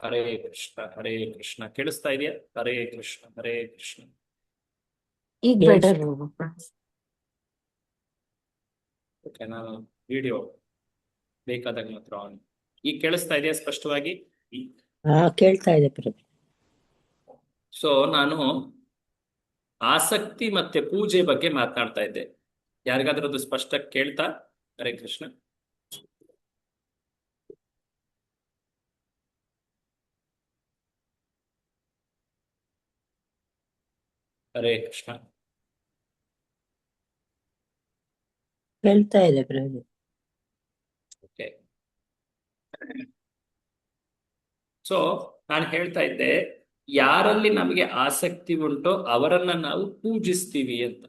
ಹರೇ ಕೃಷ್ಣ ಹರೇ ಕೃಷ್ಣ. ಕೇಳಿಸ್ತಾ ಇದೆಯಾ? ಹರೇ ಕೃಷ್ಣ ಹರೇ ಕೃಷ್ಣ. ಈಗ ಕೇಳಿಸ್ ಬೆಟರ್. ಓಕೆ, ನಾನು ವಿಡಿಯೋ ಬೇಕಾದಾಗ ಮಾತ್ರ ಆನ್. ಈಗ ಕೇಳಿಸ್ತಾ ಇದೆಯಾ ಸ್ಪಷ್ಟವಾಗಿ? ಕೇಳ್ತಾ ಇದೆ ಪ್ರಭು. ಸೊ ನಾನು ಆಸಕ್ತಿ ಮತ್ತೆ ಪೂಜೆ ಬಗ್ಗೆ ಮಾತನಾಡ್ತಾ ಇದ್ದೆ. ಯಾರಿಗಾದ್ರೂ ಅದು ಸ್ಪಷ್ಟ ಕೇಳ್ತಾ? ಹರೇ ಕೃಷ್ಣ. ಹರೇ ಕೃಷ್ಣ. ಕೇಳ್ತಾ ಇದೆ ಪ್ರಭು. ಓಕೆ. ಸೊ ನಾನು ಹೇಳ್ತಾ ಇದ್ದೆ, ಯಾರಲ್ಲಿ ನಮಗೆ ಆಸಕ್ತಿ ಉಂಟೋ ಅವರನ್ನ ನಾವು ಪೂಜಿಸ್ತೀವಿ ಅಂತ.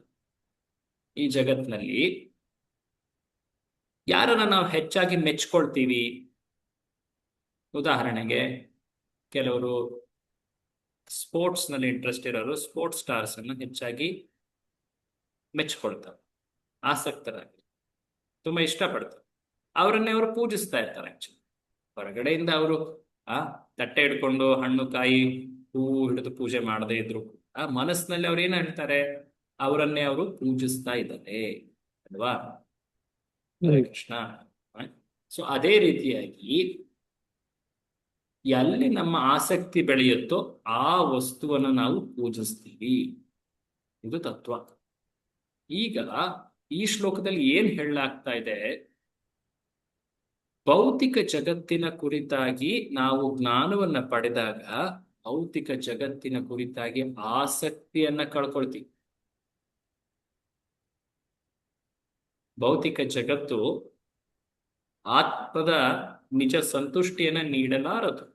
ಈ ಜಗತ್ನಲ್ಲಿ ಯಾರನ್ನ ನಾವು ಹೆಚ್ಚಾಗಿ ಮೆಚ್ಕೊಳ್ತೀವಿ? ಉದಾಹರಣೆಗೆ, ಕೆಲವರು ಸ್ಪೋರ್ಟ್ಸ್ ನಲ್ಲಿ ಇಂಟ್ರೆಸ್ಟ್ ಇರೋರು ಸ್ಪೋರ್ಟ್ಸ್ ಸ್ಟಾರ್ಸ್ ಅನ್ನು ಹೆಚ್ಚಾಗಿ ಮೆಚ್ಕೊಳ್ತಾರೆ, ಆಸಕ್ತರಾಗಿ ತುಂಬಾ ಇಷ್ಟಪಡ್ತಾರೆ. ಅವರನ್ನೇ ಅವರು ಪೂಜಿಸ್ತಾ ಇರ್ತಾರೆ. ಆಕ್ಚುಲಿ ಹೊರಗಡೆಯಿಂದ ಅವರು ತಟ್ಟೆ ಹಿಡ್ಕೊಂಡು ಹಣ್ಣು ಕಾಯಿ ಹೂವು ಹಿಡಿದು ಪೂಜೆ ಮಾಡದೇ ಇದ್ರು ಆ ಮನಸ್ಸಿನಲ್ಲಿ ಅವ್ರು ಏನ್ ಹೇಳ್ತಾರೆ, ಅವರನ್ನೇ ಅವರು ಪೂಜಿಸ್ತಾ ಇದ್ದಾರೆ ಅಲ್ವಾ? ಹರೇ ಕೃಷ್ಣ. ಸೊ ಅದೇ ರೀತಿಯಾಗಿ ಎಲ್ಲಿ ನಮ್ಮ ಆಸಕ್ತಿ ಬೆಳೆಯುತ್ತೋ ಆ ವಸ್ತುವನ್ನು ನಾವು ಪೂಜಿಸ್ತೀವಿ. ಇದು ತತ್ವ. ಈಗ ಈ ಶ್ಲೋಕದಲ್ಲಿ ಏನ್ ಹೇಳಲಾಗ್ತಾ ಇದೆ, ಭೌತಿಕ ಜಗತ್ತಿನ ಕುರಿತಾಗಿ ನಾವು ಜ್ಞಾನವನ್ನ ಪಡೆದಾಗ ಭೌತಿಕ ಜಗತ್ತಿನ ಕುರಿತಾಗಿ ಆಸಕ್ತಿಯನ್ನ ಕಳ್ಕೊಳ್ತೀವಿ. ಭೌತಿಕ ಜಗತ್ತು ಆತ್ಮದ ನಿಜ ಸಂತುಷ್ಟಿಯನ್ನ ನೀಡಲಾರದು.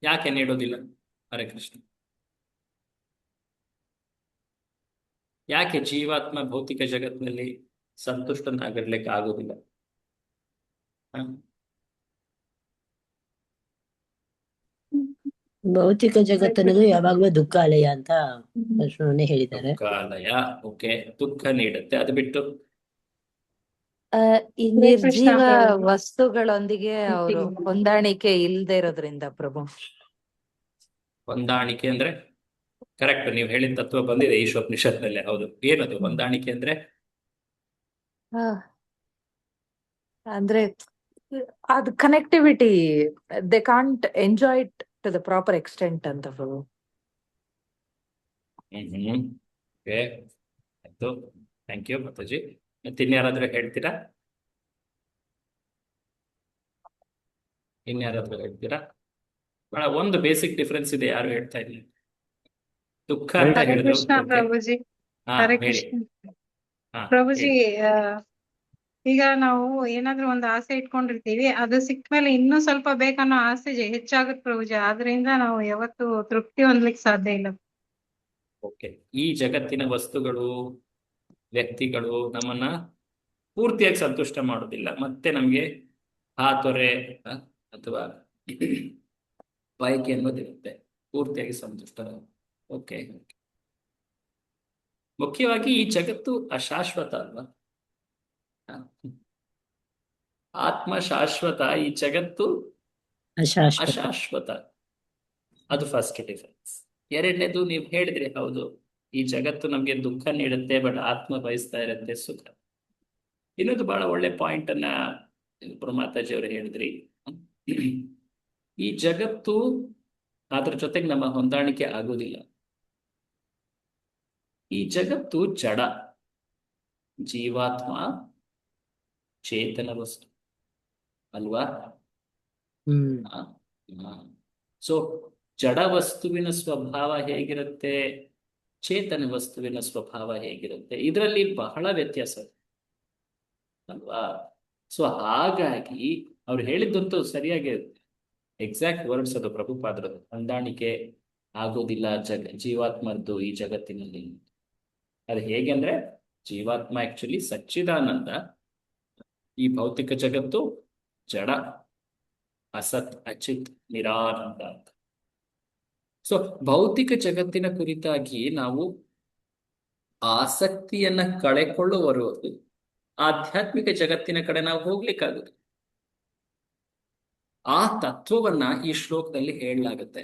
ಯಾಕೆ ನೀಡೋದಿಲ್ಲ? ಹರೇ ಕೃಷ್ಣ. ಯಾಕೆ ಜೀವಾತ್ಮ ಭೌತಿಕ ಜಗತ್ತಿನಲ್ಲಿ ಸಂತುಷ್ಟನಾಗಿರ್ಲಿಕ್ಕೆ ಆಗೋದಿಲ್ಲ? ಭೌತಿಕ ಜಗತ್ತನ್ನದು ಯಾವಾಗ್ಲೂ ದುಃಖಾಲಯ ಅಂತ ಕೃಷ್ಣನೇ ಹೇಳಿದ್ದಾರೆ. ದುಃಖಾಲಯ. ಓಕೆ, ದುಃಖ ನೀಡುತ್ತೆ. ಅದು ಬಿಟ್ಟು ಈ ನಿರ್ಜೀವ ವಸ್ತುಗಳೊಂದಿಗೆ ಅವರು ಹೊಂದಾಣಿಕೆ ಇಲ್ಲದೆ ಇರೋದ್ರಿಂದ ಪ್ರಭು. ಹೊಂದಾಣಿಕೆ ಅಂದ್ರೆ ಕರೆಕ್ಟ್, ನೀವು ಹೇಳಿದ ತತ್ವ ಬಂದಿದೆ ಈಶೋಪನಿಷತ್ನಲ್ಲೇ. ಹೌದು, ಏನದು ಹೊಂದಾಣಿಕೆ ಅಂದ್ರೆ? ಅಂದ್ರೆ ಅದು connectivity, they can't enjoy it to the proper extent ಅಂತ ಪ್ರಭು. ಓಕೆ, ಆಯ್ತು, ಥ್ಯಾಂಕ್ ಯು ಮಾತಾಜಿ. ಮತ್ತೆ ಇನ್ಯಾರಾದ್ರೂ ಹೇಳ್ತೀರಾ? ಹೇಳ್ತೀರಾ? ಬಹಳ ಒಂದು ಬೇಸಿಕ್ ಡಿಫ್ರೆನ್ಸ್ ಇದೆ, ಯಾರು ಹೇಳ್ತಾ ಇಲ್ಲ. ದುಃಖ ಅಂತ ಹರೇ ಹೇಳಿದ್ರು. ಕೃಷ್ಣ ಪ್ರಭುಜಿ. ಹಾ, ಹರೇ ಹೇಳಿ. ಕೃಷ್ಣ ಹಾ, ಪ್ರಭುಜಿ. ಹೇಳಿ. ಈಗ ನಾವು ಏನಾದ್ರೂ ಒಂದು ಆಸೆ ಇಟ್ಕೊಂಡಿರ್ತೀವಿ, ಅದು ಸಿಕ್ಮೇಲೆ ಇನ್ನೂ ಸ್ವಲ್ಪ ಬೇಕನ್ನೋ ಆಸೆ ಹೆಚ್ಚಾಗುತ್ತೆ ಪ್ರಭುಜಿ. ಆದ್ರಿಂದ ನಾವು ಯಾವತ್ತು ತೃಪ್ತಿ ಹೊಂದ್ಲಿಕ್ಕೆ ಸಾಧ್ಯ ಇಲ್ಲ. ಓಕೆ, ಈ ಜಗತ್ತಿನ ವಸ್ತುಗಳು ವ್ಯಕ್ತಿಗಳು ನಮ್ಮನ್ನ ಪೂರ್ತಿಯಾಗಿ ಸಂತುಷ್ಟ ಮಾಡೋದಿಲ್ಲ. ಮತ್ತೆ ನಮ್ಗೆ ತೊರೆ ಅಥವಾ ಬಯಕೆ ಅನ್ನೋದಿರುತ್ತೆ, ಪೂರ್ತಿಯಾಗಿ ಸಂತುಷ್ಟ. ಓಕೆ, ಮುಖ್ಯವಾಗಿ ಈ ಜಗತ್ತು ಅಶಾಶ್ವತ ಅಲ್ವಾ? ಆತ್ಮ ಶಾಶ್ವತ, ಈ ಜಗತ್ತು ಅಶಾಶ್ವತ. ಅದು ಫಸ್ಟ್ ಡಿಫರೆನ್ಸ್. ಎರಡನೇದು, ನೀವು ಹೇಳಿದ್ರಿ, ಹೌದು, ಈ ಜಗತ್ತು ನಮ್ಗೆ ದುಃಖ ನೀಡುತ್ತೆ, ಬಟ್ ಆತ್ಮ ಬಯಸ್ತಾ ಇರುತ್ತೆ ಸುಖ. ಇನ್ನೊಂದು ಬಹಳ ಒಳ್ಳೆ ಪಾಯಿಂಟ್ ಅನ್ನ ಮಾತಾಜಿ ಅವರು ಹೇಳಿದ್ರಿ. ಈ ಜಗತ್ತು ಅದ್ರ ಜೊತೆಗೆ ನಮ್ಮ ಹೊಂದಾಣಿಕೆ ಆಗೋದಿಲ್ಲ. ಈ ಜಗತ್ತು ಜಡ, ಜೀವಾತ್ಮ ಚೇತನ ವಸ್ತು ಅಲ್ವಾ? ಸೊ ಜಡ ವಸ್ತುವಿನ ಸ್ವಭಾವ ಹೇಗಿರುತ್ತೆ, ಚೇತನ ವಸ್ತುವಿನ ಸ್ವಭಾವ ಹೇಗಿರುತ್ತೆ, ಇದರಲ್ಲಿ ಬಹಳ ವ್ಯತ್ಯಾಸ ಅಲ್ವಾ? ಸೊ ಹಾಗಾಗಿ ಅವ್ರು ಹೇಳಿದ್ದಂತೂ ಸರಿಯಾಗಿ ಎಕ್ಸಾಕ್ಟ್ ವರ್ಡ್ಸ್ ಅದು ಪ್ರಭುಪಾದರದು. ಹೊಂದಾಣಿಕೆ ಆಗೋದಿಲ್ಲ ಜೀವಾತ್ಮದ್ದು ಈ ಜಗತ್ತಿನಲ್ಲಿ. ಅದು ಹೇಗೆ ಅಂದ್ರೆ, ಜೀವಾತ್ಮ ಆಕ್ಚುಲಿ ಸಚ್ಚಿದಾನಂದ, ಈ ಭೌತಿಕ ಜಗತ್ತು ಜಡ, ಅಸತ್, ಅಚಿತ್, ನಿರಾನಂದ ಅಂತ. ಸೊ ಭೌತಿಕ ಜಗತ್ತಿನ ಕುರಿತಾಗಿ ನಾವು ಆಸಕ್ತಿಯನ್ನ ಕಳೆಕೊಳ್ಳುವವರೆಗೂ ಆಧ್ಯಾತ್ಮಿಕ ಜಗತ್ತಿನ ಕಡೆ ನಾವು ಹೋಗ್ಲಿಕ್ಕಾಗುತ್ತೆ. ಆ ತತ್ವವನ್ನ ಈ ಶ್ಲೋಕದಲ್ಲಿ ಹೇಳಲಾಗುತ್ತೆ.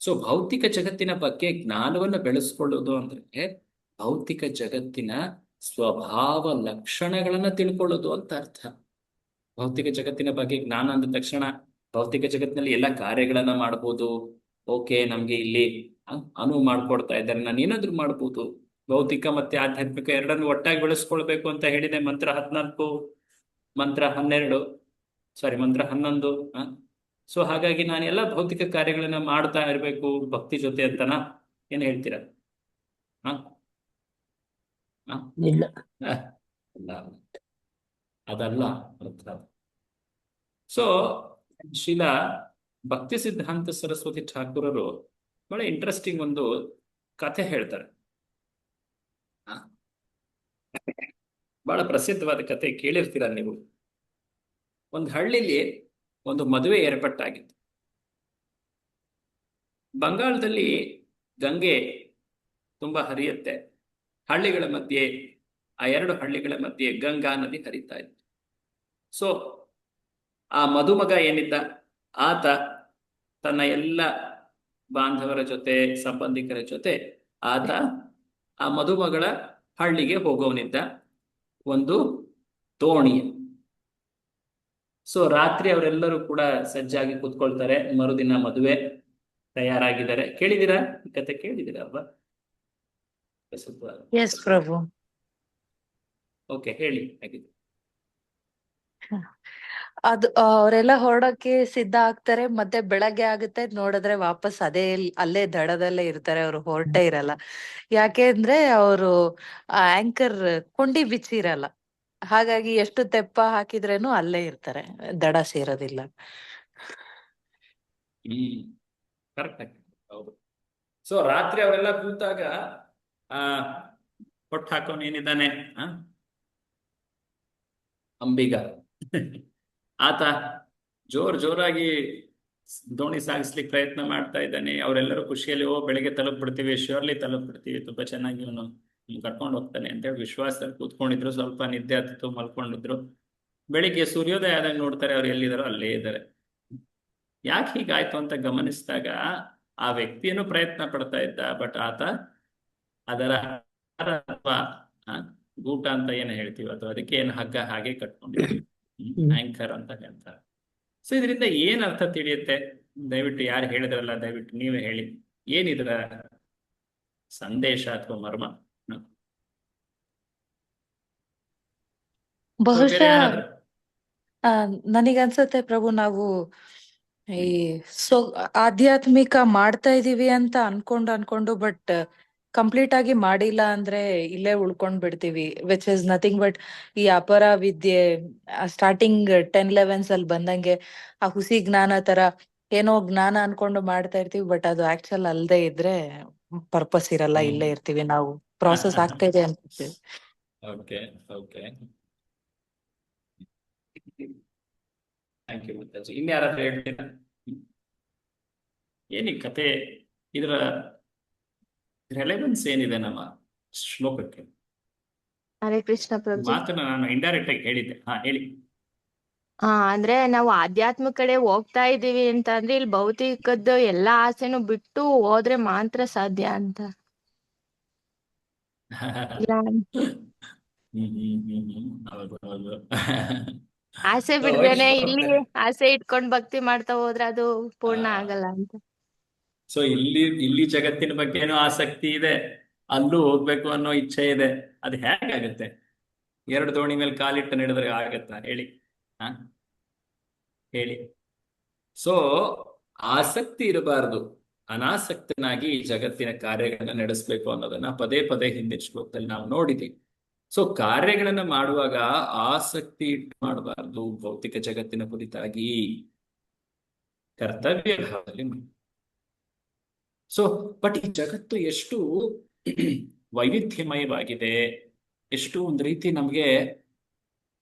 ಸೊ ಭೌತಿಕ ಜಗತ್ತಿನ ಬಗ್ಗೆ ಜ್ಞಾನವನ್ನ ಬೆಳೆಸ್ಕೊಳ್ಳೋದು ಅಂದ್ರೆ ಭೌತಿಕ ಜಗತ್ತಿನ ಸ್ವಭಾವ ಲಕ್ಷಣಗಳನ್ನ ತಿಳ್ಕೊಳ್ಳೋದು ಅಂತ ಅರ್ಥ. ಭೌತಿಕ ಜಗತ್ತಿನ ಬಗ್ಗೆ ಜ್ಞಾನ ಅಂದ ತಕ್ಷಣ ಭೌತಿಕ ಜಗತ್ತಿನಲ್ಲಿ ಎಲ್ಲ ಕಾರ್ಯಗಳನ್ನ ಮಾಡ್ಬೋದು. ಓಕೆ, ನಮ್ಗೆ ಇಲ್ಲಿ ಅನುವು ಮಾಡ್ಕೊಡ್ತಾ ಇದ್ದಾರೆ, ನಾನು ಏನಾದ್ರೂ ಮಾಡ್ಬೋದು. ಭೌತಿಕ ಮತ್ತೆ ಆಧ್ಯಾತ್ಮಿಕ ಎರಡನ್ನು ಒಟ್ಟಾಗಿ ಬೆಳೆಸ್ಕೊಳ್ಬೇಕು ಅಂತ ಹೇಳಿದೆ ಮಂತ್ರ 14, ಮಂತ್ರ 12, ಮಂತ್ರ 11. ಸೊ ಹಾಗಾಗಿ ನಾನು ಎಲ್ಲ ಭೌತಿಕ ಕಾರ್ಯಗಳನ್ನ ಮಾಡ್ತಾ ಇರಬೇಕು ಭಕ್ತಿ ಜೊತೆ ಅಂತನಾ? ಏನ್ ಹೇಳ್ತೀರಾ? ಹ ಹ? ಇಲ್ಲ. ಅಲ್ಲ, ಅದಲ್ಲ ಅರ್ಥ. ಸೊ ಶಿಲಾ ಭಕ್ತಿ ಸಿದ್ಧಾಂತ ಸರಸ್ವತಿ ಠಾಕೂರರು ಬಹಳ ಇಂಟ್ರೆಸ್ಟಿಂಗ್ ಒಂದು ಕಥೆ ಹೇಳ್ತಾರೆ. ಬಹಳ ಪ್ರಸಿದ್ಧವಾದ ಕಥೆ, ಕೇಳಿರ್ತೀರ ನೀವು. ಒಂದು ಹಳ್ಳಿಲಿ ಒಂದು ಮದುವೆ ಏರ್ಪಟ್ಟಾಗಿತ್ತು. ಬಂಗಾಳದಲ್ಲಿ ಗಂಗೆ ತುಂಬಾ ಹರಿಯುತ್ತೆ. ಹಳ್ಳಿಗಳ ಮಧ್ಯೆ, ಆ ಎರಡು ಹಳ್ಳಿಗಳ ಮಧ್ಯೆ ಗಂಗಾ ನದಿ ಹರಿತಾ ಇತ್ತು. ಸೊ ಆ ಮದುಮಗ ಏನಿದ್ದ, ಆತ ತನ್ನ ಎಲ್ಲ ಬಾಂಧವರ ಜೊತೆ, ಸಂಬಂಧಿಕರ ಜೊತೆ ಆತ ಆ ಮದುಮಗಳ ಹಳ್ಳಿಗೆ ಹೋಗೋನಿದ್ದ ಒಂದು ದೋಣಿ. ಸೊ ರಾತ್ರಿ ಅವರೆಲ್ಲರೂ ಕೂಡ ಸಜ್ಜಾಗಿ ಕೂತ್ಕೊಳ್ತಾರೆ. ಮರುದಿನ ಮದುವೆ ತಯಾರಾಗಿದ್ದಾರೆ. ಕೇಳಿದಿರಾ ಈ ಕತೆ? ಕೇಳಿದಿರಾ ಅಲ್ವಾ? ಎಸ್ ಪ್ರಭು. ಓಕೆ, ಹೇಳಿ ಹಾಗಿದ್ರೆ. ಅದು ಅವರೆಲ್ಲ ಹೊರಡಕ್ಕೆ ಸಿದ್ಧ ಆಗ್ತಾರೆ. ಮತ್ತೆ ಬೆಳಗ್ಗೆ ಆಗುತ್ತೆ, ನೋಡಿದ್ರೆ ವಾಪಸ್ ಅಲ್ಲೇ ದಡದಲ್ಲೇ ಇರ್ತಾರೆ. ಅವ್ರು ಹೊರಟೇ ಇರಲ್ಲ. ಯಾಕೆ ಅಂದ್ರೆ ಅವರು ಆಂಕರ್ ಕೊಂಡಿ ಬಿಚ್ಚಿರಲ್ಲ. ಹಾಗಾಗಿ ಎಷ್ಟು ತೆಪ್ಪ ಹಾಕಿದ್ರೇನು ಅಲ್ಲೇ ಇರ್ತಾರೆ, ದಡ ಸೇರೋದಿಲ್ಲ. ಕರೆಕ್ಟ್ ಆಗಿ, ಹೌದು. ಸೊ ರಾತ್ರಿ ಅವರೆಲ್ಲ ಕೂತಾಗ ಆ ಹೊಟ್ಟು ಹಾಕೋನ್ ಏನಿದ್ದಾನೆ, ಅಂಬಿಗ, ಆತ ಜೋರಾಗಿ ದೋಣಿ ಸಾಗಿಸ್ಲಿಕ್ಕೆ ಪ್ರಯತ್ನ ಮಾಡ್ತಾ ಇದ್ದಾನೆ. ಅವರೆಲ್ಲರೂ ಖುಷಿಯಲ್ಲಿ, ಬೆಳಿಗ್ಗೆ ತಲುಪ್ಬಿಡ್ತೀವಿ, ಶ್ಯೂರ್ಲಿ ತಲುಪ್ಬಿಡ್ತೀವಿ, ತುಂಬಾ ಚೆನ್ನಾಗಿ ಇವನು ಕರ್ಕೊಂಡು ಹೋಗ್ತಾನೆ ಅಂತೇಳಿ ವಿಶ್ವಾಸದಲ್ಲಿ ಕೂತ್ಕೊಂಡಿದ್ರು. ಸ್ವಲ್ಪ ನಿದ್ದೆ ಹತ್ತಿತ್ತು, ಮಲ್ಕೊಂಡಿದ್ರು. ಬೆಳಿಗ್ಗೆ ಸೂರ್ಯೋದಯ ಆದಾಗ ನೋಡ್ತಾರೆ, ಅವ್ರು ಎಲ್ಲಿದಾರೋ ಅಲ್ಲೇ ಇದ್ದಾರೆ. ಯಾಕೆ ಹೀಗಾಯ್ತು ಅಂತ ಗಮನಿಸಿದಾಗ ಆ ವ್ಯಕ್ತಿಯನ್ನು ಪ್ರಯತ್ನ ಪಡ್ತಾ ಇದ್ದ, ಬಟ್ ಆತ ಅದರ ಅಥವಾ ಗೂಟ ಅಂತ ಏನು ಹೇಳ್ತೀವಿ, ಅಥವಾ ಅದಕ್ಕೆ ಏನು ಹಗ್ಗ ಹಾಗೆ ಕಟ್ಕೊಂಡಿದ್ವಿ, ಆಂಕರ್ ಅಂತ ಹೇಳ್ತಾರೆ. ಸೊ ಇದರಿಂದ ಏನ್ ಅರ್ಥ ತಿಳಿಯುತ್ತೆ? ದಯವಿಟ್ಟು ಯಾರು ಹೇಳಿದ್ರಲ್ಲ, ದಯವಿಟ್ಟು ನೀವೇ ಹೇಳಿ, ಏನಿದ್ರ ಸಂದೇಶ ಅಥವಾ ಮರ್ಮ? ಬಹುಶಃ ನನಗನ್ಸತ್ತೆ ಪ್ರಭು, ನಾವು ಈ ಆಧ್ಯಾತ್ಮಿಕ ಮಾಡ್ತಾ ಇದೀವಿ ಅಂತ ಅನ್ಕೊಂಡು ಬಟ್ ಕಂಪ್ಲೀಟ್ ಆಗಿ ಮಾಡಿಲ್ಲ ಅಂದ್ರೆ ಇಲ್ಲೇ ಉಳ್ಕೊಂಡ್ ಬಿಡ್ತೀವಿ. ವಿಚ್ ಇಸ್ ನಥಿಂಗ್ ಬಟ್ ಈ ಅಪರ ವಿದ್ಯೆ. ಸ್ಟಾರ್ಟಿಂಗ್ 10-11 ಅಲ್ಲಿ ಬಂದಂಗೆ ಆ ಹುಸಿ ಜ್ಞಾನ ತರ ಏನೋ ಜ್ಞಾನ ಅನ್ಕೊಂಡು ಮಾಡ್ತಾ ಇರ್ತೀವಿ, ಬಟ್ ಅದು ಆಕ್ಚುಲ್ ಅಲ್ದೇ ಇದ್ರೆ ಪರ್ಪಸ್ ಇರಲ್ಲ. ಇಲ್ಲೇ ಇರ್ತೀವಿ ನಾವು, ಪ್ರಾಸೆಸ್ ಆಗ್ತಾ ಇದೆ ಅನ್ಸುತ್ತೆ. ಓಕೆ ಓಕೆ, ಥ್ಯಾಂಕ್ ಯು ಮುತ್ತಾಜಿ. ಇನ್ಯಾರಾದ್ರೂ ಹೇಳ್ತೀರಾ? ಏನಿ ಕತೆ, ಇದರ ರೆಲೆವೆನ್ಸ್ ಏನಿದೆ ನಮ್ಮ ಶ್ಲೋಕಕ್ಕೆ? ಹರೇ ಕೃಷ್ಣ ಪ್ರಭು. ಮಾತನ್ನ ನಾನು ಇಂಡೈರೆಕ್ಟ್ ಆಗಿ ಹೇಳಿದ್ದೆ. ಹೇಳಿ. ಅಂದ್ರೆ ನಾವು ಆಧ್ಯಾತ್ಮ ಕಡೆ ಹೋಗ್ತಾ ಇದೀವಿ ಅಂತ ಅಂದ್ರೆ ಇಲ್ಲಿ ಭೌತಿಕದ್ದು ಎಲ್ಲಾ ಆಸೆನು ಬಿಟ್ಟು ಹೋದ್ರೆ ಮಾತ್ರ ಸಾಧ್ಯ ಅಂತ. ಹೌದು ಹೌದು. ಆಸೆ ಬಿಡ್ದೇನೆ ಇಲ್ಲಿ ಆಸೆ ಇಟ್ಕೊಂಡ್ ಭಕ್ತಿ ಮಾಡ್ತಾ ಹೋದ್ರೆ ಅದು ಪೂರ್ಣ ಆಗಲ್ಲ ಅಂತ. ಸೊ ಇಲ್ಲಿ ಜಗತ್ತಿನ ಬಗ್ಗೆನೂ ಆಸಕ್ತಿ ಇದೆ, ಅಲ್ಲೂ ಹೋಗ್ಬೇಕು ಅನ್ನೋ ಇಚ್ಛೆ ಇದೆ. ಅದು ಹೇಗಾಗುತ್ತೆ? ಎರಡು ದೋಣಿ ಮೇಲೆ ಕಾಲಿಟ್ಟು ನಡೆದ್ರೆ ಆಗತ್ತಾ? ಹೇಳಿ. ಹೇಳಿ. ಸೊ ಆಸಕ್ತಿ ಇರಬಾರದು, ಅನಾಸಕ್ತನಾಗಿ ಈ ಜಗತ್ತಿನ ಕಾರ್ಯಗಳನ್ನ ನಡೆಸಬೇಕು ಅನ್ನೋದನ್ನ ಪದೇ ಪದೇ ಹಿಂದಿನ ಶ್ಲೋಕದಲ್ಲಿ ನಾವು ನೋಡಿದ್ದೀವಿ. ಸೊ ಕಾರ್ಯಗಳನ್ನ ಮಾಡುವಾಗ ಆಸಕ್ತಿ ಇಟ್ಟು ಮಾಡಬಾರ್ದು. ಭೌತಿಕ ಜಗತ್ತಿನ ಕುರಿತಾಗಿ ಕರ್ತವ್ಯ ಭಾವದಲ್ಲಿ. ಸೊ ಬಟ್ ಈ ಜಗತ್ತು ಎಷ್ಟು ವೈವಿಧ್ಯಮಯವಾಗಿದೆ, ಎಷ್ಟು ಒಂದು ರೀತಿ ನಮಗೆ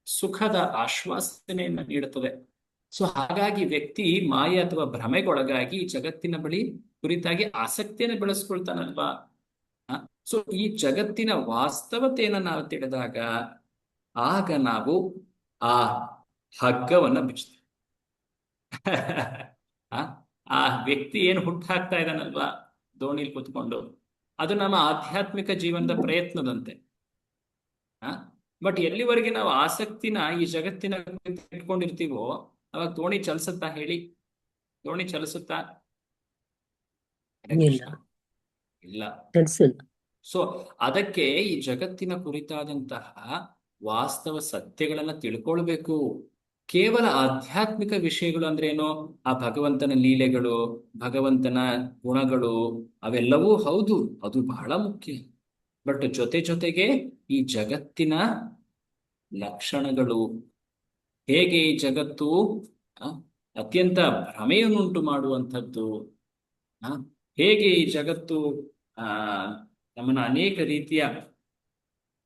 ಸುಖದ ಆಶ್ವಾಸನೆಯನ್ನ ನೀಡುತ್ತದೆ. ಸೊ ಹಾಗಾಗಿ ವ್ಯಕ್ತಿ ಮಾಯೆ ಅಥವಾ ಭ್ರಮೆಗೊಳಗಾಗಿ ಈ ಜಗತ್ತಿನ ಬಳಿ ಕುರಿತಾಗಿ ಆಸಕ್ತಿಯನ್ನು ಬೆಳೆಸ್ಕೊಳ್ತಾನಲ್ವಾ? ಸೊ ಈ ಜಗತ್ತಿನ ವಾಸ್ತವತೆಯನ್ನು ನಾವು ತಿಳಿದಾಗ ಆಗ ನಾವು ಆ ಹಗ್ಗವನ್ನ ಬಿಚ್ತೀವಿ. ಆ ಆ ವ್ಯಕ್ತಿ ಏನು ಹುಟ್ಟು ಹಾಕ್ತಾ ಇದ್ದಾನಲ್ವಾ ದೋಣಿಲಿ ಕುತ್ಕೊಂಡು, ಅದು ನಮ್ಮ ಆಧ್ಯಾತ್ಮಿಕ ಜೀವನದ ಪ್ರಯತ್ನದಂತೆ. ಬಟ್ ಎಲ್ಲಿವರೆಗೆ ನಾವು ಆಸಕ್ತಿನ ಈ ಜಗತ್ತಿನ ಕುರಿತು ಇಟ್ಕೊಂಡಿರ್ತೀವೋ ಅವಾಗ ದೋಣಿ ಚಲಿಸುತ್ತಾ ಹೇಳಿ? ದೋಣಿ ಚಲಿಸುತ್ತಾ? ಹರೇ ಇಲ್ಲ, ಕೃಷ್ಣ. ಇಲ್ಲ. ಕೆಲ್ಸಲ್ಲ. ಸೊ ಅದಕ್ಕೆ ಈ ಜಗತ್ತಿನ ಕುರಿತಾದಂತಹ ವಾಸ್ತವ ಸತ್ಯಗಳನ್ನ ತಿಳ್ಕೊಳ್ಬೇಕು. ಕೇವಲ ಆಧ್ಯಾತ್ಮಿಕ ವಿಷಯಗಳು ಅಂದ್ರೆ ಏನು? ಆ ಭಗವಂತನ ಲೀಲೆಗಳು, ಭಗವಂತನ ಗುಣಗಳು, ಅವೆಲ್ಲವೂ ಹೌದು, ಅದು ಬಹಳ ಮುಖ್ಯ. ಬಟ್ ಜೊತೆಗೆ ಈ ಜಗತ್ತಿನ ಲಕ್ಷಣಗಳು, ಹೇಗೆ ಈ ಜಗತ್ತು ಆ, ಅತ್ಯಂತ ಭ್ರಮೆಯನ್ನುಂಟು ಮಾಡುವಂಥದ್ದು, ಹೇಗೆ ಈ ಜಗತ್ತು ಆ ನಮ್ಮನ್ನ ಅನೇಕ ರೀತಿಯ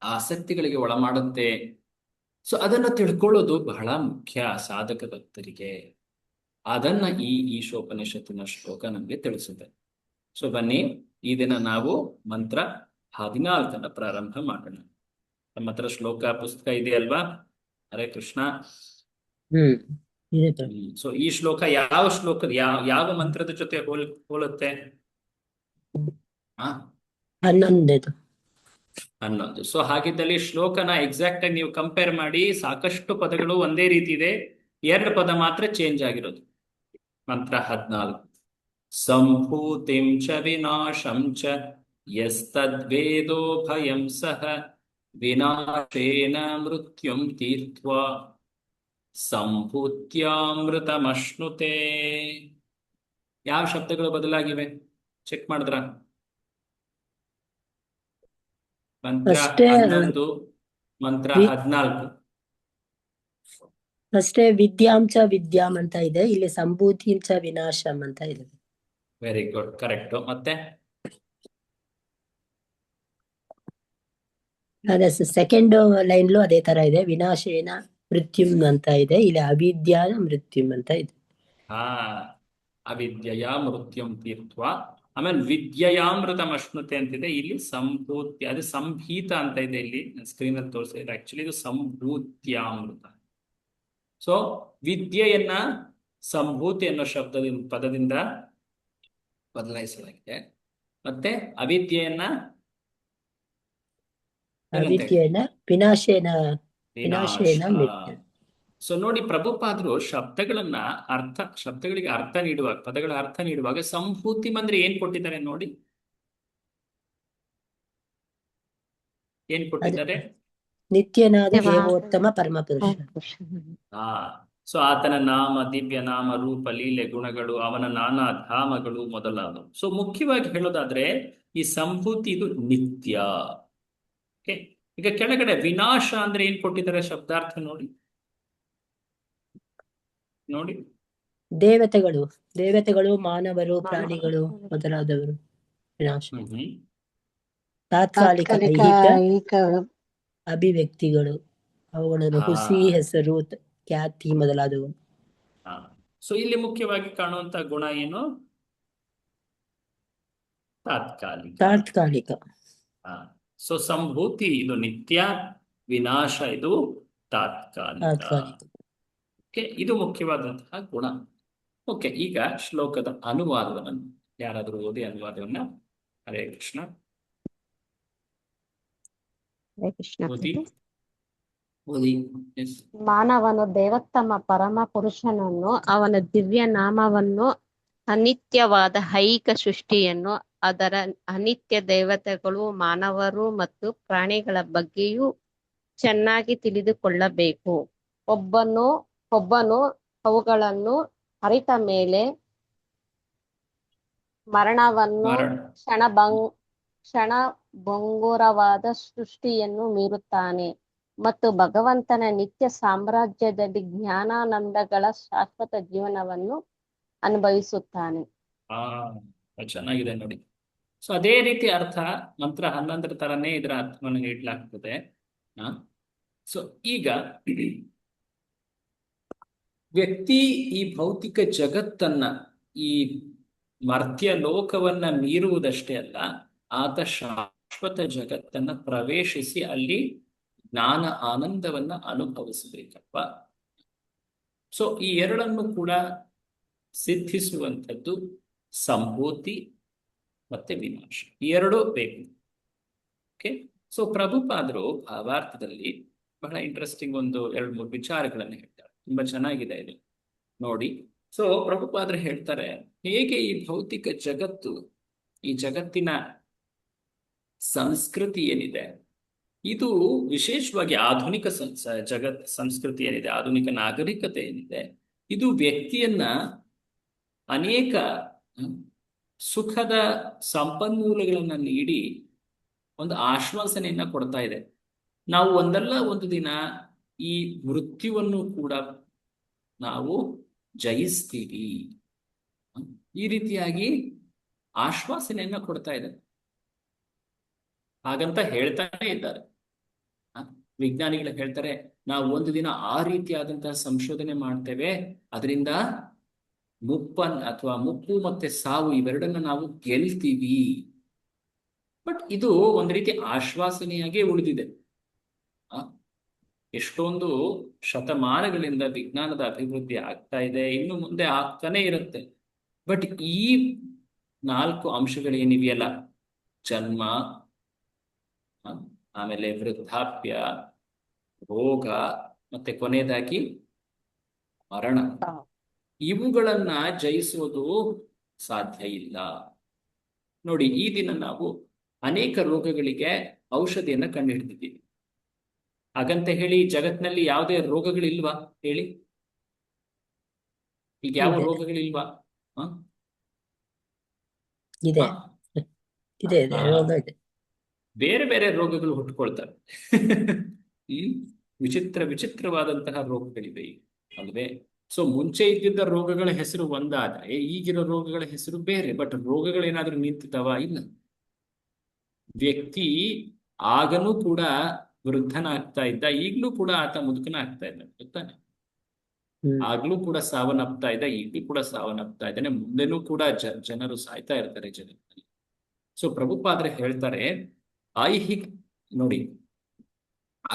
ಆಸಕ್ತಿಗಳಿಗೆ ಒಳಮಾಡುತ್ತೆ. ಸೊ ಅದನ್ನ ತಿಳ್ಕೊಳ್ಳೋದು ಬಹಳ ಮುಖ್ಯ ಸಾಧಕ ಭಕ್ತರಿಗೆ. ಅದನ್ನ ಈ ಈಶೋಪನಿಷತ್ತಿನ ಶ್ಲೋಕ ನಮಗೆ ತಿಳಿಸುತ್ತೆ. ಸೊ ಬನ್ನಿ, ಈ ದಿನ ನಾವು ಮಂತ್ರ 14 ಪ್ರಾರಂಭ ಮಾಡೋಣ. ನಮ್ಮ ಹತ್ರ ಶ್ಲೋಕ ಪುಸ್ತಕ ಇದೆಯಲ್ವಾ? ಹರೇ ಕೃಷ್ಣ. ಇದೆ ಪ್ರಭು. ಸೊ ಈ ಶ್ಲೋಕ ಯಾವ ಶ್ಲೋಕದ ಯಾವ ಮಂತ್ರದ ಜೊತೆ ಹೋಲುತ್ತೆ? ಆ 11. 11. ಸೊ ಹಾಗಿದ್ದಲ್ಲಿ ಶ್ಲೋಕನ ಎಕ್ಸಾಕ್ಟ್ ಆಗಿ ನೀವು ಕಂಪೇರ್ ಮಾಡಿ, ಸಾಕಷ್ಟು ಪದಗಳು ಒಂದೇ ರೀತಿ ಇದೆ, 2 ಪದ ಮಾತ್ರ ಚೇಂಜ್ ಆಗಿರೋದು. ಮಂತ್ರ 14. ಸಂಭೂತಿಂ ಚ ವಿನಾಶಂ ಚ ಯಸ್ತದ್ವೇದೋ ಭಯಂ ಸಹ ವಿನಾಶೇನ ಮೃತ್ಯುಂ ತೀರ್ತ್ವಾ ಸಂಭೂತ್ಯಾಮೃತಮಶ್ನುತೆ. ಯಾವ ಶಬ್ದಗಳು ಬದಲಾಗಿವೆ ಚೆಕ್ ಮಾಡಿದ್ರ? ಮಂತ್ರ ಅಷ್ಟೇ 11, ಮಂತ್ರ 14. ಅಷ್ಟೇ ವಿದ್ಯಾಂಚ ವಿದ್ಯಾಂ ಅಂತ ಇದೆ, ಇಲ್ಲಿ ಸಂಭೂತಿಂಚ ವಿನಾಶಂ ಅಂತ ಇದೆ. Very good, correct. ಮತ್ತೆ ಅದೇ ಸೆಕೆಂಡ್ ಲೈನ್ಲು ಅದೇ ತರ ಇದೆ, ವಿನಾಶೇನ ಮೃತ್ಯುಂ ಅಂತ ಇದೆ, ಇಲ್ಲಿ ಅವಿದ್ಯಾನ ಮೃತ್ಯುಂ ಅಂತ ಇದೆ. ಅವಿದ್ಯೆಯ ಮೃತ್ಯುಂ ತೀರ್ತ್ವಾ. ಆಮೇಲೆ ವಿದ್ಯೆಯಾಮೃತಮಶ್ನುತೆ ಅಂತಿದೆ, ಇಲ್ಲಿ ಸಂಭೂತ್ಯ, ಅದು ಸಂಭೀತ ಅಂತ ಇದೆ, ಇಲ್ಲಿ ಸ್ಕ್ರೀನ್ ಅಲ್ಲಿ ತೋರಿಸಿದ್ರೆ ಆಕ್ಚುಲಿ ಇದು ಸಂಭೂತ್ಯಾಮೃತ. ಸೊ ವಿದ್ಯೆಯನ್ನ ಸಂಭೂತಿ ಅನ್ನೋ ಪದದಿಂದ ಬದಲಾಯಿಸಲಾಗಿದೆ. ಮತ್ತೆ ಅವಿದ್ಯೆಯನ್ನ ಅವಿದ್ಯೇನ ವಿನಾಶೇನ ವಿನಾಶ. ಮೃತ್ಯು. ಸೊ ನೋಡಿ, ಪ್ರಭುಪಾದರು ಶಬ್ದಗಳಿಗೆ ಅರ್ಥ ನೀಡುವಾಗ, ಪದಗಳ ಅರ್ಥ ನೀಡುವಾಗ ಸಂಭೂತಿ ಅಂದ್ರೆ ಏನ್ ಕೊಟ್ಟಿದ್ದಾರೆ ನೋಡಿ, ಏನ್ ಕೊಟ್ಟಿದ್ದಾರೆ? ನಿತ್ಯನಾದ ದೇವೋತ್ತಮ ಪರಮ ಪುರುಷ. ಸೊ ಆತನ ನಾಮ, ದಿವ್ಯ ನಾಮ, ರೂಪ, ಲೀಲೆ, ಗುಣಗಳು, ಅವನ ನಾನಾ ಧಾಮಗಳು ಮೊದಲಾದವು. ಸೊ ಮುಖ್ಯವಾಗಿ ಹೇಳೋದಾದ್ರೆ ಈ ಸಂಭೂತಿ ಇದು ನಿತ್ಯ. ಈಗ ಕೆಳಗಡೆ ವಿನಾಶ ಅಂದ್ರೆ ಏನ್ ಕೊಟ್ಟಿದ್ದಾರೆ ಶಬ್ದಾರ್ಥ ನೋಡಿ. ದೇವತೆಗಳು, ಮಾನವರು, ಪ್ರಾಣಿಗಳು ಮೊದಲಾದವರು ವಿನಾಶ. ತಾತ್ಕಾಲಿಕ ದೈಹಿಕ ಅಭಿವ್ಯಕ್ತಿಗಳು, ಅವುಗಳನ್ನು ಹುಸಿ, ಹೆಸರು, ಖ್ಯಾತಿ ಮೊದಲಾದವು. ಸೊ ಇಲ್ಲಿ ಮುಖ್ಯವಾಗಿ ಕಾಣುವಂತ ಗುಣ ಏನು? ತಾತ್ಕಾಲಿಕ. ಸೊ ಸಂಭೂತಿ ಇದು ನಿತ್ಯ, ವಿನಾಶ ಇದು ತಾತ್ಕಾಲಿಕ. ಇದು ಮುಖ್ಯವಾದಂತಹ ಗುಣ. ಓಕೆ, ಈಗ ಶ್ಲೋಕದ ಅನುವಾದವನ್ನು ಯಾರಾದರೂ ಓದಿ ಅನುವಾದವನ್ನ. ಹರೇ ಕೃಷ್ಣ. ಓದಿ. ಮಾನವನು ದೇವೋತ್ತಮ ಪರಮ ಪುರುಷನನ್ನು, ಅವನ ದಿವ್ಯ ನಾಮವನ್ನು, ಅನಿತ್ಯವಾದ ಐಹಿಕ ಸೃಷ್ಟಿಯನ್ನು, ಅದರ ಅನಿತ್ಯ ದೇವತೆಗಳು, ಮಾನವರು ಮತ್ತು ಪ್ರಾಣಿಗಳ ಬಗ್ಗೆಯೂ ಚೆನ್ನಾಗಿ ತಿಳಿದುಕೊಳ್ಳಬೇಕು. ಒಬ್ಬನು ಅವುಗಳನ್ನು ಅರಿತ ಮೇಲೆ ಮರಣವನ್ನು, ಕ್ಷಣಭಂಗುರವಾದ ಸೃಷ್ಟಿಯನ್ನು ಮೀರುತ್ತಾನೆ ಮತ್ತು ಭಗವಂತನ ನಿತ್ಯ ಸಾಮ್ರಾಜ್ಯದಲ್ಲಿ ಜ್ಞಾನಾನಂದಗಳ ಶಾಶ್ವತ ಜೀವನವನ್ನು ಅನುಭವಿಸುತ್ತಾನೆ. ಚೆನ್ನಾಗಿದೆ ನೋಡಿ. ಸೊ ಅದೇ ರೀತಿ ಅರ್ಥ ಮಂತ್ರ 11 ತರನೇ ಇದರ ಅರ್ಥವನ್ನು ನೀಡಲಾಗ್ತದೆ. ಸೊ ಈಗ ವ್ಯಕ್ತಿ ಈ ಭೌತಿಕ ಜಗತ್ತನ್ನ, ಈ ಮರ್ತ್ಯ ಲೋಕವನ್ನ ಮೀರುವುದಷ್ಟೇ ಅಲ್ಲ, ಆತ ಶಾಶ್ವತ ಜಗತ್ತನ್ನ ಪ್ರವೇಶಿಸಿ ಅಲ್ಲಿ ಜ್ಞಾನ ಆನಂದವನ್ನ ಅನುಭವಿಸಬೇಕಪ್ಪ. ಸೊ ಈ ಎರಡನ್ನು ಕೂಡ ಸಿದ್ಧಿಸುವಂಥದ್ದು ಸಂಭೂತಿ ಮತ್ತೆ ವಿನಾಶ, ಈ ಎರಡೂ ಬೇಕು. ಓಕೆ, ಸೊ ಪ್ರಭುಪಾದರು ಭಾವಾರ್ಥದಲ್ಲಿ ಬಹಳ ಇಂಟ್ರೆಸ್ಟಿಂಗ್ ಒಂದು 2-3 ವಿಚಾರಗಳನ್ನು ಹೇಳ್ತಾರೆ. ತುಂಬಾ ಚೆನ್ನಾಗಿದೆ ಇದು ನೋಡಿ. ಸೊ ಪ್ರಭುಪಾದರು ಹೇಳ್ತಾರೆ, ಹೇಗೆ ಈ ಭೌತಿಕ ಜಗತ್ತು, ಈ ಜಗತ್ತಿನ ಸಂಸ್ಕೃತಿ ಏನಿದೆ, ಇದು ವಿಶೇಷವಾಗಿ ಆಧುನಿಕ ಸಂಸ್ಕೃತಿ ಏನಿದೆ, ಆಧುನಿಕ ನಾಗರಿಕತೆ ಏನಿದೆ, ಇದು ವ್ಯಕ್ತಿಯನ್ನ ಅನೇಕ ಸುಖದ ಸಂಪನ್ಮೂಲಗಳನ್ನ ನೀಡಿ ಒಂದು ಆಶ್ವಾಸನೆಯನ್ನ ಕೊಡ್ತಾ ಇದೆ. ನಾವು ಒಂದಲ್ಲ ಒಂದು ದಿನ ಈ ಮೃತ್ಯುವನ್ನು ಕೂಡ ನಾವು ಜಯಿಸ್ತೀವಿ, ಈ ರೀತಿಯಾಗಿ ಆಶ್ವಾಸನೆಯನ್ನ ಕೊಡ್ತಾ ಇದೆ. ಹಾಗಂತ ಹೇಳ್ತಾನೆ ಇದ್ದಾರೆ. ವಿಜ್ಞಾನಿಗಳು ಹೇಳ್ತಾರೆ, ನಾವು ಒಂದು ದಿನ ಆ ರೀತಿಯಾದಂತಹ ಸಂಶೋಧನೆ ಮಾಡ್ತೇವೆ, ಅದರಿಂದ ಮುಪ್ಪು ಮತ್ತೆ ಸಾವು ಇವೆರಡನ್ನ ನಾವು ಗೆಲ್ತೀವಿ. ಬಟ್ ಇದು ಒಂದು ರೀತಿ ಆಶ್ವಾಸನೆಯಾಗೇ ಉಳಿದಿದೆ. ಎಷ್ಟೊಂದು ಶತಮಾನಗಳಿಂದ ವಿಜ್ಞಾನದ ಅಭಿವೃದ್ಧಿ ಆಗ್ತಾ ಇದೆ, ಇನ್ನು ಮುಂದೆ ಆಗ್ತಾನೆ ಇರುತ್ತೆ. ಬಟ್ ಈ 4 ಅಂಶಗಳೇನಿವೆಯಲ್ಲ, ಜನ್ಮ, ಆಮೇಲೆ ವೃದ್ಧಾಪ್ಯ, ರೋಗ, ಮತ್ತೆ ಕೊನೆಯದಾಗಿ ಮರಣ, ಇವುಗಳನ್ನ ಜಯಿಸೋದು ಸಾಧ್ಯ ಇಲ್ಲ. ನೋಡಿ, ಈ ದಿನ ನಾವು ಅನೇಕ ರೋಗಗಳಿಗೆ ಔಷಧಿಯನ್ನ ಕಂಡುಹಿಡಿದಿದ್ದೀವಿ. ಹಾಗಂತ ಹೇಳಿ ಜಗತ್ತಿನಲ್ಲಿ ಯಾವುದೇ ರೋಗಗಳಿಲ್ವಾ ಹೇಳಿ? ಈಗ ಯಾವ ಇದೆ. ರೋಗಗಳಿಲ್ವಾ? ಇದೆ ಹ? ಇದೆ ಇದೆ ಆ, ರೋಗ ಇದೆ. ಬೇರೆ ಬೇರೆ ರೋಗಗಳು ಹುಟ್ಟುಕೊಳ್ತವೆ. ಈ ವಿಚಿತ್ರವಾದಂತಹ ರೋಗಗಳಿವೆ ಈಗ, ಅಲ್ವೇ? ಸೊ ಮುಂಚೆ ಇದ್ದಿದ್ದ ರೋಗಗಳ ಹೆಸರು ಒಂದಾದ್ರೆ ಈಗಿರೋ ರೋಗಗಳ ಹೆಸರು ಬೇರೆ. ಬಟ್ ರೋಗಗಳೇನಾದ್ರೂ ನಿಂತಿದ್ದಾವ? ಇಲ್ಲ. ವ್ಯಕ್ತಿ ಆಗನೂ ಕೂಡ ವೃದ್ಧನಾಗ್ತಾ ಇದ್ದ, ಈಗ್ಲೂ ಕೂಡ ಆತ ಮುದುಕನಾಗ್ತಾ ಇದ್ದ, ಗೊತ್ತಾನೆ? ಆಗ್ಲೂ ಕೂಡ ಸಾವನ್ನಪ್ತಾ ಇದ್ದ, ಈಗಲೂ ಕೂಡ ಸಾವನ್ನಪ್ತಾ ಇದ್ದಾನೆ, ಮುಂದೆನೂ ಕೂಡ ಜನರು ಸಾಯ್ತಾ ಇರ್ತಾರೆ ಜಗತ್ತಿನಲ್ಲಿ. ಸೊ ಪ್ರಭುಪಾದ್ರೆ ಹೇಳ್ತಾರೆ, ನೋಡಿ,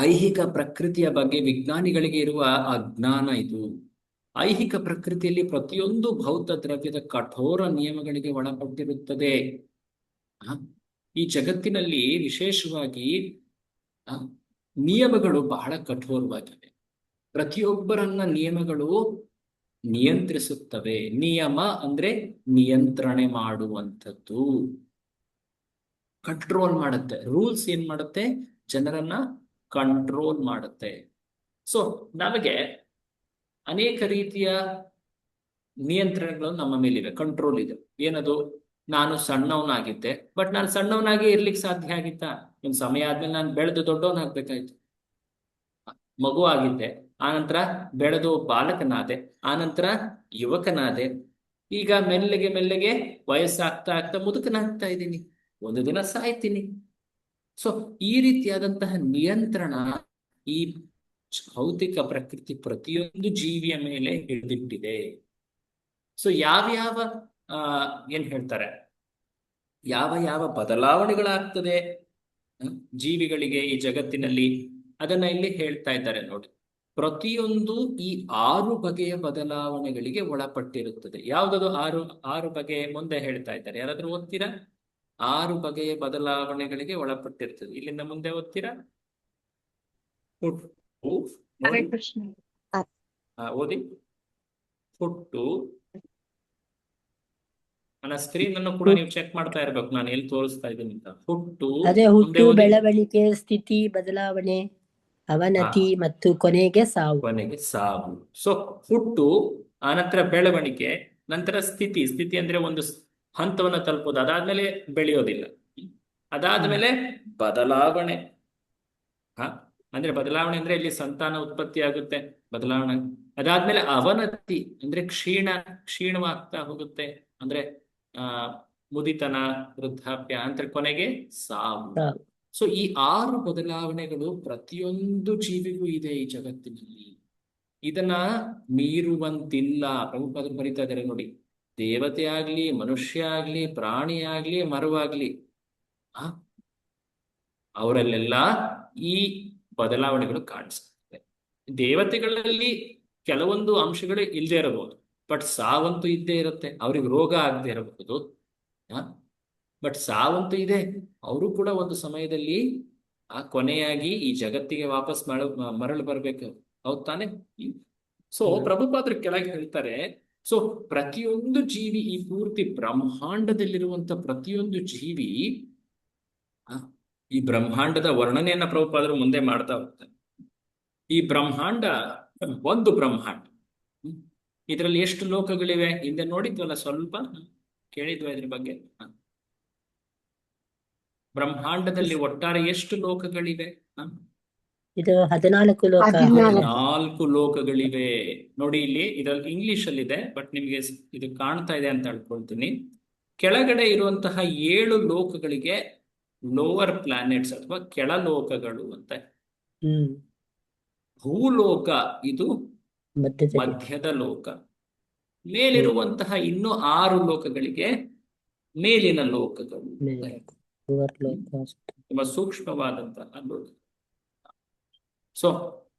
ಐಹಿಕ ಪ್ರಕೃತಿಯ ಬಗ್ಗೆ ವಿಜ್ಞಾನಿಗಳಿಗೆ ಇರುವ ಅಜ್ಞಾನ ಇದು. ಐಹಿಕ ಪ್ರಕೃತಿಯಲ್ಲಿ ಪ್ರತಿಯೊಂದು ಭೌತ ದ್ರವ್ಯದ ಕಠೋರ ನಿಯಮಗಳಿಗೆ ಒಳಪಟ್ಟಿರುತ್ತದೆ. ಈ ಜಗತ್ತಿನಲ್ಲಿ ವಿಶೇಷವಾಗಿ ನಿಯಮಗಳು ಬಹಳ ಕಠೋರವಾಗಿವೆ. ಪ್ರತಿಯೊಬ್ಬರನ್ನ ನಿಯಮಗಳು ನಿಯಂತ್ರಿಸುತ್ತವೆ. ನಿಯಮ ಅಂದ್ರೆ ನಿಯಂತ್ರಣೆ ಮಾಡುವಂಥದ್ದು, ಕಂಟ್ರೋಲ್ ಮಾಡುತ್ತೆ. ರೂಲ್ಸ್ ಏನ್ ಮಾಡುತ್ತೆ? ಜನರನ್ನ ಕಂಟ್ರೋಲ್ ಮಾಡುತ್ತೆ. ಸೊ ನಮಗೆ ಅನೇಕ ರೀತಿಯ ನಿಯಂತ್ರಣಗಳು ನಮ್ಮ ಮೇಲಿವೆ, ಕಂಟ್ರೋಲ್ ಇದೆ. ಏನದು? ನಾನು ಸಣ್ಣವನಾಗಿದ್ದೆ, ಬಟ್ ನಾನು ಸಣ್ಣವನಾಗಿ ಇರ್ಲಿಕ್ಕೆ ಸಾಧ್ಯ ಆಗಿತ್ತಾ? ಒಂದು ಸಮಯ ಆದ್ಮೇಲೆ ನಾನು ಬೆಳೆದು ದೊಡ್ಡವನಾಗ್ಬೇಕಾಯ್ತು. ಮಗು ಆಗಿದ್ದೆ, ಆನಂತರ ಬೆಳೆದು ಬಾಲಕನಾದೆ, ಆನಂತರ ಯುವಕನಾದೆ, ಈಗ ಮೆಲ್ಲಗೆ ಮೆಲ್ಲಗೆ ವಯಸ್ಸಾಗ್ತಾ ಆಗ್ತಾ ಮುದುಕನಾಗ್ತಾ ಇದ್ದೀನಿ, ಒಂದು ದಿನ ಸಾಯ್ತೀನಿ. ಸೊ ಈ ರೀತಿಯಾದಂತಹ ನಿಯಂತ್ರಣ ಈ ಭೌತಿಕ ಪ್ರಕೃತಿ ಪ್ರತಿಯೊಂದು ಜೀವಿಯ ಮೇಲೆ ಹಿಡಿದಿಟ್ಟಿದೆ. ಸೊ ಯಾವ್ಯಾವ ಏನ್ ಹೇಳ್ತಾರೆ, ಯಾವ ಬದಲಾವಣೆಗಳಾಗ್ತದೆ ಜೀವಿಗಳಿಗೆ ಈ ಜಗತ್ತಿನಲ್ಲಿ, ಅದನ್ನ ಇಲ್ಲಿ ಹೇಳ್ತಾ ಇದ್ದಾರೆ ನೋಡಿ. ಪ್ರತಿಯೊಂದು ಈ 6 ಬಗೆಯ ಬದಲಾವಣೆಗಳಿಗೆ ಒಳಪಟ್ಟಿರುತ್ತದೆ. ಯಾವ್ದದು 6 ಬಗೆ? ಮುಂದೆ ಹೇಳ್ತಾ ಇದ್ದಾರೆ, ಯಾರಾದ್ರೂ ಓದ್ತೀರಾ? 6 ಬಗೆಯ ಬದಲಾವಣೆಗಳಿಗೆ ಒಳಪಟ್ಟಿರ್ತದೆ. ಇಲ್ಲಿಂದ ಮುಂದೆ ಓದ್ತೀರಾ? ಹುಟ್ಟು, ಹರೇ ನೋಡಿ, ಕೃಷ್ಣ. ಓದಿ. ಹುಟ್ಟು, ನನ್ನ ಸ್ಕ್ರೀನ್ ಅನ್ನು ಕೂಡ ನೀವು ಚೆಕ್ ಮಾಡ್ತಾ ಇರ್ಬೇಕು, ನಾನು ಎಲ್ಲಿ ತೋರಿಸ್ತಾ ಇದ್ದೀನಿ ಅಂತ. ಹುಟ್ಟು, ಅದೇ ಮುಂದೆ ಹುಟ್ಟು, ಓದಿ. ಬೆಳವಣಿಗೆ, ಸ್ಥಿತಿ, ಬದಲಾವಣೆ, ಅವನತಿ ಮತ್ತು ಕೊನೆಗೆ ಸಾವು. ಕೊನೆಗೆ ಸಾವು. ಸೊ ಹುಟ್ಟು, ಆನಂತರ ಬೆಳವಣಿಗೆ, ನಂತರ ಸ್ಥಿತಿ ಅಂದ್ರೆ ಒಂದು ಹಂತವನ್ನ ತಲುಪೋದು, ಅದಾದ್ಮೇಲೆ ಬೆಳೆಯೋದಿಲ್ಲ, ಅದಾದ್ಮೇಲೆ ಬದಲಾವಣೆ. ಅಂದ್ರೆ ಬದಲಾವಣೆ ಅಂದ್ರೆ ಇಲ್ಲಿ ಸಂತಾನ ಉತ್ಪತ್ತಿ ಆಗುತ್ತೆ, ಬದಲಾವಣೆ. ಅದಾದ್ಮೇಲೆ ಅವನತಿ ಅಂದ್ರೆ ಕ್ಷೀಣವಾಗ್ತಾ ಹೋಗುತ್ತೆ, ಅಂದ್ರೆ ಮುದಿತನ, ವೃದ್ಧಾಪ್ಯ, ಅಂದ್ರೆ ಕೊನೆಗೆ ಸಾವು. ಸೊ ಈ 6 ಬದಲಾವಣೆಗಳು ಪ್ರತಿಯೊಂದು ಜೀವಿಗೂ ಇದೆ ಈ ಜಗತ್ತಿನಲ್ಲಿ. ಇದನ್ನ ಮೀರುವಂತಿಲ್ಲ. ಪ್ರಭುಪಾದರು ಬರೀತಾ ಇದ್ದಾರೆ ನೋಡಿ, ದೇವತೆ ಆಗ್ಲಿ, ಮನುಷ್ಯ ಆಗ್ಲಿ, ಪ್ರಾಣಿ ಆಗ್ಲಿ, ಮರವಾಗ್ಲಿ, ಅವರಲ್ಲೆಲ್ಲ ಈ ಬದಲಾವಣೆಗಳು ಕಾಣಿಸ್ತವೆ. ದೇವತೆಗಳಲ್ಲಿ ಕೆಲವೊಂದು ಅಂಶಗಳು ಇಲ್ಲದೆ ಇರಬಹುದು, ಬಟ್ ಸಾವಂತೂ ಇದ್ದೇ ಇರುತ್ತೆ. ಅವ್ರಿಗೆ ರೋಗ ಆಗದೆ ಇರಬಹುದು, ಬಟ್ ಸಾವಂತೂ ಇದೆ. ಅವರು ಕೂಡ ಒಂದು ಸಮಯದಲ್ಲಿ ಕೊನೆಯಾಗಿ ಈ ಜಗತ್ತಿಗೆ ವಾಪಸ್ ಮರಳು ಬರ್ಬೇಕು, ಹೌದ್ ತಾನೆ? ಸೊ ಪ್ರಭುಪಾದರು ಕೆಳಗೆ ಹೇಳ್ತಾರೆ, ಸೊ ಪ್ರತಿಯೊಂದು ಜೀವಿ, ಈ ಪೂರ್ತಿ ಬ್ರಹ್ಮಾಂಡದಲ್ಲಿರುವಂತ ಪ್ರತಿಯೊಂದು ಜೀವಿ, ಈ ಬ್ರಹ್ಮಾಂಡದ ವರ್ಣನೆಯನ್ನ ಪ್ರಭುಪಾದರು ಮುಂದೆ ಮಾಡ್ತಾ ಹೋಗ್ತಾರೆ. ಈ ಬ್ರಹ್ಮಾಂಡ ಒಂದು ಬ್ರಹ್ಮಾಂಡ, ಇದರಲ್ಲಿ ಎಷ್ಟು ಲೋಕಗಳಿವೆ ಹಿಂದೆ ನೋಡಿದ್ವಲ್ಲ, ಸ್ವಲ್ಪ ಕೇಳಿದ್ವ ಇದ್ರ ಬಗ್ಗೆ? ಬ್ರಹ್ಮಾಂಡದಲ್ಲಿ ಒಟ್ಟಾರೆ ಎಷ್ಟು ಲೋಕಗಳಿವೆ? ಇದು 14 ಲೋಕ. 14 ಲೋಕಗಳಿವೆ ನೋಡಿ. ಇಲ್ಲಿ ಇದ್ರಲ್ಲಿ ಇಂಗ್ಲಿಷ್ ಅಲ್ಲಿ ಇದೆ, ಬಟ್ ನಿಮ್ಗೆ ಇದು ಕಾಣ್ತಾ ಇದೆ ಅಂತ ಅನ್ಕೊಳ್ತೀನಿ. ಕೆಳಗಡೆ ಇರುವಂತಹ 7 ಲೋಕಗಳಿಗೆ ಲೋವರ್ ಪ್ಲಾನೆಟ್ಸ್ ಅಥವಾ ಕೆಳಲೋಕಗಳು ಅಂತ. ಭೂಲೋಕ ಇದು ಮಧ್ಯದ ಲೋಕ. ಮೇಲಿರುವಂತಹ ಇನ್ನು 6 ಲೋಕಗಳಿಗೆ ಮೇಲಿನ ಲೋಕಗಳು, ತುಂಬಾ ಸೂಕ್ಷ್ಮವಾದಂತಹ ಲೋಕ. ಸೊ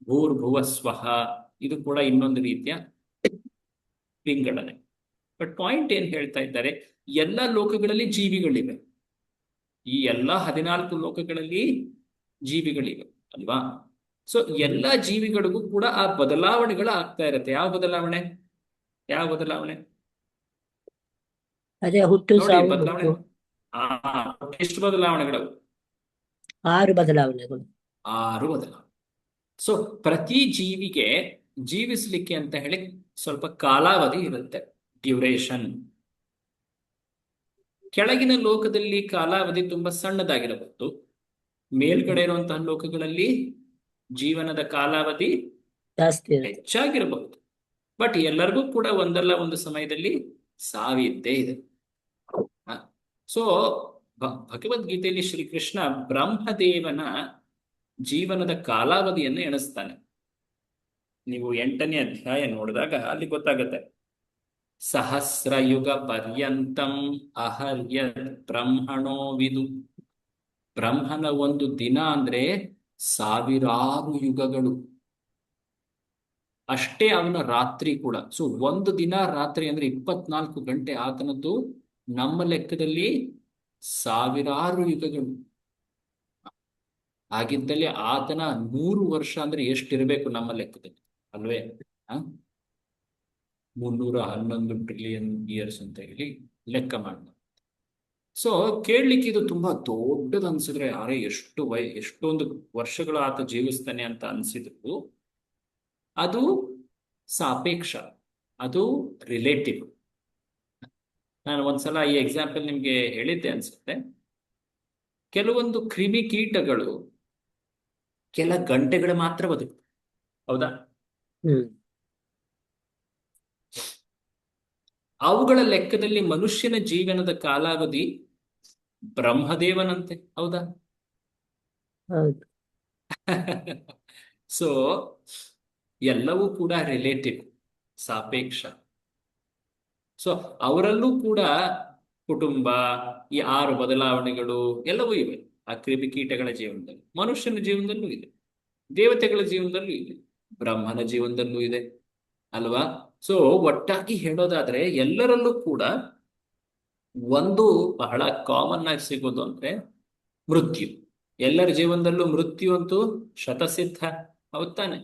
ಭೂರ್ಭುವ ಸ್ವಃ ಇದು ಕೂಡ ಇನ್ನೊಂದು ರೀತಿಯ ವಿಂಗಡಣೆ. ಬಟ್ ಪಾಯಿಂಟ್ ಏನ್ ಹೇಳ್ತಾ ಇದ್ದಾರೆ, ಎಲ್ಲ ಲೋಕಗಳಲ್ಲಿ ಜೀವಿಗಳಿವೆ. ಈ ಎಲ್ಲ 14 ಲೋಕಗಳಲ್ಲಿ ಜೀವಿಗಳಿವೆ ಅಲ್ವಾ? ಸೊ ಎಲ್ಲ ಜೀವಿಗಳಿಗೂ ಕೂಡ ಆ ಬದಲಾವಣೆಗಳು ಆಗ್ತಾ ಇರುತ್ತೆ. ಯಾವ ಬದಲಾವಣೆ? ಅದೇ ಹುಟ್ಟು, ಸಾವು, ಬದಲಾವಣೆ. ಎಷ್ಟು ಬದಲಾವಣೆಗಳು? 6 ಬದಲಾವಣೆಗಳು. 6 ಬದಲಾವಣೆ. ಸೊ ಪ್ರತಿ ಜೀವಿಗೆ ಜೀವಿಸ್ಲಿಕ್ಕೆ ಅಂತ ಹೇಳಿ ಸ್ವಲ್ಪ ಕಾಲಾವಧಿ ಇರುತ್ತೆ, ಡ್ಯೂರೇಷನ್. ಕೆಳಗಿನ ಲೋಕದಲ್ಲಿ ಕಾಲಾವಧಿ ತುಂಬಾ ಸಣ್ಣದಾಗಿರಬಹುದು, ಮೇಲ್ಗಡೆ ಇರುವಂತಹ ಲೋಕಗಳಲ್ಲಿ ಜೀವನದ ಕಾಲಾವಧಿ ಜಾಸ್ತಿ ಹೆಚ್ಚಾಗಿರಬಹುದು. ಬಟ್ ಎಲ್ಲರಿಗೂ ಕೂಡ ಒಂದಲ್ಲ ಒಂದು ಸಮಯದಲ್ಲಿ ಸಾವಿದ್ದೇ ಇದೆ. ಸೊ ಭಗವದ್ಗೀತೆಯಲ್ಲಿ ಶ್ರೀಕೃಷ್ಣ ಬ್ರಹ್ಮದೇವನ ಜೀವನದ ಕಾಲಾವಧಿಯನ್ನು ಎಣಿಸ್ತಾನೆ. ನೀವು 8ನೇ ಅಧ್ಯಾಯ ನೋಡಿದಾಗ ಅಲ್ಲಿ ಗೊತ್ತಾಗುತ್ತೆ. ಸಹಸ್ರಯುಗ ಪರ್ಯಂತಂ ಅಹರ್ಯತ್ ಬ್ರಹ್ಮಣೋ ವಿದು. ಬ್ರಹ್ಮನ ಒಂದು ದಿನ ಅಂದ್ರೆ 1000 ಯುಗಗಳು. ಅಷ್ಟೇ ಅವನ ರಾತ್ರಿ ಕೂಡ. ಸೊ ಒಂದು ದಿನ ರಾತ್ರಿ ಅಂದ್ರೆ 24 ಗಂಟೆ ಆತನದ್ದು. ನಮ್ಮ ಲೆಕ್ಕದಲ್ಲಿ 1000 ಯುಗಗಳು. ಹಾಗಿದ್ದಲ್ಲಿ ಆತನ 100 ವರ್ಷ ಅಂದ್ರೆ ಎಷ್ಟಿರಬೇಕು ನಮ್ಮ ಲೆಕ್ಕದಲ್ಲಿ, ಅಲ್ವೇ? 311 ಟ್ರಿಲಿಯನ್ ಇಯರ್ಸ್ ಅಂತ ಹೇಳಿ ಲೆಕ್ಕ ಮಾಡೋಣ. ಸೊ ಕೇಳಲಿಕ್ಕೆ ಇದು ತುಂಬಾ ದೊಡ್ಡದು ಅನ್ಸಿದ್ರೆ, ಅರೆ ಎಷ್ಟೊಂದು ವರ್ಷಗಳು ಆತ ಜೀವಿಸ್ತಾನೆ ಅಂತ ಅನ್ಸಿದ್ರು, ಅದು ಸಾಪೇಕ್ಷ, ಅದು ರಿಲೇಟಿವ್. ನಾನು ಒಂದ್ಸಲ ಈ ಎಕ್ಸಾಂಪಲ್ ನಿಮ್ಗೆ ಹೇಳಿದ್ದೆ ಅನ್ಸುತ್ತೆ. ಕೆಲವೊಂದು ಕ್ರಿಮಿಕೀಟಗಳು ಕೆಲ ಗಂಟೆಗಳು ಮಾತ್ರ ಬದುಕು, ಹೌದಾ? ಅವುಗಳ ಲೆಕ್ಕದಲ್ಲಿ ಮನುಷ್ಯನ ಜೀವನದ ಕಾಲಾವಧಿ ಬ್ರಹ್ಮದೇವನಂತೆ, ಹೌದಾ? ಸೊ ಎಲ್ಲವೂ ಕೂಡ ರಿಲೇಟಿವ್, ಸಾಪೇಕ್ಷ. ಸೊ ಅವರಲ್ಲೂ ಕೂಡ ಕುಟುಂಬ, ಈ 6 ಬದಲಾವಣೆಗಳು ಎಲ್ಲವೂ ಇವೆ ಆ ಕ್ರಿಮಿಕೀಟಗಳ ಜೀವನದಲ್ಲಿ. ಮನುಷ್ಯನ ಜೀವನದಲ್ಲೂ ಇದೆ, ದೇವತೆಗಳ ಜೀವನದಲ್ಲೂ ಇದೆ, ಬ್ರಹ್ಮನ ಜೀವನದಲ್ಲೂ ಇದೆ, ಅಲ್ವಾ? ಸೊ ಒಟ್ಟಾಗಿ ಹೇಳೋದಾದ್ರೆ ಎಲ್ಲರಲ್ಲೂ ಕೂಡ ಒಂದು ಬಹಳ ಕಾಮನ್ ಆಗಿ ಸಿಗೋದು ಅಂದ್ರೆ ಮೃತ್ಯು. ಎಲ್ಲರ ಜೀವನದಲ್ಲೂ ಮೃತ್ಯು ಅಂತೂ ಶತಸಿದ್ಧ, ಹೌದ್ ತಾನೆ?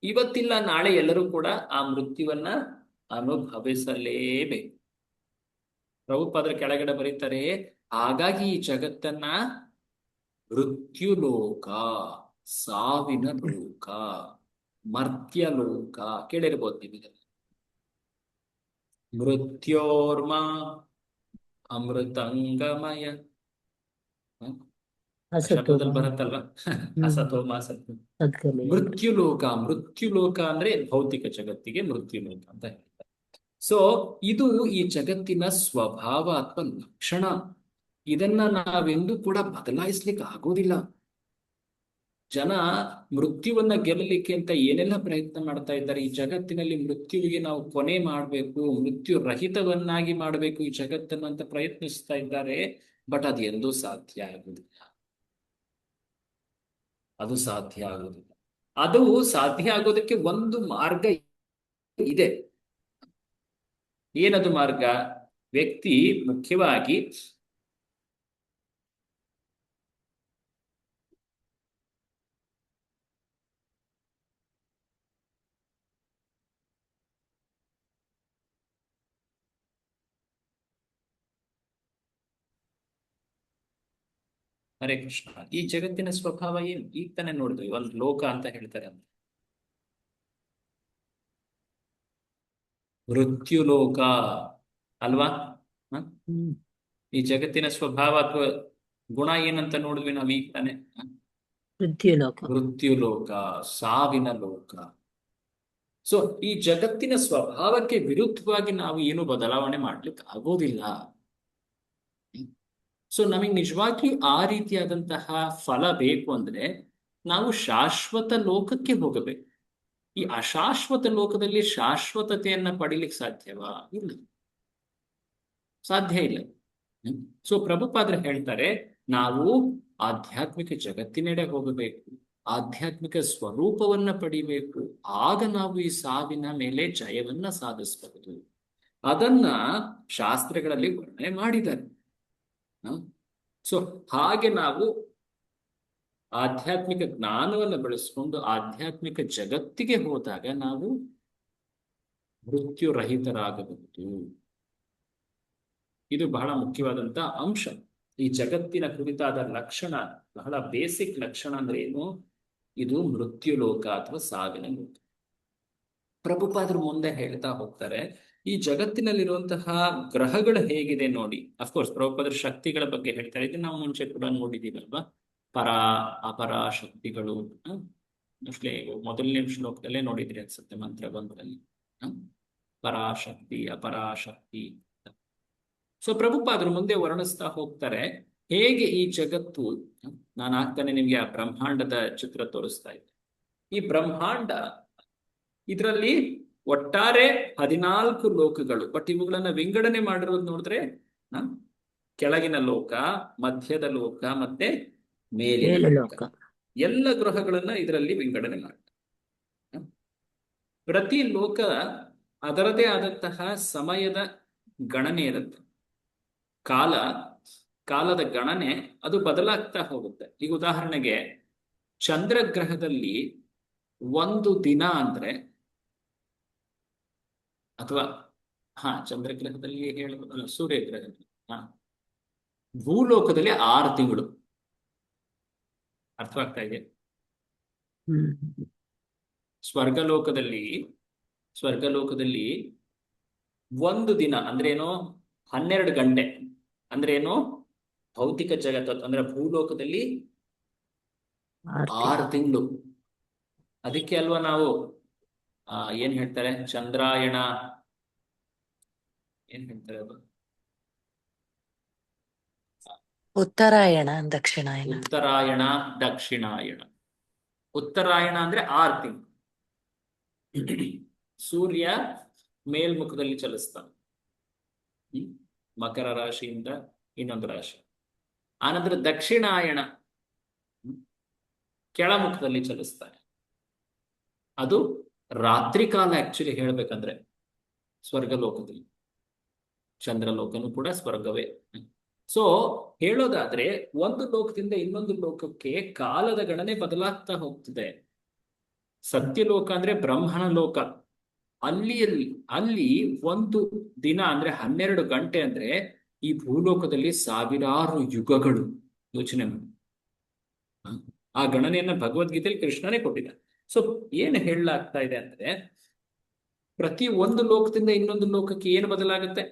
ಇವತ್ತಿಲ್ಲ ನಾಳೆ ಎಲ್ಲರೂ ಕೂಡ ಆ ಮೃತ್ಯುವನ್ನ ಅನುಭವಿಸಲೇಬೇಕು. ಪ್ರಭುಪಾದರ ಕೆಳಗಡೆ ಬರೀತಾರೆ, ಹಾಗಾಗಿ ಈ ಜಗತ್ತನ್ನ ಮೃತ್ಯುಲೋಕ, ಸಾವಿನ ಲೋಕ, ಮರ್ತ್ಯಲೋಕ ಕೇಳಿರ್ಬೋದು ನಿಮಗೆ. ಮೃತ್ಯೋರ್ಮ ಅಮೃತಂಗಮಯ ಶಬ್ದದಲ್ಲಿ ಬರುತ್ತಲ್ವಾ, ಅಸತೋಮ ಸತ್ಯ. ಮೃತ್ಯುಲೋಕ ಅಂದ್ರೆ ಭೌತಿಕ ಜಗತ್ತಿಗೆ ಮೃತ್ಯುಲೋಕ ಅಂತ ಹೇಳ್ತಾರೆ. ಸೊ ಇದು ಈ ಜಗತ್ತಿನ ಸ್ವಭಾವ ಅಥವಾ ಲಕ್ಷಣ. ಇದನ್ನ ನಾವೆಂದೂ ಕೂಡ ಬದಲಾಯಿಸ್ಲಿಕ್ಕೆ ಆಗೋದಿಲ್ಲ. ಜನ ಮೃತ್ಯುವನ್ನ ಗೆಲ್ಲಲಿಕ್ಕೆ ಅಂತ ಏನೆಲ್ಲ ಪ್ರಯತ್ನ ಮಾಡ್ತಾ ಇದ್ದಾರೆ. ಈ ಜಗತ್ತಿನಲ್ಲಿ ಮೃತ್ಯುವಿಗೆ ನಾವು ಕೊನೆ ಮಾಡಬೇಕು, ಮೃತ್ಯು ರಹಿತವನ್ನಾಗಿ ಮಾಡಬೇಕು ಈ ಜಗತ್ತನ್ನು ಅಂತ ಪ್ರಯತ್ನಿಸ್ತಾ ಇದ್ದಾರೆ. ಬಟ್ ಅದು ಎಂದೂ ಸಾಧ್ಯ ಆಗುವುದಿಲ್ಲ. ಅದು ಸಾಧ್ಯ ಆಗೋದಕ್ಕೆ ಒಂದು ಮಾರ್ಗ ಇದೆ. ಏನದು ಮಾರ್ಗ? ವ್ಯಕ್ತಿ ಮುಖ್ಯವಾಗಿ ಹರೇ ಕೃಷ್ಣ, ಈ ಜಗತ್ತಿನ ಸ್ವಭಾವ ಏನು? ಈಗ ತಾನೇ ನೋಡಿದ್ವಿ, ಒಂದು ಲೋಕ ಅಂತ ಹೇಳ್ತಾರೆ ಅಂತ. ಮೃತ್ಯುಲೋಕ ಅಲ್ವಾ? ಹ? ಈ ಜಗತ್ತಿನ ಸ್ವಭಾವ ಅಥವಾ ಗುಣ ಏನಂತ ನೋಡಿದ್ವಿ ನಾವು ಈಗ ತಾನೆ. ಮೃತ್ಯುಲೋಕ. ಮೃತ್ಯುಲೋಕ, ಸಾವಿನ ಲೋಕ. ಸೊ ಈ ಜಗತ್ತಿನ ಸ್ವಭಾವಕ್ಕೆ ವಿರುದ್ಧವಾಗಿ ನಾವು ಏನು ಬದಲಾವಣೆ ಮಾಡ್ಲಿಕ್ಕೆ ಆಗೋದಿಲ್ಲ. ಸೊ ನಮಗೆ ನಿಜವಾಗಿ ಆ ರೀತಿಯಾದಂತಹ ಫಲ ಬೇಕು ಅಂದ್ರೆ ನಾವು ಶಾಶ್ವತ ಲೋಕಕ್ಕೆ ಹೋಗಬೇಕು. ಈ ಅಶಾಶ್ವತ ಲೋಕದಲ್ಲಿ ಶಾಶ್ವತತೆಯನ್ನ ಪಡಿಲಿಕ್ಕೆ ಸಾಧ್ಯವಾ? ಇಲ್ಲ, ಸಾಧ್ಯ ಇಲ್ಲ. ಸೊ ಪ್ರಭುಪಾದರು ಹೇಳ್ತಾರೆ, ನಾವು ಆಧ್ಯಾತ್ಮಿಕ ಜಗತ್ತಿನೆಡೆ ಹೋಗಬೇಕು, ಆಧ್ಯಾತ್ಮಿಕ ಸ್ವರೂಪವನ್ನ ಪಡಿಬೇಕು. ಆಗ ನಾವು ಈ ಸಾವಿನ ಮೇಲೆ ಜಯವನ್ನ ಸಾಧಿಸಬಹುದು. ಅದನ್ನ ಶಾಸ್ತ್ರಗಳಲ್ಲಿ ವರ್ಣನೆ ಮಾಡಿದ್ದಾರೆ. ಸೊ ಹಾಗೆ ನಾವು ಆಧ್ಯಾತ್ಮಿಕ ಜ್ಞಾನವನ್ನು ಬೆಳೆಸ್ಕೊಂಡು ಆಧ್ಯಾತ್ಮಿಕ ಜಗತ್ತಿಗೆ ಹೋದಾಗ ನಾವು ಮೃತ್ಯುರಹಿತರಾಗಬಹುದು. ಇದು ಬಹಳ ಮುಖ್ಯವಾದಂತ ಅಂಶ. ಈ ಜಗತ್ತಿನ ಕುರಿತಾದ ಲಕ್ಷಣ, ಬಹಳ ಬೇಸಿಕ್ ಲಕ್ಷಣ ಅಂದ್ರೆ ಏನು? ಇದು ಮೃತ್ಯುಲೋಕ ಅಥವಾ ಸಾವಿನ ಲೋಕ. ಪ್ರಭುಪಾದರು ಮುಂದೆ ಹೇಳ್ತಾ ಹೋಗ್ತಾರೆ, ಈ ಜಗತ್ತಿನಲ್ಲಿರುವಂತಹ ಗ್ರಹಗಳು ಹೇಗಿದೆ ನೋಡಿ. ಅಫ್ಕೋರ್ಸ್ ಪ್ರಭುಪಾದರ ಶಕ್ತಿಗಳ ಬಗ್ಗೆ ಹೇಳ್ತಾರೆ, ಇದು ನಾವು ಮುಂಚೆ ಕೂಡ ನೋಡಿದೀವಲ್ವಾ. ಪರ ಅಪರ ಶಕ್ತಿಗಳು, ಮೋಸ್ಟ್ಲಿ ಮೊದಲನೇ ಶ್ಲೋಕದಲ್ಲೇ ನೋಡಿದ್ರಿ ಅನ್ಸುತ್ತೆ, ಮಂತ್ರ ಬಂದ್ರಲ್ಲಿ. ಪರಾಶಕ್ತಿ ಅಪರಾಶಕ್ತಿ. ಸೊ ಪ್ರಭುಪಾದರು ಮುಂದೆ ವರ್ಣಿಸ್ತಾ ಹೋಗ್ತಾರೆ ಹೇಗೆ ಈ ಜಗತ್ತು. ನಾನು ಆಗ್ತಾನೆ ನಿಮ್ಗೆ ಆ ಬ್ರಹ್ಮಾಂಡದ ಚಿತ್ರ ತೋರಿಸ್ತಾ ಇದ್ದೆ. ಈ ಬ್ರಹ್ಮಾಂಡ, ಇದರಲ್ಲಿ ಒಟ್ಟಾರೆ 14 ಲೋಕಗಳು. ಬಟ್ ಇವುಗಳನ್ನ ವಿಂಗಡಣೆ ಮಾಡಿರೋದು ನೋಡಿದ್ರೆ ಕೆಳಗಿನ ಲೋಕ, ಮಧ್ಯದ ಲೋಕ ಮತ್ತೆ ಮೇಲಿನ ಲೋಕ. ಎಲ್ಲ ಗ್ರಹಗಳನ್ನ ಇದರಲ್ಲಿ ವಿಂಗಡಣೆ ಮಾಡ್ತಾರೆ. ಪ್ರತಿ ಲೋಕ ಅದರದೇ ಆದಂತಹ ಸಮಯದ ಗಣನೆ ಇರುತ್ತೆ. ಕಾಲದ ಗಣನೆ ಅದು ಬದಲಾಗ್ತಾ ಹೋಗುತ್ತೆ. ಈಗ ಉದಾಹರಣೆಗೆ ಚಂದ್ರಗ್ರಹದಲ್ಲಿ ಒಂದು ದಿನ ಅಂದ್ರೆ, ಅಥವಾ ಚಂದ್ರಗ್ರಹದಲ್ಲಿ ಹೇಳಬಹುದು, ಸೂರ್ಯಗ್ರಹದಲ್ಲಿ ಭೂಲೋಕದಲ್ಲಿ 6 ತಿಂಗಳು. ಅರ್ಥವಾಗ್ತಾ ಇದೆ? ಸ್ವರ್ಗಲೋಕದಲ್ಲಿ ಒಂದು ದಿನ ಅಂದ್ರೇನು? 12 ಗಂಟೆ ಅಂದ್ರೇನು? ಭೌತಿಕ ಜಗತ್ತು ಅಂದ್ರೆ ಭೂಲೋಕದಲ್ಲಿ 6 ತಿಂಗಳು. ಅದಕ್ಕೆ ಅಲ್ವಾ ನಾವು ಏನ್ ಹೇಳ್ತಾರೆ, ಚಂದ್ರಾಯಣ, ಏನ್ ಹೇಳ್ತಾರೆ ಅದು? ಉತ್ತರಾಯಣ ದಕ್ಷಿಣಾಯನ. ಉತ್ತರಾಯಣ ದಕ್ಷಿಣಾಯಣ. ಉತ್ತರಾಯಣ ಅಂದ್ರೆ 6 ತಿಂಗಳು. ಸೂರ್ಯ ಮೇಲ್ಮುಖದಲ್ಲಿ ಚಲಿಸ್ತಾನೆ, ಮಕರ ರಾಶಿಯಿಂದ ಇನ್ನೊಂದು ರಾಶಿ. ಆನಂತರ ದಕ್ಷಿಣಾಯಣ ಕೆಳಮುಖದಲ್ಲಿ ಚಲಿಸ್ತಾನೆ. ಅದು ರಾತ್ರಿ ಕಾಲ. ಆಕ್ಚುಲಿ ಹೇಳ್ಬೇಕಂದ್ರೆ ಸ್ವರ್ಗಲೋಕದಲ್ಲಿ, ಚಂದ್ರಲೋಕನು ಕೂಡ ಸ್ವರ್ಗವೇ. ಸೊ ಹೇಳೋದಾದ್ರೆ ಒಂದು ಲೋಕದಿಂದ ಇನ್ನೊಂದು ಲೋಕಕ್ಕೆ ಕಾಲದ ಗಣನೆ ಬದಲಾಗ್ತಾ ಹೋಗ್ತದೆ. ಸತ್ಯಲೋಕ ಅಂದ್ರೆ ಬ್ರಹ್ಮನ ಲೋಕ. ಅಲ್ಲಿ ಒಂದು ದಿನ ಅಂದ್ರೆ 12 ಗಂಟೆ ಅಂದ್ರೆ ಈ ಭೂಲೋಕದಲ್ಲಿ ಸಾವಿರಾರು ಯುಗಗಳು. ಯೋಚನೆ ಮಾಡಿ. ಆ ಗಣನೆಯನ್ನ ಭಗವದ್ಗೀತೆಯಲ್ಲಿ ಕೃಷ್ಣನೇ ಕೊಟ್ಟಿದ್ದಾನೆ. ಸೊ ಏನು ಹೇಳಲಾಗ್ತಾ ಇದೆ ಅಂದ್ರೆ, ಪ್ರತಿ ಒಂದು ಲೋಕದಿಂದ ಇನ್ನೊಂದು ಲೋಕಕ್ಕೆ ಏನು ಬದಲಾಗುತ್ತೆ?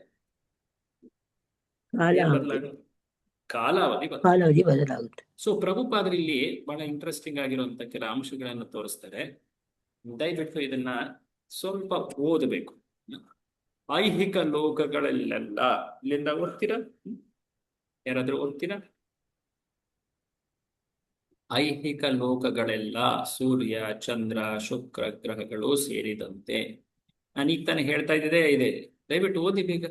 ಕಾಲಾವಧಿ ಬದಲಾಗುತ್ತೆ. ಸೊ ಪ್ರಭುಪಾದರು ಇಲ್ಲಿ ಬಹಳ ಇಂಟ್ರೆಸ್ಟಿಂಗ್ ಆಗಿರುವಂತ ಕೆಲ ಅಂಶಗಳನ್ನು ತೋರಿಸ್ತಾರೆ. ದಯವಿಟ್ಟು ಇದನ್ನ ಸ್ವಲ್ಪ ಓದಬೇಕು. ಐಹಿಕ ಲೋಕಗಳಲ್ಲೆಲ್ಲ, ಇಲ್ಲಿಂದ ಓದ್ತೀರಾ? ಯಾರಾದ್ರೂ ಓದ್ತೀರಾ? ಐಹಿಕ ಲೋಕಗಳೆಲ್ಲ ಸೂರ್ಯ, ಚಂದ್ರ, ಶುಕ್ರ ಗ್ರಹಗಳು ಸೇರಿದಂತೆ. ನಾನೀಗ ತಾನೇ ಹೇಳ್ತಾ ಇದ್ದೆ ಇದೆ. ದಯವಿಟ್ಟು ಓದಿ ಬೇಗ.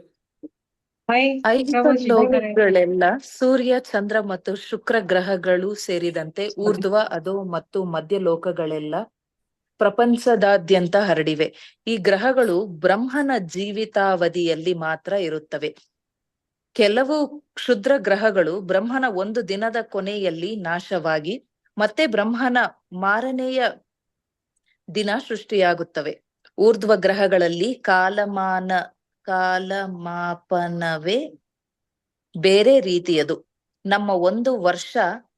ಐಹಿಕ ಲೋಕಗಳೆಲ್ಲ ಸೂರ್ಯ, ಚಂದ್ರ ಮತ್ತು ಶುಕ್ರ ಗ್ರಹಗಳು ಸೇರಿದಂತೆ ಊರ್ಧ್ವ, ಅಧೋ ಮತ್ತು ಮಧ್ಯ ಲೋಕಗಳೆಲ್ಲ ಪ್ರಪಂಚದಾದ್ಯಂತ ಹರಡಿವೆ. ಈ ಗ್ರಹಗಳು ಬ್ರಹ್ಮನ ಜೀವಿತಾವಧಿಯಲ್ಲಿ ಮಾತ್ರ ಇರುತ್ತವೆ. ಕೆಲವು ಕ್ಷುದ್ರ ಗ್ರಹಗಳು ಬ್ರಹ್ಮನ ಒಂದು ದಿನದ ಕೊನೆಯಲ್ಲಿ ನಾಶವಾಗಿ ಮತ್ತೆ ಬ್ರಹ್ಮನ ಮಾರನೆಯ ದಿನ ಸೃಷ್ಟಿಯಾಗುತ್ತವೆ. ಊರ್ಧ್ವ ಗ್ರಹಗಳಲ್ಲಿ ಕಾಲಮಾಪನವೇ ಬೇರೆ ರೀತಿಯದು. ನಮ್ಮ ಒಂದು ವರ್ಷ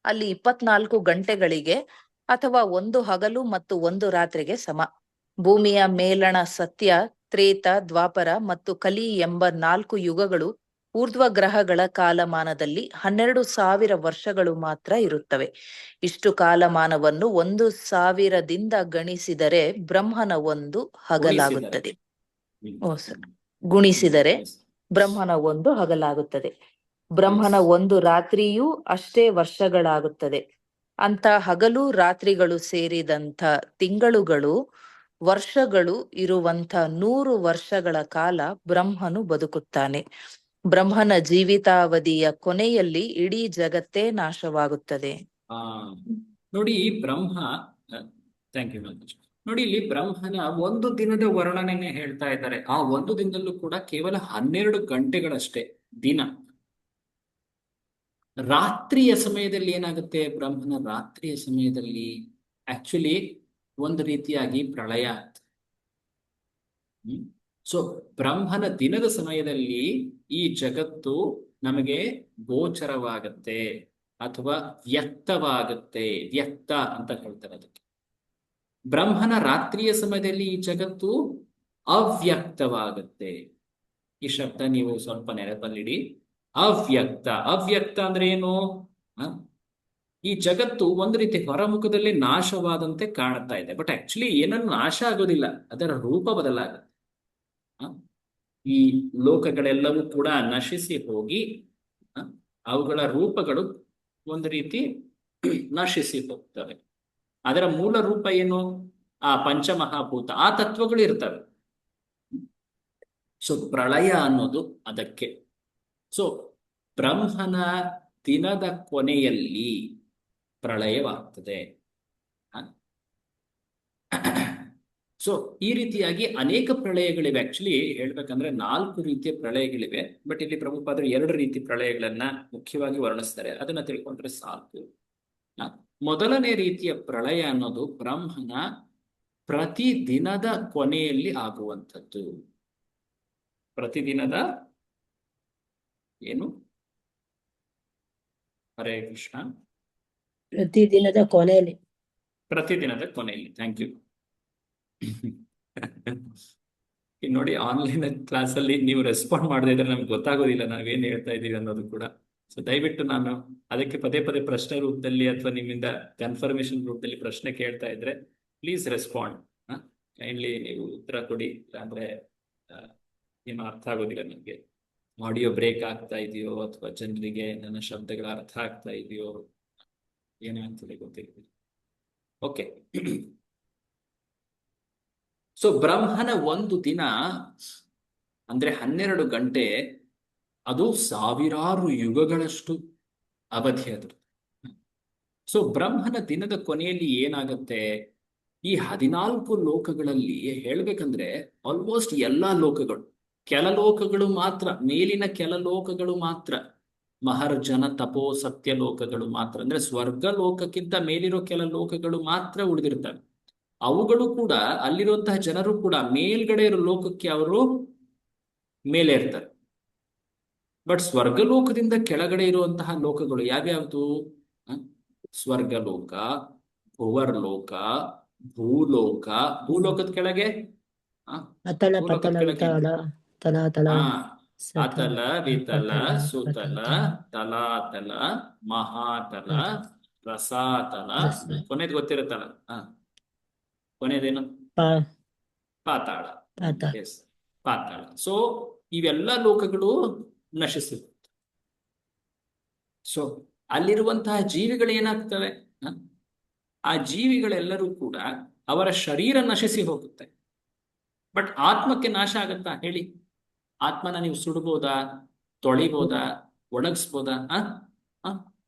ಅಲ್ಲಿ 24 ಗಂಟೆಗಳಿಗೆ ಅಥವಾ ಒಂದು ಹಗಲು ಮತ್ತು ಒಂದು ರಾತ್ರಿಗೆ ಸಮ. ಭೂಮಿಯ ಮೇಲಣ ಸತ್ಯ, ತ್ರೇತ, ದ್ವಾಪರ ಮತ್ತು ಕಲಿ ಎಂಬ 4 ಯುಗಗಳು ಊರ್ಧ್ವ ಗ್ರಹಗಳ ಕಾಲಮಾನದಲ್ಲಿ 12,000 ವರ್ಷಗಳು ಮಾತ್ರ ಇರುತ್ತವೆ. ಇಷ್ಟು ಕಾಲಮಾನವನ್ನು 1,000ದಿಂದ ಗಣಿಸಿದರೆ ಬ್ರಹ್ಮನ ಒಂದು ಹಗಲಾಗುತ್ತದೆ. ಗುಣಿಸಿದರೆ ಬ್ರಹ್ಮನ ಒಂದು ಹಗಲಾಗುತ್ತದೆ. ಬ್ರಹ್ಮನ ಒಂದು ರಾತ್ರಿಯೂ ಅಷ್ಟೇ ವರ್ಷಗಳಾಗುತ್ತದೆ. ಅಂತ ಹಗಲು ರಾತ್ರಿಗಳು ಸೇರಿದಂಥ ತಿಂಗಳುಗಳು ವರ್ಷಗಳು ಇರುವಂಥ 100 ವರ್ಷಗಳ ಕಾಲ ಬ್ರಹ್ಮನು ಬದುಕುತ್ತಾನೆ. ಬ್ರಹ್ಮನ ಜೀವಿತಾವಧಿಯ ಕೊನೆಯಲ್ಲಿ ಇಡೀ ಜಗತ್ತೇ ನಾಶವಾಗುತ್ತದೆ. ನೋಡಿ ಬ್ರಹ್ಮ, ಥ್ಯಾಂಕ್ ಯು ಮಾತಾಜ್. ನೋಡಿ ಇಲ್ಲಿ ಬ್ರಹ್ಮನ ಒಂದು ದಿನದ ವರ್ಣನೆನೆ ಹೇಳ್ತಾ ಇದ್ದಾರೆ. ಆ ಒಂದು ದಿನದಲ್ಲೂ ಕೂಡ ಕೇವಲ 12 ಗಂಟೆಗಳಷ್ಟೇ ದಿನ. ರಾತ್ರಿಯ ಸಮಯದಲ್ಲಿ ಏನಾಗುತ್ತೆ? ಬ್ರಹ್ಮನ ರಾತ್ರಿಯ ಸಮಯದಲ್ಲಿ ಆಕ್ಚುಲಿ ಒಂದು ರೀತಿಯಾಗಿ ಪ್ರಳಯ ಆಗ್ತದೆ. ಸೊ ಬ್ರಹ್ಮನ ದಿನದ ಸಮಯದಲ್ಲಿ ಈ ಜಗತ್ತು ನಮಗೆ ಗೋಚರವಾಗತ್ತೆ ಅಥವಾ ವ್ಯಕ್ತವಾಗುತ್ತೆ. ವ್ಯಕ್ತ ಅಂತ ಹೇಳ್ತಾರೆ ಅದಕ್ಕೆ. ಬ್ರಹ್ಮನ ರಾತ್ರಿಯ ಸಮಯದಲ್ಲಿ ಈ ಜಗತ್ತು ಅವ್ಯಕ್ತವಾಗುತ್ತೆ. ಈ ಶಬ್ದ ನೀವು ಸ್ವಲ್ಪ ನೆನಪಲ್ಲಿಡಿ. ಅವ್ಯಕ್ತ. ಅವ್ಯಕ್ತ ಅಂದ್ರೆ ಏನು? ಈ ಜಗತ್ತು ಒಂದು ರೀತಿ ಹೊರಮುಖದಲ್ಲಿ ನಾಶವಾದಂತೆ ಕಾಣ್ತಾ ಇದೆ. ಬಟ್ ಆಕ್ಚುಲಿ ಏನನ್ನು ನಾಶ ಆಗೋದಿಲ್ಲ, ಅದರ ರೂಪ ಬದಲಾಗುತ್ತೆ. ಈ ಲೋಕಗಳೆಲ್ಲವೂ ಕೂಡ ನಶಿಸಿ ಹೋಗಿ ಅವುಗಳ ರೂಪಗಳು ಒಂದು ರೀತಿ ನಶಿಸಿ ಹೋಗ್ತವೆ. ಅದರ ಮೂಲ ರೂಪ ಏನು? ಆ ಪಂಚಮಹಾಭೂತ, ಆ ತತ್ವಗಳು ಇರ್ತವೆ. ಸೊ ಪ್ರಳಯ ಅನ್ನೋದು ಅದಕ್ಕೆ. ಸೊ ಬ್ರಹ್ಮನ ದಿನದ ಕೊನೆಯಲ್ಲಿ ಪ್ರಳಯವಾಗ್ತದೆ. ಸೊ ಈ ರೀತಿಯಾಗಿ ಅನೇಕ ಪ್ರಳಯಗಳಿವೆ. ಆಕ್ಚುಲಿ ಹೇಳ್ಬೇಕಂದ್ರೆ 4 ರೀತಿಯ ಪ್ರಳಯಗಳಿವೆ. ಬಟ್ ಇಲ್ಲಿ ಪ್ರಭುಪಾದರು 2 ರೀತಿ ಪ್ರಳಯಗಳನ್ನ ಮುಖ್ಯವಾಗಿ ವರ್ಣಿಸ್ತಾರೆ. ಅದನ್ನ ತಿಳ್ಕೊಂಡ್ರೆ ಸಾಕು. ಮೊದಲನೇ ರೀತಿಯ ಪ್ರಳಯ ಅನ್ನೋದು ಬ್ರಹ್ಮನ ಪ್ರತಿದಿನದ ಕೊನೆಯಲ್ಲಿ ಆಗುವಂಥದ್ದು. ಪ್ರತಿದಿನದ ಏನು? ಹರೇ ಕೃಷ್ಣ. ಪ್ರತಿದಿನದ ಕೊನೆಯಲ್ಲಿ. ಪ್ರತಿದಿನದ ಕೊನೆಯಲ್ಲಿ. Thank you. ನೋಡಿ, ಆನ್ಲೈನ್ ಕ್ಲಾಸಲ್ಲಿ ನೀವು ರೆಸ್ಪಾಂಡ್ ಮಾಡದೇ ಇದ್ರೆ ನಮ್ಗೆ ಗೊತ್ತಾಗೋದಿಲ್ಲ ನಾವೇನ್ ಹೇಳ್ತಾ ಇದೀವಿ ಅನ್ನೋದು ಕೂಡ. ಸೊ ದಯವಿಟ್ಟು ನಾನು ಅದಕ್ಕೆ ಪದೇ ಪದೇ ಪ್ರಶ್ನೆ ರೂಪದಲ್ಲಿ ಅಥವಾ ನಿಮ್ಮಿಂದ ಕನ್ಫರ್ಮೇಶನ್ ರೂಪದಲ್ಲಿ ಪ್ರಶ್ನೆ ಕೇಳ್ತಾ ಇದ್ರೆ ಪ್ಲೀಸ್ ರೆಸ್ಪಾಂಡ್. ಕೈಂಡ್ಲಿ ನೀವು ಉತ್ತರ ಕೊಡಿ. ಇಲ್ಲಾಂದ್ರೆ ಏನು ಅರ್ಥ ಆಗೋದಿಲ್ಲ ನನಗೆ. ಆಡಿಯೋ ಬ್ರೇಕ್ ಆಗ್ತಾ ಇದೆಯೋ ಅಥವಾ ಜನರಿಗೆ ನನ್ನ ಶಬ್ದಗಳ ಅರ್ಥ ಆಗ್ತಾ ಇದೆಯೋ ಏನಾಗ್ತದೆ ಗೊತ್ತಿಲ್ಲ. ಓಕೆ. ಸೊ ಬ್ರಹ್ಮನ ಒಂದು ದಿನ ಅಂದ್ರೆ 12 ಗಂಟೆ, ಅದು 1000 ಯುಗಗಳಷ್ಟು ಅವಧಿ ಅದು. ಸೊ ಬ್ರಹ್ಮನ ದಿನದ ಕೊನೆಯಲ್ಲಿ ಏನಾಗತ್ತೆ? ಈ 14 ಲೋಕಗಳಲ್ಲಿ ಹೇಳ್ಬೇಕಂದ್ರೆ ಆಲ್ಮೋಸ್ಟ್ ಎಲ್ಲಾ ಲೋಕಗಳು, ಕೆಲ ಲೋಕಗಳು ಮಾತ್ರ, ಮೇಲಿನ ಕೆಲ ಲೋಕಗಳು ಮಾತ್ರ, ಮಹರ್ಜನ ತಪೋ ಸತ್ಯ ಲೋಕಗಳು ಮಾತ್ರ, ಅಂದ್ರೆ ಸ್ವರ್ಗ ಲೋಕಕ್ಕಿಂತ ಮೇಲಿರೋ ಕೆಲ ಲೋಕಗಳು ಮಾತ್ರ ಉಳಿದಿರ್ತವೆ. ಅವುಗಳು ಕೂಡ, ಅಲ್ಲಿರುವಂತಹ ಜನರು ಕೂಡ ಮೇಲ್ಗಡೆ ಇರೋ ಲೋಕಕ್ಕೆ ಅವರು ಮೇಲೆ ಇರ್ತಾರೆ. ಬಟ್ ಸ್ವರ್ಗಲೋಕದಿಂದ ಕೆಳಗಡೆ ಇರುವಂತಹ ಲೋಕಗಳು ಯಾವ್ಯಾವ್ದು? ಸ್ವರ್ಗಲೋಕ, ಭುವರ್ಲೋಕ, ಭೂಲೋಕ. ಭೂಲೋಕದ ಕೆಳಗೆ ಅತಲ ಪತಲ ವಿತಲ ತಲಾತಲ ಅತಲ ವಿತಲ ಸುತಲ ತಲಾತಲ ಮಹಾತಲ ರಸಾತಲ. ಕೊನೆದು ಗೊತ್ತಿರುತ್ತಲ್ಲ, ಕೊನೆಯದೇನು? ಪಾತಾಳ. ಎಸ್, ಪಾತಾಳ. ಸೊ ಇವೆಲ್ಲ ಲೋಕಗಳು ನಶಿಸುತ್ತೆ. ಸೊ ಅಲ್ಲಿರುವಂತಹ ಜೀವಿಗಳು ಏನಾಗ್ತವೆ? ಆ ಜೀವಿಗಳೆಲ್ಲರೂ ಕೂಡ ಅವರ ಶರೀರ ನಶಿಸಿ ಹೋಗುತ್ತೆ. ಬಟ್ ಆತ್ಮಕ್ಕೆ ನಾಶ ಆಗತ್ತಾ ಹೇಳಿ? ಆತ್ಮನ ನೀವು ಸುಡ್ಬೋದಾ, ತೊಳಿಬೋದಾ, ಒಣಗಿಸ್ಬೋದಾ?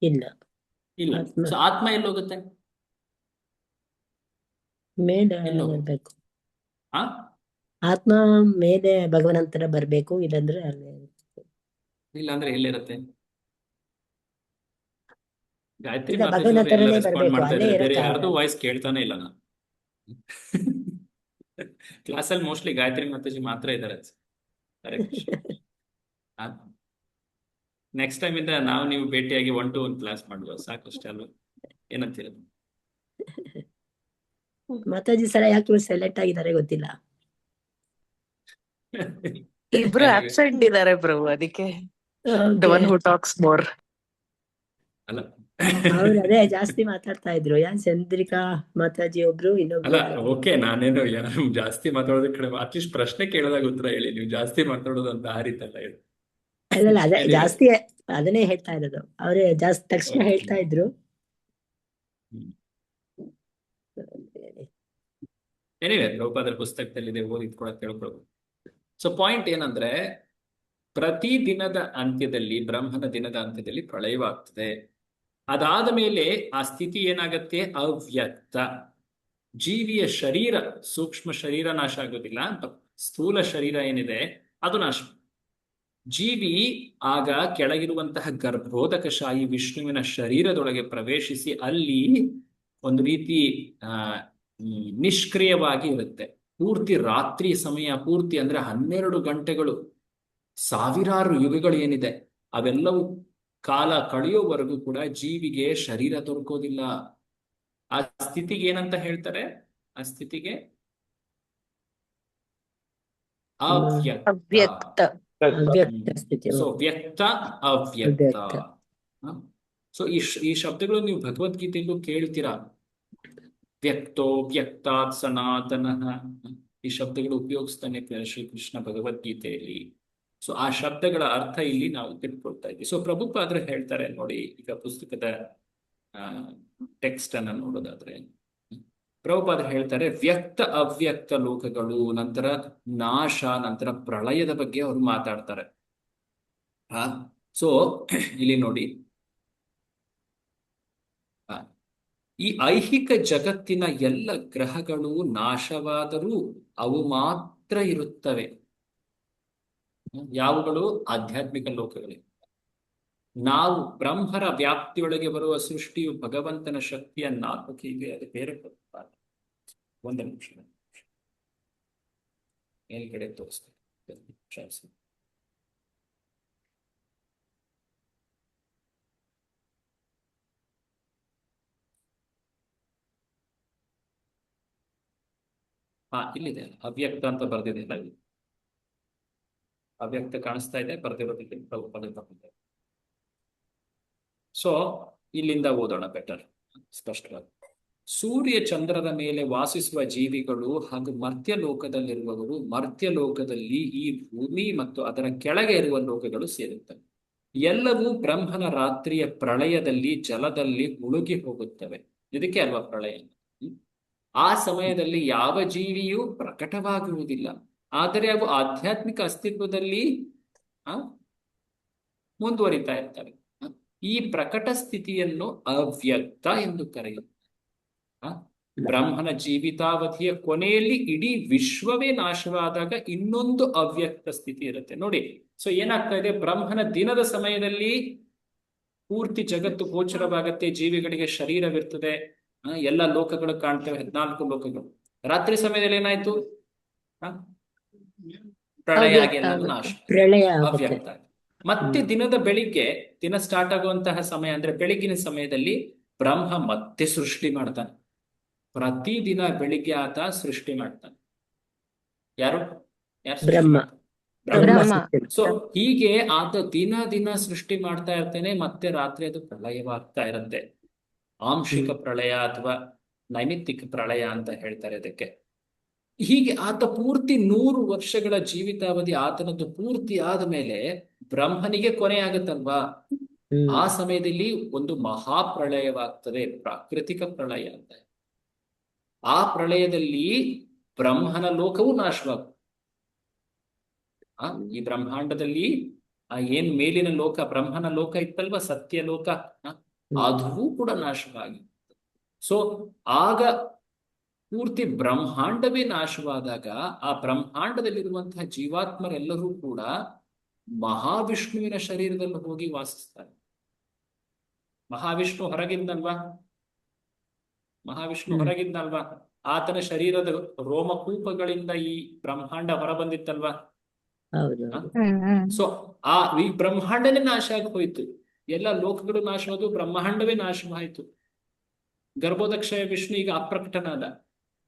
ಇಲ್ಲ. ಇಲ್ಲ. ಸೊ ಆತ್ಮ ಎಲ್ಲೋಗುತ್ತೆ? ಮೇಲೆ ಇನ್ನು ಬರ್ಬೇಕು. ಆ ಆತ್ಮ ಮೇಲೆ ಭಗವನ್ ಹತ್ರ ಬರ್ಬೇಕು, ಇಲ್ಲಾಂದ್ರೆ ಅಲ್ಲಿ ಇಲ್ಲಾಂದ್ರೆ ಎಲ್ಲಿರುತ್ತೆ? ಗಾಯತ್ರಿ ಇಲ್ಲ, ಮಾತಾಜಿ ಭಗವನ್ ಅವರು ಎಲ್ಲ ಹತ್ರನೇ ರೆಸ್ಪಾಂಡ್ ಬರ್ಬೇಕು, ಮಾಡ್ತಾ ಅಲ್ಲೇ ಇದ್ದಾರೆ, ಬೇರೆ ಇರಕ್ಕೆ ಯಾರ್ದು ಆಗಲ್ಲ. ವಾಯ್ಸ್ ಕೇಳ್ತಾನೆ ಇಲ್ಲ ನಾನು. ಕ್ಲಾಸಲ್ಲಿ ಮೋಸ್ಟ್ಲಿ ಗಾಯತ್ರಿ ಮಾತಾಜಿ ಮಾತ್ರ ಇದ್ದಾರೆ. ಹರೇ ಕೃಷ್ಣ. ನೆಕ್ಸ್ಟ್ ಟೈಮ್ ಇಂದ ನಾವು ನೀವು ಭೇಟಿಯಾಗಿ 1 to 1 ಕ್ಲಾಸ್ ಮಾಡುವ, ಸಾಕಷ್ಟೇ ಅಲ್ವಾ? ಏನಂತೀರ? ಮಾತಾಜಿ ಸರ ಯಾಕೆ ಸೈಲೆಂಟ್ ಆಗಿದ್ದಾರೆ ಗೊತ್ತಿಲ್ಲ. ಇಬ್ರು Anyway, ಆಬ್ಸೆಂಟ್ ಇದಾರೆ ಬ್ರೋ, ಅದಕ್ಕೆ the okay, one who talks more. ಅಲ್ಲ ಅವ್ರು ಅದೇ ಜಾಸ್ತಿ ಮಾತಾಡ್ತಾ ಇದ್ರು. ಯಾನ್ ಚಂದ್ರಿಕಾ ಮಾತಾಜಿ ಒಬ್ರು, ಇನ್ನೊಬ್ರು ಅಲ್ಲ ಯಾರು? ಓಕೆ, ನಾನೇನು ಯಾರು ಜಾಸ್ತಿ ಮಾತಾಡೋದು ಕಡಿಮೆ, ಅಟ್ಲೀಸ್ಟ್ ಪ್ರಶ್ನೆ ಕೇಳಿದಾಗ ಉತ್ತರ ಹೇಳಿ. ನೀವು ಜಾಸ್ತಿ ಮಾತಾಡೋದು ಅಂತ ಆ ರೀತಿ ಅಲ್ಲ ಹೇಳಿ. ಅಲ್ಲಲ್ಲ, ಅದೇ Anyway, ಜಾಸ್ತಿ ಅದನ್ನೇ ಹೇಳ್ತಾ ಇರೋದು. ಅವ್ರೇ ಜಾಸ್ತಿ ತಕ್ಷಣ okay. ಹೇಳ್ತಾ ಇದ್ರು. ಹ್ಮ್. ಎನಿವೆ, ಪ್ರಭುಪಾದರ ಪುಸ್ತಕದಲ್ಲಿದೆ, ಓದಿ ಕೂಡ ತಿಳ್ಕೊಳ್ಬೋದು. ಸೊ ಪಾಯಿಂಟ್ ಏನಂದ್ರೆ, ಪ್ರತಿ ದಿನದ ಅಂತ್ಯದಲ್ಲಿ, ಬ್ರಹ್ಮನ ದಿನದ ಅಂತ್ಯದಲ್ಲಿ ಪ್ರಳಯವಾಗ್ತದೆ. ಅದಾದ ಮೇಲೆ ಆ ಸ್ಥಿತಿ ಏನಾಗತ್ತೆ? ಅವ್ಯಕ್ತ. ಜೀವಿಯ ಶರೀರ, ಸೂಕ್ಷ್ಮ ಶರೀರ ನಾಶ ಆಗೋದಿಲ್ಲ, ಸ್ಥೂಲ ಶರೀರ ಏನಿದೆ ಅದು ನಾಶ. ಜೀವಿ ಆಗ ಕೆಳಗಿರುವಂತಹ ಗರ್ಭೋದಕಶಾಹಿ ವಿಷ್ಣುವಿನ ಶರೀರದೊಳಗೆ ಪ್ರವೇಶಿಸಿ ಅಲ್ಲಿ ಒಂದು ರೀತಿ ನಿಷ್ಕ್ರಿಯವಾಗಿ ಇರುತ್ತೆ. ಪೂರ್ತಿ ರಾತ್ರಿ ಸಮಯ, ಪೂರ್ತಿ ಅಂದ್ರೆ 12 ಗಂಟೆಗಳು, ಸಾವಿರಾರು ಯುಗಗಳು ಏನಿದೆ ಅವೆಲ್ಲವೂ ಕಾಲ ಕಳೆಯೋವರೆಗೂ ಕೂಡ ಜೀವಿಗೆ ಶರೀರ ದೊರಕೋದಿಲ್ಲ. ಆ ಸ್ಥಿತಿಗೆ ಏನಂತ ಹೇಳ್ತಾರೆ? ಆ ಸ್ಥಿತಿಗೆ ಅವ್ಯಕ್ತ. ಅವ್ಯಕ್ತ. ಅವ್ಯಕ್ತ ಸ್ಥಿತಿ. ಸೊ ವ್ಯಕ್ತ, ಅವ್ಯಕ್ತ. ಅವ್ಯಕ್ತ. ಸೊ ಈ ಶಬ್ದಗಳು ನೀವು ಭಗವದ್ಗೀತೆಯಲ್ಲೂ ಕೇಳ್ತೀರಾ. ವ್ಯಕ್ತೋ ವ್ಯಕ್ತಾತ್ ಸನಾತನಃ, ಈ ಶಬ್ದಗಳು ಉಪಯೋಗಿಸ್ತಾನೆ ಶ್ರೀಕೃಷ್ಣ ಭಗವದ್ಗೀತೆಯಲ್ಲಿ. ಸೊ ಆ ಶಬ್ದಗಳ ಅರ್ಥ ಇಲ್ಲಿ ನಾವು ತಿಳ್ಕೊಳ್ತಾ ಇದ್ದೀವಿ. ಸೊ ಪ್ರಭುಪಾದರು ಹೇಳ್ತಾರೆ ನೋಡಿ, ಈಗ ಪುಸ್ತಕದ ಟೆಕ್ಸ್ಟ್ ಅನ್ನ ನೋಡೋದಾದ್ರೆ ಪ್ರಭುಪಾದರು ಹೇಳ್ತಾರೆ, ವ್ಯಕ್ತ ಅವ್ಯಕ್ತ ಲೋಕಗಳು, ನಂತರ ನಾಶ, ನಂತರ ಪ್ರಳಯದ ಬಗ್ಗೆ ಅವರು ಮಾತಾಡ್ತಾರೆ. ಸೊ ಇಲ್ಲಿ ನೋಡಿ, ಈ ಐಹಿಕ ಜಗತ್ತಿನ ಎಲ್ಲ ಗ್ರಹಗಳು ನಾಶವಾದರೂ ಅವು ಮಾತ್ರ ಇರುತ್ತವೆ. ಯಾವುಗಳು? ಆಧ್ಯಾತ್ಮಿಕ ಲೋಕಗಳೇ. ನಾವು ಬ್ರಹ್ಮರ ವ್ಯಾಪ್ತಿಯೊಳಗೆ ಬರುವ ಸೃಷ್ಟಿಯು ಭಗವಂತನ ಶಕ್ತಿಯನ್ನಾತ್ಮಕ್ಕೆ, ಇದೆ ಅದು ಬೇರೆ ಪ್ರಭುಪಾದ. ಒಂದು ನಿಮಿಷ ಮೇಲ್ಗಡೆ ತೋರಿಸ್ತೇನೆ. ಇಲ್ಲಿದೆ, ಅವ್ಯಕ್ತ ಅಂತ ಬರ್ದಿದೆ. ಅವ್ಯಕ್ತ ಕಾಣಿಸ್ತಾ ಇದೆ, ಬರ್ದಿರೋದಿಕ್ಕೆ ಪ್ರಭುಪಾದ. ಸೊ ಇಲ್ಲಿಂದ ಓದೋಣ ಬೆಟರ್, ಸ್ಪಷ್ಟವಾಗಿ. ಸೂರ್ಯ ಚಂದ್ರರ ಮೇಲೆ ವಾಸಿಸುವ ಜೀವಿಗಳು ಹಾಗೂ ಮರ್ತ್ಯಲೋಕದಲ್ಲಿರುವವರು, ಮರ್ತ್ಯಲೋಕದಲ್ಲಿ ಈ ಭೂಮಿ ಮತ್ತು ಅದರ ಕೆಳಗೆ ಇರುವ ಲೋಕಗಳು ಸೇರುತ್ತವೆ. ಎಲ್ಲವೂ ಬ್ರಹ್ಮನ ರಾತ್ರಿಯ ಪ್ರಳಯದಲ್ಲಿ ಜಲದಲ್ಲಿ ಮುಳುಗಿ ಹೋಗುತ್ತವೆ. ಇದಕ್ಕೆ ಅಲ್ವಾ ಪ್ರಳಯ. ಆ ಸಮಯದಲ್ಲಿ ಯಾವ ಜೀವಿಯೂ ಪ್ರಕಟವಾಗುವುದಿಲ್ಲ, ಆದರೆ ಅವು ಆಧ್ಯಾತ್ಮಿಕ ಅಸ್ತಿತ್ವದಲ್ಲಿ ಮುಂದುವರಿತಾ ಇರ್ತವೆ. ಈ ಪ್ರಕಟ ಸ್ಥಿತಿಯನ್ನು ಅವ್ಯಕ್ತ ಎಂದು ಕರೆಯುತ್ತಾರೆ. ಬ್ರಹ್ಮನ ಜೀವಿತಾವಧಿಯ ಕೊನೆಯಲ್ಲಿ ಇಡೀ ವಿಶ್ವವೇ ನಾಶವಾದಾಗ ಇನ್ನೊಂದು ಅವ್ಯಕ್ತ ಸ್ಥಿತಿ ಇರುತ್ತೆ ನೋಡಿ. ಸೊ ಏನಾಗ್ತಾ ಇದೆ? ಬ್ರಹ್ಮನ ದಿನದ ಸಮಯದಲ್ಲಿ ಪೂರ್ತಿ ಜಗತ್ತು ಗೋಚರವಾಗತ್ತೆ, ಜೀವಿಗಳಿಗೆ ಶರೀರವಿರ್ತದೆ, ಎಲ್ಲ ಲೋಕಗಳು ಕಾಣ್ತೇವೆ, 14 ಲೋಕಗಳು. ರಾತ್ರಿ ಸಮಯದಲ್ಲಿ ಏನಾಯ್ತು? ಪ್ರಳಯ ಆಗಿ ಎಲ್ಲವೂ ನಾಶ, ಪ್ರಳಯ ಅವ್ಯಕ್ತ. ಮತ್ತೆ ದಿನದ ಬೆಳಿಗ್ಗೆ, ದಿನ ಸ್ಟಾರ್ಟ್ ಆಗುವಂತಹ ಸಮಯ ಅಂದ್ರೆ ಬೆಳಿಗ್ಗಿನ ಸಮಯದಲ್ಲಿ ಬ್ರಹ್ಮ ಮತ್ತೆ ಸೃಷ್ಟಿ ಮಾಡ್ತಾನೆ. ಪ್ರತಿದಿನ ಬೆಳಿಗ್ಗೆ ಆತ ಸೃಷ್ಟಿ ಮಾಡ್ತಾನೆ. ಯಾರು ಬ್ರಹ್ಮ. ಬ್ರಹ್ಮ. ಸೊ ಹೀಗೆ ಆತ ದಿನ ಸೃಷ್ಟಿ ಮಾಡ್ತಾ ಇರ್ತಾನೆ. ಮತ್ತೆ ರಾತ್ರಿ ಅದು ಪ್ರಳಯವಾಗ್ತಾ ಇರುತ್ತೆ. ಆಂಶಿಕ ಪ್ರಳಯ ಅಥವಾ ನೈಮಿತ್ತಿಕ ಪ್ರಳಯ ಅಂತ ಹೇಳ್ತಾರೆ ಅದಕ್ಕೆ. ಹೀಗೆ ಆತ ಪೂರ್ತಿ 100 ವರ್ಷಗಳ ಜೀವಿತಾವಧಿ ಆತನದ್ದು ಪೂರ್ತಿ ಆದ ಮೇಲೆ ಬ್ರಹ್ಮನಿಗೆ ಕೊನೆ ಆಗತ್ತಲ್ವಾ, ಆ ಸಮಯದಲ್ಲಿ ಒಂದು ಮಹಾಪ್ರಳಯವಾಗ್ತದೆ, ಪ್ರಾಕೃತಿಕ ಪ್ರಳಯ ಅಂತ. ಆ ಪ್ರಳಯದಲ್ಲಿ ಬ್ರಹ್ಮನ ಲೋಕವು ನಾಶವಾಗ್ತದೆ. ಈ ಬ್ರಹ್ಮಾಂಡದಲ್ಲಿ ಏನ್ ಮೇಲಿನ ಲೋಕ, ಬ್ರಹ್ಮನ ಲೋಕ ಇತ್ತಲ್ವಾ, ಸತ್ಯ ಲೋಕ, 嗯 ಅದು ಕೂಡ ನಾಶವಾಗಿ. ಸೊ ಆಗ ಪೂರ್ತಿ ಬ್ರಹ್ಮಾಂಡವೇ ನಾಶವಾದಾಗ ಆ ಬ್ರಹ್ಮಾಂಡದಲ್ಲಿರುವಂತಹ ಜೀವಾತ್ಮರೆಲ್ಲರೂ ಕೂಡ ಮಹಾವಿಷ್ಣುವಿನ ಶರೀರದಲ್ಲಿ ಹೋಗಿ ವಾಸಿಸ್ತಾರೆ. ಮಹಾವಿಷ್ಣು ಹೊರಗಿದ್ದಲ್ವಾ? ಮಹಾವಿಷ್ಣು ಹೊರಗಿದ್ದಲ್ವಾ? ಆತನ ಶರೀರದ ರೋಮಕೂಪಗಳಿಂದ ಈ ಬ್ರಹ್ಮಾಂಡ ಹೊರಬಂದಿತ್ತಲ್ವಾ? ಹೌದು ಸೊ ಈ ಬ್ರಹ್ಮಾಂಡನೇ ನಾಶ ಆಗಿ ಹೋಯ್ತು. ಎಲ್ಲ ಲೋಕಗಳು ನಾಶವಾದವು, ಬ್ರಹ್ಮಾಂಡವೇ ನಾಶವಾಯಿತು. ಗರ್ಭೋದಕ್ಷಯ ವಿಷ್ಣು ಈಗ ಅಪ್ರಕಟನಾದ.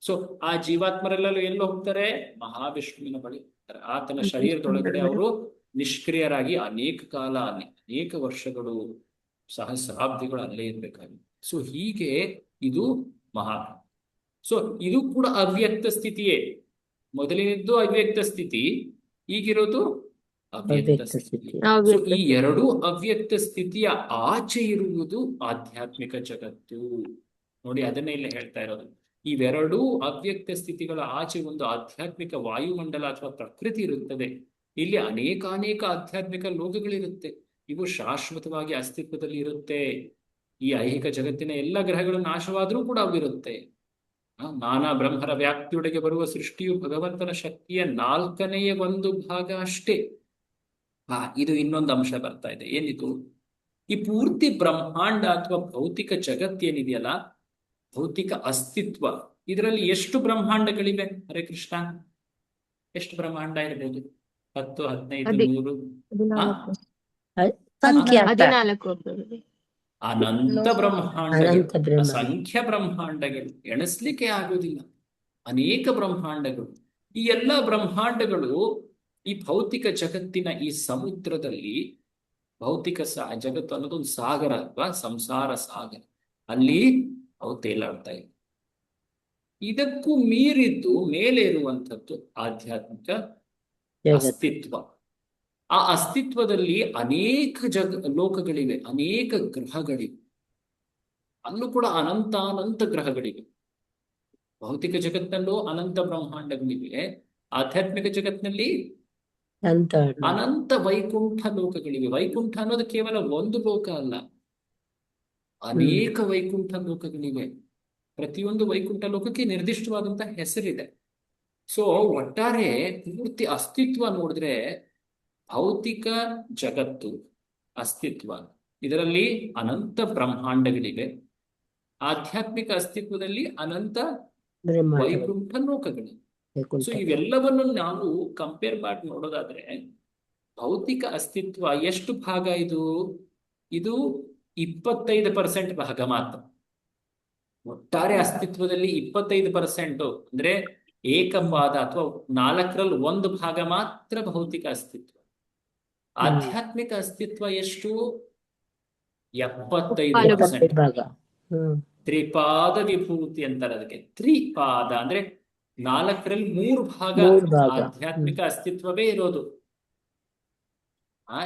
ಸೊ ಆ ಜೀವಾತ್ಮರೆಲ್ಲರೂ ಎಲ್ಲೋ ಹೋಗ್ತಾರೆ? ಮಹಾವಿಷ್ಣುವಿನ ಬಳಿ ಹೋಗ್ತಾರೆ. ಆತನ ಶರೀರದೊಳಗಡೆ ಅವರು ನಿಷ್ಕ್ರಿಯರಾಗಿ ಅನೇಕ ಕಾಲ, ಅನೇಕ ವರ್ಷಗಳು, ಸಹಸ್ರಾಬ್ದಿಗಳು ಅಲ್ಲೇ ಇರ್ಬೇಕಾಗಿತ್ತು. ಸೊ ಹೀಗೆ ಇದು ಮಹಾ. ಸೊ ಇದು ಕೂಡ ಅವ್ಯಕ್ತ ಸ್ಥಿತಿಯೇ. ಮೊದಲಿನದ್ದು ಅವ್ಯಕ್ತ ಸ್ಥಿತಿ, ಈಗಿರೋದು ಅವ್ಯಕ್ತ ಸ್ಥಿತಿ. ಸೊ ಈ ಎರಡೂ ಅವ್ಯಕ್ತ ಸ್ಥಿತಿಯ ಆಚೆ ಇರುವುದು ಆಧ್ಯಾತ್ಮಿಕ ಜಗತ್ತು. ನೋಡಿ, ಅದನ್ನೇ ಇಲ್ಲಿ ಹೇಳ್ತಾ ಇರೋದು. ಇವೆರಡೂ ಅವ್ಯಕ್ತ ಸ್ಥಿತಿಗಳ ಆಚೆ ಒಂದು ಆಧ್ಯಾತ್ಮಿಕ ವಾಯುಮಂಡಲ ಅಥವಾ ಪ್ರಕೃತಿ ಇರುತ್ತದೆ. ಇಲ್ಲಿ ಅನೇಕಾನೇಕ ಆಧ್ಯಾತ್ಮಿಕ ಲೋಕಗಳಿರುತ್ತೆ. ಇವು ಶಾಶ್ವತವಾಗಿ ಅಸ್ತಿತ್ವದಲ್ಲಿ ಇರುತ್ತೆ. ಈ ಐಹಿಕ ಜಗತ್ತಿನ ಎಲ್ಲ ಗ್ರಹಗಳು ನಾಶವಾದರೂ ಕೂಡ ಅವಿರುತ್ತೆ. ನಾನಾ ಬ್ರಹ್ಮರ ವ್ಯಾಪ್ತಿಯೊಳಗೆ ಬರುವ ಸೃಷ್ಟಿಯು ಭಗವಂತನ ಶಕ್ತಿಯ 4ನೇ 1 ಭಾಗ ಅಷ್ಟೇ. ಇದು ಇನ್ನೊಂದು ಅಂಶ ಬರ್ತಾ ಇದೆ. ಏನಿದು? ಈ ಪೂರ್ತಿ ಬ್ರಹ್ಮಾಂಡ ಅಥವಾ ಭೌತಿಕ ಜಗತ್ತೇನಿದೆಯಲ್ಲ, ಭೌತಿಕ ಅಸ್ತಿತ್ವ, ಇದರಲ್ಲಿ ಎಷ್ಟು ಬ್ರಹ್ಮಾಂಡಗಳಿವೆ? ಹರೇ ಕೃಷ್ಣ, ಎಷ್ಟು ಬ್ರಹ್ಮಾಂಡ ಇರಬಹುದು? 10, 15, 100? ಸಂಖ್ಯೆ 14. ಅನಂತ ಬ್ರಹ್ಮಾಂಡಗಳು, ಅಸಂಖ್ಯ ಬ್ರಹ್ಮಾಂಡಗಳು, ಎಣಿಸ್ಲಿಕ್ಕೆ ಆಗುವುದಿಲ್ಲ. ಅನೇಕ ಬ್ರಹ್ಮಾಂಡಗಳು. ಈ ಎಲ್ಲ ಬ್ರಹ್ಮಾಂಡಗಳು ಈ ಭೌತಿಕ ಜಗತ್ತಿನ ಈ ಸಮುದ್ರದಲ್ಲಿ, ಭೌತಿಕ ಜಗತ್ತು ಅನ್ನೋದು ಒಂದು ಸಾಗರ ಅಲ್ವಾ, ಸಂಸಾರ ಸಾಗರ. ಅಲ್ಲಿ ಅವು ತೇಲಾಡ್ತಾ ಇದೆ. ಇದಕ್ಕೂ ಮೀರಿದ್ದು ಮೇಲೆ ಇರುವಂಥದ್ದು ಆಧ್ಯಾತ್ಮಿಕ ಅಸ್ತಿತ್ವ. ಆ ಅಸ್ತಿತ್ವದಲ್ಲಿ ಅನೇಕ ಲೋಕಗಳಿವೆ, ಅನೇಕ ಗ್ರಹಗಳಿವೆ. ಅಲ್ಲೂ ಕೂಡ ಅನಂತ ಗ್ರಹಗಳಿವೆ. ಭೌತಿಕ ಜಗತ್ತಿನಲ್ಲೂ ಅನಂತ ಬ್ರಹ್ಮಾಂಡಗಳಿವೆ. ಆಧ್ಯಾತ್ಮಿಕ ಜಗತ್ತಿನಲ್ಲಿ ಅನಂತ ವೈಕುಂಠ ಲೋಕಗಳಿವೆ. ವೈಕುಂಠ ಅನ್ನೋದು ಕೇವಲ ಒಂದು ಲೋಕ ಅಲ್ಲ, ಅನೇಕ ವೈಕುಂಠ ಲೋಕಗಳಿವೆ. ಪ್ರತಿಯೊಂದು ವೈಕುಂಠ ಲೋಕಕ್ಕೆ ನಿರ್ದಿಷ್ಟವಾದಂತಹ ಹೆಸರಿದೆ. ಸೊ ಒಟ್ಟಾರೆ ಪೂರ್ತಿ ಅಸ್ತಿತ್ವ ನೋಡಿದ್ರೆ, ಭೌತಿಕ ಜಗತ್ತು ಅಸ್ತಿತ್ವ, ಇದರಲ್ಲಿ ಅನಂತ ಬ್ರಹ್ಮಾಂಡಗಳಿವೆ. ಆಧ್ಯಾತ್ಮಿಕ ಅಸ್ತಿತ್ವದಲ್ಲಿ ಅನಂತ ವೈಕುಂಠ ಲೋಕಗಳಿವೆ. ಸೊ ಇವೆಲ್ಲವನ್ನು ನಾವು ಕಂಪೇರ್ ಮಾಡಿ ನೋಡೋದಾದ್ರೆ, ಭೌತಿಕ ಅಸ್ತಿತ್ವ ಎಷ್ಟು ಭಾಗ ಇದು? ಇದು 25% ಭಾಗ ಮಾತ್ರ. ಒಟ್ಟಾರೆ ಅಸ್ತಿತ್ವದಲ್ಲಿ 25% ಅಂದ್ರೆ ಏಕಪಾದ ಅಥವಾ 4ರಲ್ಲಿ 1 ಭಾಗ ಮಾತ್ರ ಭೌತಿಕ ಅಸ್ತಿತ್ವ. ಆಧ್ಯಾತ್ಮಿಕ ಅಸ್ತಿತ್ವ ಎಷ್ಟು? 75% ಭಾಗ. ತ್ರಿಪಾದ ವಿಭೂತಿ ಅಂತಾರೆ ಅದಕ್ಕೆ. ತ್ರಿಪಾದ ಅಂದ್ರೆ 4ರಲ್ಲಿ 3 ಭಾಗ ಆಧ್ಯಾತ್ಮಿಕ ಅಸ್ತಿತ್ವವೇ ಇರೋದು.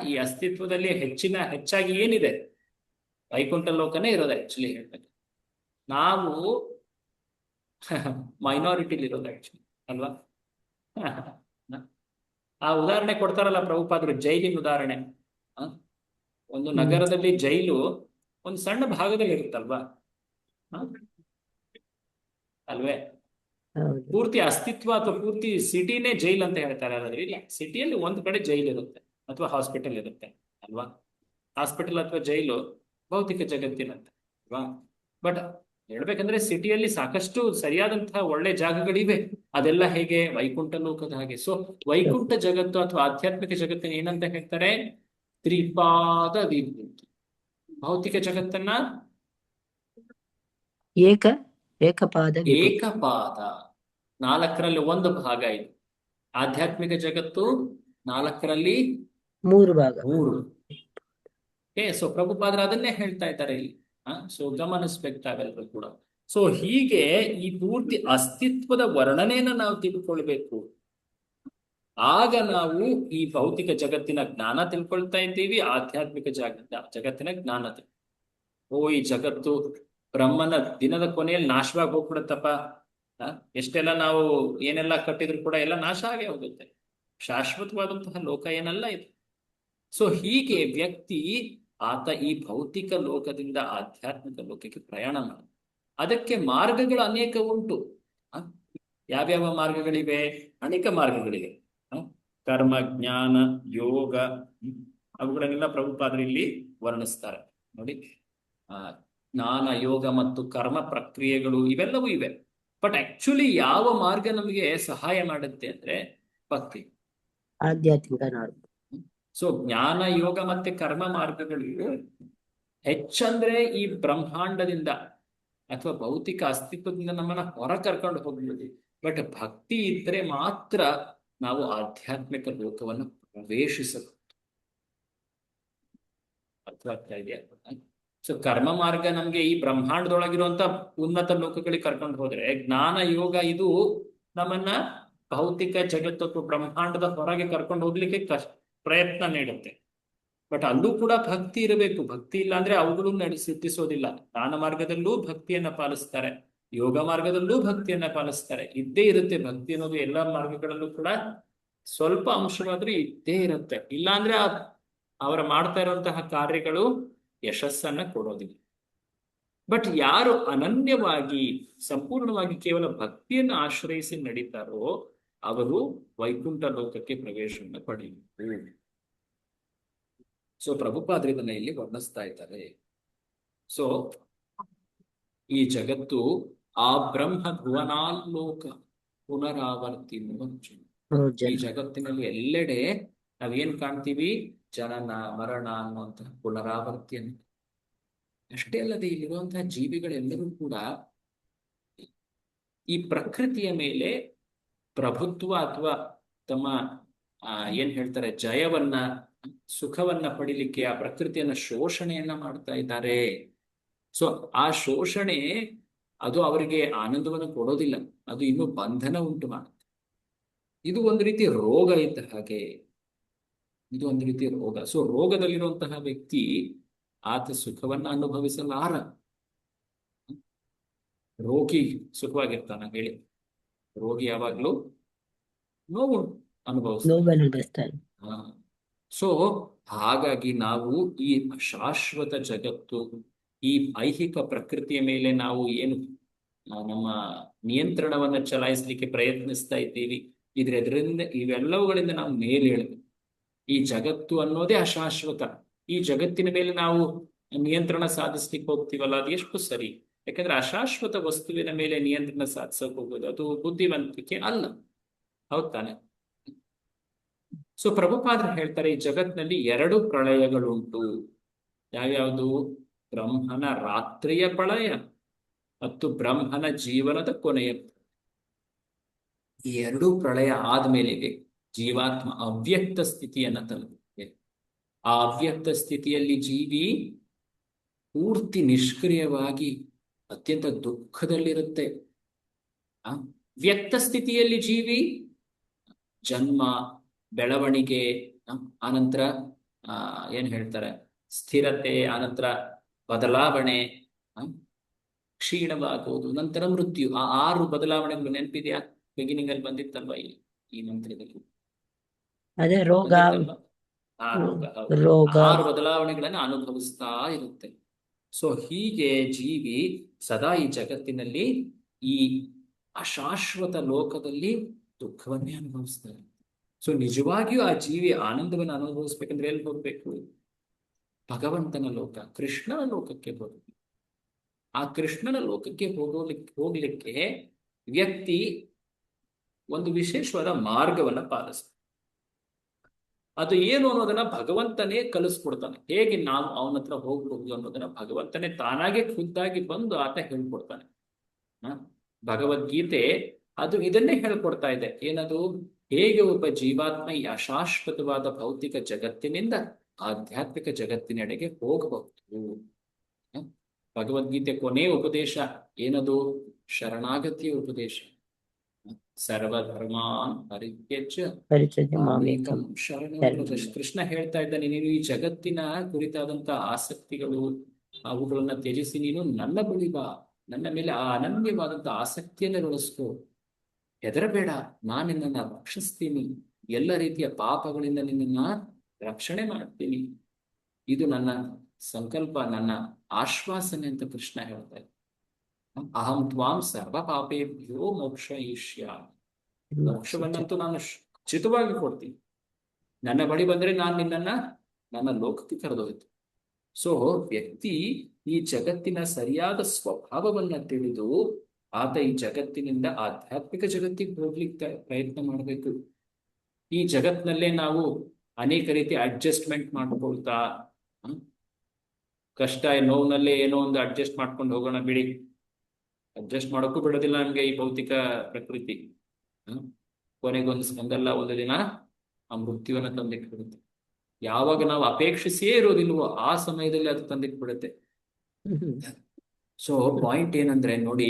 ಈ ಅಸ್ತಿತ್ವದಲ್ಲಿ ಹೆಚ್ಚಾಗಿ ಏನಿದೆ? ವೈಕುಂಠ ಲೋಕನೇ ಇರೋದು. ಆಕ್ಚುಲಿ ಹೇಳ್ಬೇಕು, ನಾವು ಮೈನಾರಿಟಿಲಿ ಇರೋದು ಆಕ್ಚುಲಿ, ಅಲ್ವಾ? ಆ ಉದಾಹರಣೆ ಕೊಡ್ತಾರಲ್ಲ ಪ್ರಭುಪಾದರು, ಜೈಲಿನ ಉದಾಹರಣೆ. ಒಂದು ನಗರದಲ್ಲಿ ಜೈಲು ಒಂದು ಸಣ್ಣ ಭಾಗದಲ್ಲಿ ಇರುತ್ತಲ್ವಾ, ಅಲ್ವೇ? ಪೂರ್ತಿ ಅಸ್ತಿತ್ವ ಅಥವಾ ಪೂರ್ತಿ ಸಿಟಿನೇ ಜೈಲ್ ಅಂತ ಹೇಳ್ತಾರೆ. ಅದಾದ್ರೆ ಇಲ್ಲ, ಸಿಟಿಯಲ್ಲಿ ಒಂದು ಕಡೆ ಜೈಲ್ ಇರುತ್ತೆ ಅಥವಾ ಹಾಸ್ಪಿಟಲ್ ಇರುತ್ತೆ, ಅಲ್ವಾ? ಹಾಸ್ಪಿಟಲ್ ಅಥವಾ ಜೈಲು ಭೌತಿಕ ಜಗತ್ತಿನಂತೆ, ಅಲ್ವಾ? ಬಟ್ ಹೇಳ್ಬೇಕಂದ್ರೆ ಸಿಟಿಯಲ್ಲಿ ಸಾಕಷ್ಟು ಸರಿಯಾದಂತಹ ಒಳ್ಳೆ ಜಾಗಗಳಿವೆ. ಅದೆಲ್ಲ ಹೇಗೆ? ವೈಕುಂಠ ಲೋಕದ ಹಾಗೆ. ಸೊ ವೈಕುಂಠ ಜಗತ್ತು ಅಥವಾ ಆಧ್ಯಾತ್ಮಿಕ ಜಗತ್ತಿನ ಏನಂತ ಹೇಳ್ತಾರೆ? ತ್ರಿಪಾದ ವಿಭೂತಿ. ಭೌತಿಕ ಜಗತ್ತನ್ನ ಏಕಪಾದ, 4ರಲ್ಲಿ 1 ಭಾಗ ಇದು. ಆಧ್ಯಾತ್ಮಿಕ ಜಗತ್ತು 4ರಲ್ಲಿ 3 ಭಾಗ. ಸೊ ಪ್ರಭುಪಾದ್ರ ಅದನ್ನೇ ಹೇಳ್ತಾ ಇದ್ದಾರೆ ಇಲ್ಲಿ. ಸೊ ಗಮನಿಸ್ಬೇಕು ತಾವೆಲ್ಲರೂ ಕೂಡ. ಸೊ ಹೀಗೆ ಈ ಪೂರ್ತಿ ಅಸ್ತಿತ್ವದ ವರ್ಣನೆಯನ್ನ ನಾವು ತಿಳ್ಕೊಳ್ಬೇಕು. ಆಗ ನಾವು ಈ ಭೌತಿಕ ಜಗತ್ತಿನ ಜ್ಞಾನ ತಿಳ್ಕೊಳ್ತಾ ಇದ್ದೀವಿ, ಆಧ್ಯಾತ್ಮಿಕ ಜಗತ್ತಿನ ಜ್ಞಾನ. ಈ ಜಗತ್ತು ಬ್ರಹ್ಮನ ದಿನದ ಕೊನೆಯಲ್ಲಿ ನಾಶವಾಗಿ ಹೋಗ್ಬಿಡುತ್ತಪ್ಪ. ಎಷ್ಟೆಲ್ಲ ನಾವು ಏನೆಲ್ಲ ಕಟ್ಟಿದ್ರು ಕೂಡ ಎಲ್ಲ ನಾಶ ಆಗೇ ಹೋಗುತ್ತೆ. ಶಾಶ್ವತವಾದಂತಹ ಲೋಕ ಏನಲ್ಲ ಇದು. ಸೊ ಹೀಗೆ ವ್ಯಕ್ತಿ ಆತ ಈ ಭೌತಿಕ ಲೋಕದಿಂದ ಆಧ್ಯಾತ್ಮಿಕ ಲೋಕಕ್ಕೆ ಪ್ರಯಾಣ ಮಾಡ. ಅದಕ್ಕೆ ಮಾರ್ಗಗಳು ಅನೇಕ ಉಂಟು. ಯಾವ್ಯಾವ ಮಾರ್ಗಗಳಿವೆ? ಅನೇಕ ಮಾರ್ಗಗಳಿವೆ. ಕರ್ಮ, ಜ್ಞಾನ, ಯೋಗ, ಅವುಗಳನ್ನೆಲ್ಲ ಪ್ರಭುಪಾದರು ಇಲ್ಲಿ ವರ್ಣಿಸ್ತಾರೆ ನೋಡಿ. ಜ್ಞಾನ, ಯೋಗ ಮತ್ತು ಕರ್ಮ ಪ್ರಕ್ರಿಯೆಗಳು ಇವೆಲ್ಲವೂ ಇವೆ. ಬಟ್ ಆಕ್ಚುಲಿ ಯಾವ ಮಾರ್ಗ ನಮಗೆ ಸಹಾಯ ಮಾಡುತ್ತೆ ಅಂದ್ರೆ ಭಕ್ತಿ, ಆಧ್ಯಾತ್ಮಿಕ ಮಾರ್ಗ. ಸೊ ಜ್ಞಾನ, ಯೋಗ ಮತ್ತೆ ಕರ್ಮ ಮಾರ್ಗಗಳು ಹೆಚ್ಚಂದ್ರೆ ಈ ಬ್ರಹ್ಮಾಂಡದಿಂದ ಅಥವಾ ಭೌತಿಕ ಅಸ್ತಿತ್ವದಿಂದ ನಮ್ಮನ್ನ ಹೊರ ಕರ್ಕೊಂಡು ಹೋಗ್ಬೋದು. ಬಟ್ ಭಕ್ತಿ ಇದ್ರೆ ಮಾತ್ರ ನಾವು ಆಧ್ಯಾತ್ಮಿಕ ಲೋಕವನ್ನು ಪ್ರವೇಶಿಸಬಹುದು. ಅರ್ಥವಾಗ್ತಾ ಇದೆಯಾ? ಸೊ ಕರ್ಮ ಮಾರ್ಗ ನಮ್ಗೆ ಈ ಬ್ರಹ್ಮಾಂಡದೊಳಗಿರುವಂತ ಉನ್ನತ ಲೋಕಗಳಿಗೆ ಕರ್ಕೊಂಡು ಹೋದ್ರೆ, ಜ್ಞಾನ, ಯೋಗ ಇದು ನಮ್ಮನ್ನ ಭೌತಿಕ ಜಗತ್ತು ಅಥವಾ ಬ್ರಹ್ಮಾಂಡದ ಹೊರಗೆ ಕರ್ಕೊಂಡು ಹೋಗ್ಲಿಕ್ಕೆ ಪ್ರಯತ್ನ ನೀಡುತ್ತೆ. ಬಟ್ ಅಲ್ಲೂ ಕೂಡ ಭಕ್ತಿ ಇರಬೇಕು. ಭಕ್ತಿ ಇಲ್ಲ ಅಂದ್ರೆ ಅವುಗಳು ಸಿದ್ಧಿಸೋದಿಲ್ಲ. ಜ್ಞಾನ ಮಾರ್ಗದಲ್ಲೂ ಭಕ್ತಿಯನ್ನ ಪಾಲಿಸ್ತಾರೆ, ಯೋಗ ಮಾರ್ಗದಲ್ಲೂ ಭಕ್ತಿಯನ್ನ ಪಾಲಿಸ್ತಾರೆ. ಇದ್ದೇ ಇರುತ್ತೆ ಭಕ್ತಿ ಅನ್ನೋದು ಎಲ್ಲ ಮಾರ್ಗಗಳಲ್ಲೂ ಕೂಡ ಸ್ವಲ್ಪ ಅಂಶವಾದ್ರೂ ಇದ್ದೇ ಇರುತ್ತೆ. ಇಲ್ಲಾಂದ್ರೆ ಅವರ ಮಾಡ್ತಾ ಇರುವಂತಹ ಕಾರ್ಯಗಳು ಯಶಸ್ಸನ್ನ ಕೊಡೋದಿಲ್ಲ. ಬಟ್ ಯಾರು ಅನನ್ಯವಾಗಿ ಸಂಪೂರ್ಣವಾಗಿ ಕೇವಲ ಭಕ್ತಿಯನ್ನು ಆಶ್ರಯಿಸಿ ನಡೀತಾರೋ ಅವರು ವೈಕುಂಠ ಲೋಕಕ್ಕೆ ಪ್ರವೇಶವನ್ನು ಪಡೆಯುವುದು. ಸೊ ಪ್ರಭುಪಾದರು ಇದನ್ನ ಇಲ್ಲಿ ವರ್ಣಿಸ್ತಾ ಇದ್ದಾರೆ. ಸೊ ಈ ಜಗತ್ತು ಆ ಬ್ರಹ್ಮ ಭುವನಾಲೋಕ ಪುನರಾವರ್ತಿ. ಈ ಜಗತ್ತಿನಲ್ಲಿ ಎಲ್ಲೆಡೆ ನಾವೇನ್ ಕಾಣ್ತೀವಿ? ಜನನ, ಮರಣ ಅನ್ನುವಂತಹ ಪುನರಾವರ್ತಿಯನ್ನು. ಅಷ್ಟೇ ಅಲ್ಲದೆ ಇಲ್ಲಿರುವಂತಹ ಜೀವಿಗಳೆಲ್ಲರೂ ಕೂಡ ಈ ಪ್ರಕೃತಿಯ ಮೇಲೆ ಪ್ರಭುತ್ವ ಅಥವಾ ತಮ್ಮ ಏನ್ ಹೇಳ್ತಾರೆ ಜಯವನ್ನ, ಸುಖವನ್ನ ಪಡಿಲಿಕ್ಕೆ ಆ ಪ್ರಕೃತಿಯನ್ನ ಶೋಷಣೆಯನ್ನ ಮಾಡ್ತಾ ಇದ್ದಾರೆ. ಸೊ ಆ ಶೋಷಣೆ ಅದು ಅವರಿಗೆ ಆನಂದವನ್ನು ಕೊಡೋದಿಲ್ಲ, ಅದು ಇನ್ನೂ ಬಂಧನ ಉಂಟು ಮಾಡುತ್ತೆ. ಇದು ಒಂದು ರೀತಿ ರೋಗ ಇದ್ದ ಹಾಗೆ, ಇದು ಒಂದು ರೀತಿ ರೋಗ. ಸೊ ರೋಗದಲ್ಲಿರುವಂತಹ ವ್ಯಕ್ತಿ ಆತ ಸುಖವನ್ನ ಅನುಭವಿಸಲಾರ. ರೋಗಿ ಸುಖವಾಗಿರ್ತಾನ ಹೇಳಿ? ರೋಗಿ ಯಾವಾಗ್ಲೂ ನೋವು ಅನುಭವಿಸ್ತಾನೆ. ಸೊ ಹಾಗಾಗಿ ನಾವು ಈ ಶಾಶ್ವತ ಜಗತ್ತು, ಈ ಐಹಿಕ ಪ್ರಕೃತಿಯ ಮೇಲೆ ನಾವು ಏನು ನಮ್ಮ ನಿಯಂತ್ರಣವನ್ನ ಚಲಾಯಿಸಲಿಕ್ಕೆ ಪ್ರಯತ್ನಿಸ್ತಾ ಇದ್ದೀವಿ, ಇದರಿಂದ ಇವೆಲ್ಲವುಗಳಿಂದ ನಾವು ಮೇಲೇಳಬೇಕು. ಈ ಜಗತ್ತು ಅನ್ನೋದೇ ಅಶಾಶ್ವತ. ಈ ಜಗತ್ತಿನ ಮೇಲೆ ನಾವು ನಿಯಂತ್ರಣ ಸಾಧಿಸ್ಲಿಕ್ಕೆ ಹೋಗ್ತೀವಲ್ಲ, ಅದು ಎಷ್ಟು ಸರಿ? ಯಾಕಂದ್ರೆ ಅಶಾಶ್ವತ ವಸ್ತುವಿನ ಮೇಲೆ ನಿಯಂತ್ರಣ ಸಾಧಿಸಕ್ ಹೋಗೋದು ಅದು ಬುದ್ಧಿವಂತಿಕೆ ಅಲ್ಲ. ಹೌದ್ ತಾನೆ? ಸೊ ಪ್ರಭುಪಾದರು ಹೇಳ್ತಾರೆ, ಈ ಜಗತ್ತಿನಲ್ಲಿ 2 ಪ್ರಳಯಗಳುಂಟು. ಯಾವ್ಯಾವುದು? ಬ್ರಹ್ಮನ ರಾತ್ರಿಯ ಪ್ರಳಯ ಮತ್ತು ಬ್ರಹ್ಮನ ಜೀವನದ ಕೊನೆಯ. ಈ 2 ಪ್ರಳಯ ಆದ್ಮೇಲೆ ಜೀವಾತ್ಮ ಅವ್ಯಕ್ತ ಸ್ಥಿತಿಯನ್ನ ತಲುಪುತ್ತೆ. ಆ ಅವ್ಯಕ್ತ ಸ್ಥಿತಿಯಲ್ಲಿ ಜೀವಿ ಪೂರ್ತಿ ನಿಷ್ಕ್ರಿಯವಾಗಿ ಅತ್ಯಂತ ದುಃಖದಲ್ಲಿರುತ್ತೆ. ವ್ಯಕ್ತ ಸ್ಥಿತಿಯಲ್ಲಿ ಜೀವಿ ಜನ್ಮ, ಬೆಳವಣಿಗೆ, ಆನಂತರ ಏನ್ ಹೇಳ್ತಾರೆ ಸ್ಥಿರತೆ, ಆನಂತರ ಬದಲಾವಣೆ, ಕ್ಷೀಣವಾಗುವುದು, ನಂತರ ಮೃತ್ಯು. ಆ 6 ಬದಲಾವಣೆಗಳು ನೆನಪಿದೆಯಾ? ಬಿಗಿನಿಂಗ್ ಅಲ್ಲಿ ಬಂದಿತ್ತಲ್ವಾ ಈ ಮಂತ್ರದಲ್ಲಿ? ಅದೇ ರೋಗ, ರೋಗ 6 ಬದಲಾವಣೆಗಳನ್ನ ಅನುಭವಿಸ್ತಾ ಇರುತ್ತೆ. ಸೊ ಹೀಗೆ ಜೀವಿ ಸದಾ ಈ ಜಗತ್ತಿನಲ್ಲಿ ಈ ಅಶಾಶ್ವತ ಲೋಕದಲ್ಲಿ ದುಃಖವನ್ನೇ ಅನುಭವಿಸ್ತಾರೆ. ಸೊ ನಿಜವಾಗಿಯೂ ಆ ಜೀವಿ ಆನಂದವನ್ನು ಅನುಭವಿಸ್ಬೇಕಂದ್ರೆ ಎಲ್ಲಿ ಹೋಗ್ಬೇಕು? ಭಗವಂತನ ಲೋಕ, ಕೃಷ್ಣನ ಲೋಕಕ್ಕೆ ಹೋಗ್ಬೇಕು. ಆ ಕೃಷ್ಣನ ಲೋಕಕ್ಕೆ ಹೋಗ್ಲಿಕ್ಕೆ ವ್ಯಕ್ತಿ ಒಂದು ವಿಶೇಷವಾದ ಮಾರ್ಗವನ್ನ ಪಾಲಿಸ್ತಾನೆ. ಅದು ಏನು ಅನ್ನೋದನ್ನ ಭಗವಂತನೇ ಕಲಿಸ್ಕೊಡ್ತಾನೆ. ಹೇಗೆ ನಾವು ಅವನ ಹತ್ರ ಹೋಗ್ಬಹುದು ಅನ್ನೋದನ್ನ ಭಗವಂತನೇ ತಾನಾಗೆ ಖುದ್ದಾಗಿ ಬಂದು ಆತ ಹೇಳ್ಕೊಡ್ತಾನೆ. ಭಗವದ್ಗೀತೆ ಅದು ಇದನ್ನೇ ಹೇಳ್ಕೊಡ್ತಾ ಇದೆ. ಏನದು? ಹೇಗೆ ಒಬ್ಬ ಜೀವಾತ್ಮ ಈ ಅಶಾಶ್ವತವಾದ ಭೌತಿಕ ಜಗತ್ತಿನಿಂದ ಆಧ್ಯಾತ್ಮಿಕ ಜಗತ್ತಿನೆಡೆಗೆ ಹೋಗಬಹುದು. ಭಗವದ್ಗೀತೆ ಕೊನೆಯ ಉಪದೇಶ ಏನದು? ಶರಣಾಗತಿಯ ಉಪದೇಶ. ಸರ್ವಧರ್ಮಾನ್ ಪರಿತ್ಯಜ್ಯ ಮಾಮೇಕಂ ಶರಣಂ ವ್ರಜ. ಕೃಷ್ಣ ಹೇಳ್ತಾ ಇದ್ದಾನೆ, ನೀನು ಈ ಜಗತ್ತಿನ ಕುರಿತಾದಂತ ಆಸಕ್ತಿಗಳು ಅವುಗಳನ್ನ ತ್ಯಜಿಸಿ ನೀನು ನನ್ನ ಬಳಿ ಬಾ, ನನ್ನ ಮೇಲೆ ಆ ಅನನ್ಯವಾದಂತ ಆಸಕ್ತಿಯನ್ನ ಬೆಳೆಸ್ಕೋ, ಹೆದರಬೇಡ, ನಾನು ನಿನ್ನನ್ನ ರಕ್ಷಿಸ್ತೀನಿ, ಎಲ್ಲ ರೀತಿಯ ಪಾಪಗಳಿಂದ ನಿನ್ನನ್ನ ರಕ್ಷಣೆ ಮಾಡ್ತೀನಿ, ಇದು ನನ್ನ ಸಂಕಲ್ಪ, ನನ್ನ ಆಶ್ವಾಸನೆ ಅಂತ ಕೃಷ್ಣ ಹೇಳ್ತಾ ಇದ್ದ. ಅಹಂ ತ್ವಾಂ ಸರ್ವ ಪಾಪೇಭ್ಯೋ ಮೋಕ್ಷಯಿಷ್ಯಾಮಿ. ಮೋಕ್ಷವನ್ನಂತೂ ನಾನು ಖಚಿತವಾಗಿ ಕೊಡ್ತೀನಿ. ನನ್ನ ಬಳಿ ಬಂದ್ರೆ ನಾನು ನಿನ್ನನ್ನ ನನ್ನ ಲೋಕಕ್ಕೆ ಕರೆದೊಯ್ತು. ಸೊ ವ್ಯಕ್ತಿ ಈ ಜಗತ್ತಿನ ಸರಿಯಾದ ಸ್ವಭಾವವನ್ನ ತಿಳಿದು ಆತ ಈ ಜಗತ್ತಿನಿಂದ ಆಧ್ಯಾತ್ಮಿಕ ಜಗತ್ತಿಗೆ ಹೋಗ್ಲಿಕ್ಕೆ ಪ್ರಯತ್ನ ಮಾಡಬೇಕು. ಈ ಜಗತ್ತಿನಲ್ಲೇ ನಾವು ಅನೇಕ ರೀತಿ ಅಡ್ಜಸ್ಟ್ಮೆಂಟ್ ಮಾಡ್ಕೊಳ್ತಾ ಕಷ್ಟ ನೋವಿನಲ್ಲೇ ಏನೋ ಒಂದು ಅಡ್ಜಸ್ಟ್ ಮಾಡ್ಕೊಂಡು ಹೋಗೋಣ ಬಿಡಿ, ಅಡ್ಜಸ್ಟ್ ಮಾಡೋಕ್ಕೂ ಬಿಡೋದಿಲ್ಲ ನಮ್ಗೆ ಈ ಭೌತಿಕ ಪ್ರಕೃತಿ. ಒಂದಲ್ಲ ಒಂದು ದಿನ ಆ ಮೃತ್ಯುವನ್ನ ತಂದಿಟ್ಟು ಬಿಡುತ್ತೆ. ಯಾವಾಗ ನಾವು ಅಪೇಕ್ಷಿಸಿಯೇ ಇರೋದಿಲ್ವೋ ಆ ಸಮಯದಲ್ಲಿ ಅದು ತಂದಿಟ್ಟು ಬಿಡುತ್ತೆ. ಸೊ ಪಾಯಿಂಟ್ ಏನಂದ್ರೆ ನೋಡಿ,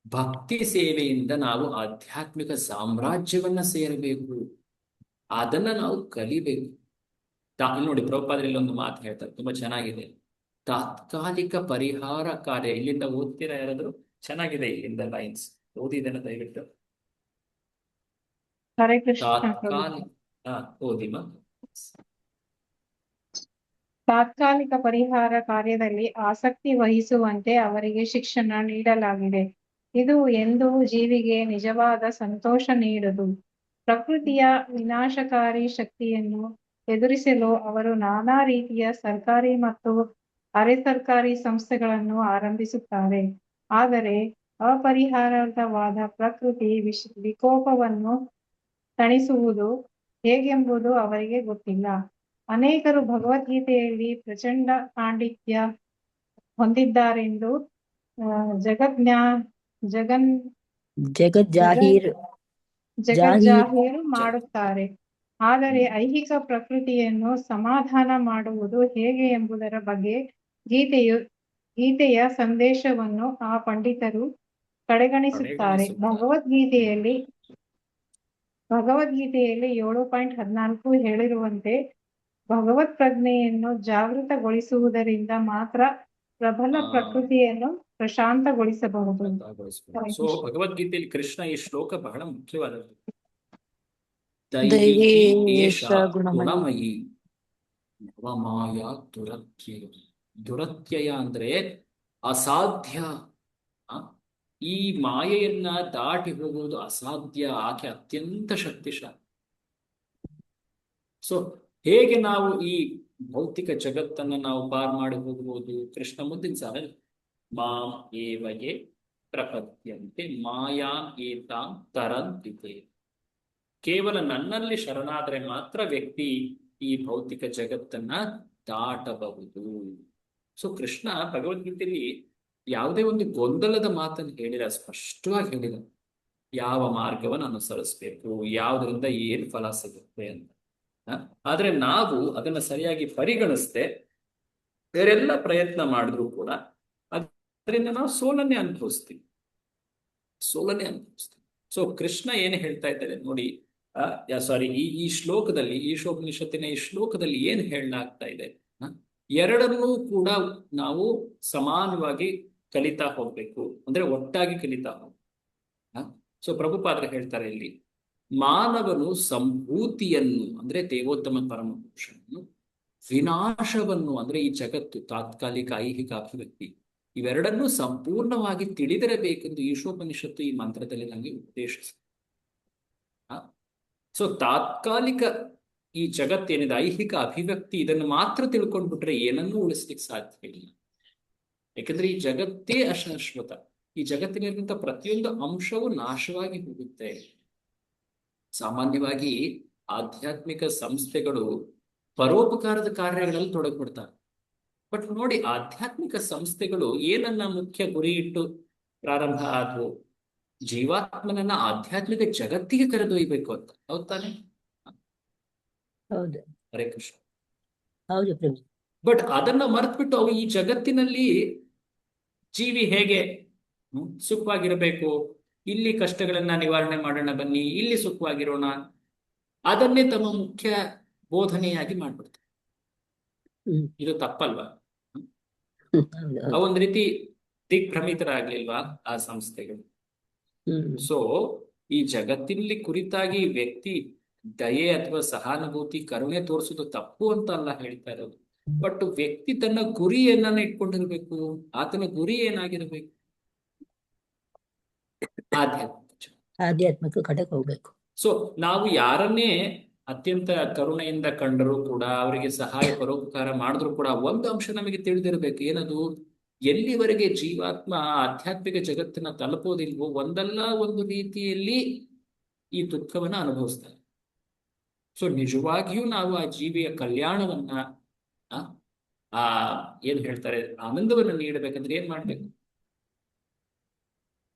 ಭಕ್ತಿ ಸೇವೆಯಿಂದ ನಾವು ಆಧ್ಯಾತ್ಮಿಕ ಸಾಮ್ರಾಜ್ಯವನ್ನ ಸೇರಬೇಕು, ಅದನ್ನ ನಾವು ಕಲಿಬೇಕು. ನೋಡಿ ಪ್ರಭುಪಾದರಲ್ಲಿ ಒಂದು ಮಾತು ಹೇಳ್ತಾರೆ, ತುಂಬಾ ಚೆನ್ನಾಗಿದೆ. ತಾತ್ಕಾಲಿಕ ಪರಿಹಾರ ಕಾರ್ಯ. ಇಲ್ಲಿಂದ ಓದ್ತೀರಾ ಯಾರಾದ್ರು? ಚೆನ್ನಾಗಿದೆ ಇಲ್ಲಿಂದ ಲೈನ್ಸ್, ಓದಿದ್ದೇನೆ ದಯವಿಟ್ಟು. ಹರೇ ಕೃಷ್ಣ. ತಾತ್ಕಾಲಿಕ ಓದಿಮ. ತಾತ್ಕಾಲಿಕ ಪರಿಹಾರ ಕಾರ್ಯದಲ್ಲಿ ಆಸಕ್ತಿ ವಹಿಸುವಂತೆ ಅವರಿಗೆ ಶಿಕ್ಷಣ ನೀಡಲಾಗಿದೆ. ಇದು ಎಂದೂ ಜೀವಿಗೆ ನಿಜವಾದ ಸಂತೋಷ ನೀಡದು. ಪ್ರಕೃತಿಯ ವಿನಾಶಕಾರಿ ಶಕ್ತಿಯನ್ನು ಎದುರಿಸಲು ಅವರು ನಾನಾ ರೀತಿಯ ಸರ್ಕಾರಿ ಮತ್ತು ಅರೆ ಸರ್ಕಾರಿ ಸಂಸ್ಥೆಗಳನ್ನು ಆರಂಭಿಸುತ್ತಾರೆ. ಆದರೆ ಅಪರಿಹಾರ್ಯವಾದ ಪ್ರಕೃತಿ ವಿಕೋಪವನ್ನು ತಣಿಸುವುದು ಹೇಗೆಂಬುದು ಅವರಿಗೆ ಗೊತ್ತಿಲ್ಲ. ಅನೇಕರು ಭಗವದ್ಗೀತೆಯಲ್ಲಿ ಪ್ರಚಂಡ ಪಾಂಡಿತ್ಯ ಹೊಂದಿದ್ದಾರೆಂದು ಜಗಜ್ಜಾಹೀರು ಮಾಡುತ್ತಾರೆ. ಆದರೆ ಐಹಿಕ ಪ್ರಕೃತಿಯನ್ನು ಸಮಾಧಾನ ಮಾಡುವುದು ಹೇಗೆ ಎಂಬುದರ ಬಗ್ಗೆ ಗೀತೆಯ ಸಂದೇಶವನ್ನು ಆ ಪಂಡಿತರು ಕಡೆಗಣಿಸುತ್ತಾರೆ. ಭಗವದ್ಗೀತೆಯಲ್ಲಿ 7.14 ಹೇಳಿರುವಂತೆ ಭಗವತ್ ಪ್ರಜ್ಞೆಯನ್ನು ಜಾಗೃತಗೊಳಿಸುವುದರಿಂದ ಮಾತ್ರ ಪ್ರಬಲ ಪ್ರಕೃತಿಯನ್ನು ಪ್ರಶಾಂತಗೊಳಿಸಬಹುದು. ಸೊ ಭಗವದ್ಗೀತೆಯಲ್ಲಿ ಕೃಷ್ಣ ಈ ಶ್ಲೋಕ ಬಹಳ ಮುಖ್ಯವಾದದ್ದು. ದೈವೀ ಏಷಾ ಗುಣಮಯಿ. ಗುಣಮಯಿ ನವಮಾಯ ದುರತ್ಯಯ. ದುರತ್ಯಯ ಅಂದ್ರೆ ಅಸಾಧ್ಯ. ಈ ಮಾಯೆಯನ್ನ ದಾಟಿ ಹೋಗುವುದು ಅಸಾಧ್ಯ. ಆಕೆ ಅತ್ಯಂತ ಶಕ್ತಿಶಾಲಿ. ಸೊ ಹೇಗೆ ನಾವು ಈ ಭೌತಿಕ ಜಗತ್ತನ್ನ ನಾವು ಪಾರ್ ಮಾಡಿ ಹೋಗಬಹುದು? ಕೃಷ್ಣ ಮುಂದಿನ ಸಾಲ ಮಾಂ ಏವಯೇ ಪ್ರಪದ್ಯಂತೆ ಮಾಯಾ ಏತಾಂ ತರಂತಿತೆ. ಕೇವಲ ನನ್ನಲ್ಲಿ ಶರಣಾದ್ರೆ ಮಾತ್ರ ವ್ಯಕ್ತಿ ಈ ಭೌತಿಕ ಜಗತ್ತನ್ನ ದಾಟಬಹುದು. ಸೊ ಕೃಷ್ಣ ಭಗವದ್ಗೀತೆಯಲ್ಲಿ ಯಾವುದೇ ಒಂದು ಗೊಂದಲದ ಮಾತನ್ನು ಹೇಳಿಲ್ಲ, ಸ್ಪಷ್ಟವಾಗಿ ಹೇಳಿದ ಯಾವ ಮಾರ್ಗವನ್ನು ಅನುಸರಿಸಬೇಕು, ಯಾವುದರಿಂದ ಏನು ಫಲ ಸಿಗುತ್ತೆ ಅಂತ. ಆದ್ರೆ ನಾವು ಅದನ್ನ ಸರಿಯಾಗಿ ಪರಿಗಣಿಸದೆ ಬೇರೆಲ್ಲ ಪ್ರಯತ್ನ ಮಾಡಿದ್ರು ಕೂಡ ಅದರಿಂದ ನಾವು ಸೋಲನ್ನೇ ಅನುಭವಿಸ್ತೀವಿ. ಸೊ ಕೃಷ್ಣ ಏನು ಹೇಳ್ತಾ ಇದ್ದಾರೆ ನೋಡಿ, ಈ ಶ್ಲೋಕದಲ್ಲಿ, ಈಶೋಪನಿಷತ್ತಿನ ಈ ಶ್ಲೋಕದಲ್ಲಿ ಏನು ಹೇಳಲಾಗ್ತಾ ಇದೆ, ಎರಡನ್ನೂ ಕೂಡ ನಾವು ಸಮಾನವಾಗಿ ಕಲಿತಾ ಹೋಗ್ಬೇಕು, ಅಂದ್ರೆ ಒಟ್ಟಾಗಿ ಕಲಿತಾ ಹೋಗ್ಬೇಕು. ಸೊ ಪ್ರಭುಪಾದರು ಹೇಳ್ತಾರೆ ಇಲ್ಲಿ, ಮಾನವನು ಸಂಭೂತಿಯನ್ನು ಅಂದ್ರೆ ದೇವೋತ್ತಮ ಪರಮಪುರುಷನನ್ನು, ವಿನಾಶವನ್ನು ಅಂದ್ರೆ ಈ ಜಗತ್ತು ತಾತ್ಕಾಲಿಕ ಐಹಿಕ ಅಭಿವ್ಯಕ್ತಿ, ಇವೆರಡನ್ನೂ ಸಂಪೂರ್ಣವಾಗಿ ತಿಳಿದಿರಬೇಕೆಂದು ಈಶೋಪನಿಷತ್ತು ಈ ಮಂತ್ರದಲ್ಲಿ ನಮಗೆ ಉಪದೇಶಿಸ. ಸೊ ತಾತ್ಕಾಲಿಕ ಈ ಜಗತ್ತೇನಿದೆ ಐಹಿಕ ಅಭಿವ್ಯಕ್ತಿ, ಇದನ್ನು ಮಾತ್ರ ತಿಳ್ಕೊಂಡ್ಬಿಟ್ರೆ ಏನನ್ನೂ ಉಳಿಸ್ಲಿಕ್ಕೆ ಸಾಧ್ಯ ಇಲ್ಲ. ಯಾಕಂದ್ರೆ ಈ ಜಗತ್ತೇ ಅಶಾಶ್ವತ. ಈ ಜಗತ್ತಿನಲ್ಲಿರುವಂತ ಪ್ರತಿಯೊಂದು ಅಂಶವೂ ನಾಶವಾಗಿ ಹೋಗುತ್ತೆ. ಸಾಮಾನ್ಯವಾಗಿ ಆಧ್ಯಾತ್ಮಿಕ ಸಂಸ್ಥೆಗಳು ಪರೋಪಕಾರದ ಕಾರ್ಯಗಳಲ್ಲಿ ತೊಡಗ್ಬಿಡ್ತಾರೆ. ಬಟ್ ನೋಡಿ, ಆಧ್ಯಾತ್ಮಿಕ ಸಂಸ್ಥೆಗಳು ಏನನ್ನ ಮುಖ್ಯ ಗುರಿ ಇಟ್ಟು ಪ್ರಾರಂಭ ಆದವು? ಜೀವಾತ್ಮನನ್ನ ಆಧ್ಯಾತ್ಮಿಕ ಜಗತ್ತಿಗೆ ಕರೆದೊಯ್ಬೇಕು ಅಂತ. ಹೌದ್ ತಾನೆ? ಹೌದು, ಹರೇ ಕೃಷ್ಣ. ಹೌದು ಪ್ರಭು. ಬಟ್ ಅದನ್ನ ಮರೆತ್ಬಿಟ್ಟು ಅವು ಈ ಜಗತ್ತಿನಲ್ಲಿ ಜೀವಿ ಹೇಗೆ ಸುಖವಾಗಿರಬೇಕು, ಇಲ್ಲಿ ಕಷ್ಟಗಳನ್ನ ನಿವಾರಣೆ ಮಾಡೋಣ, ಬನ್ನಿ ಇಲ್ಲಿ ಸುಖವಾಗಿರೋಣ, ಅದನ್ನೇ ತಮ್ಮ ಮುಖ್ಯ ಬೋಧನೆಯಾಗಿ ಮಾಡ್ಬಿಡ್ತಾರೆ. ಇದು ತಪ್ಪಲ್ವಾ? ಅವೊಂದ್ ರೀತಿ ದಿಗ್ಭ್ರಮಿತರಾಗ್ಲಿಲ್ವಾ ಆ ಸಂಸ್ಥೆಗಳು? ಸೊ ಈ ಜಗತ್ತಿನಲ್ಲಿ ಕುರಿತಾಗಿ ವ್ಯಕ್ತಿ ದಯೆ ಅಥವಾ ಸಹಾನುಭೂತಿ, ಕರುಣೆ ತೋರಿಸೋದು ತಪ್ಪು ಅಂತ ಅಲ್ಲ ಹೇಳ್ತಾ ಇರೋದು. ಬಟ್ ವ್ಯಕ್ತಿ ತನ್ನ ಗುರಿಯನ್ನ ಇಟ್ಕೊಂಡಿರ್ಬೇಕು. ಆತನ ಗುರಿ ಏನಾಗಿರ್ಬೇಕು? ಆಧ್ಯಾತ್ಮಿಕ ಜಗತ್ತು. ಆಧ್ಯಾತ್ಮಿಕ ಕಡೆಗೆ ಹೋಗ್ಬೇಕು. ಸೊ ನಾವು ಯಾರನ್ನೇ ಅತ್ಯಂತ ಕರುಣೆಯಿಂದ ಕಂಡರೂ ಕೂಡ, ಅವರಿಗೆ ಸಹಾಯ ಪರೋಪಕಾರ ಮಾಡಿದ್ರು ಕೂಡ, ಒಂದು ಅಂಶ ನಮಗೆ ತಿಳಿದಿರಬೇಕು. ಏನದು? ಎಲ್ಲಿವರೆಗೆ ಜೀವಾತ್ಮ ಆಧ್ಯಾತ್ಮಿಕ ಜಗತ್ತನ್ನ ತಲುಪೋದಿಲ್ವೋ ಒಂದಲ್ಲ ಒಂದು ರೀತಿಯಲ್ಲಿ ಈ ದುಃಖವನ್ನ ಅನುಭವಿಸ್ತಾರೆ. ಸೊ ನಿಜವಾಗಿಯೂ ನಾವು ಆ ಜೀವಿಯ ಕಲ್ಯಾಣವನ್ನ ಆ ಆ ಏನ್ ಹೇಳ್ತಾರೆ, ಆನಂದವನ್ನ ನೀಡಬೇಕಂದ್ರೆ ಏನ್ ಮಾಡ್ಬೇಕು?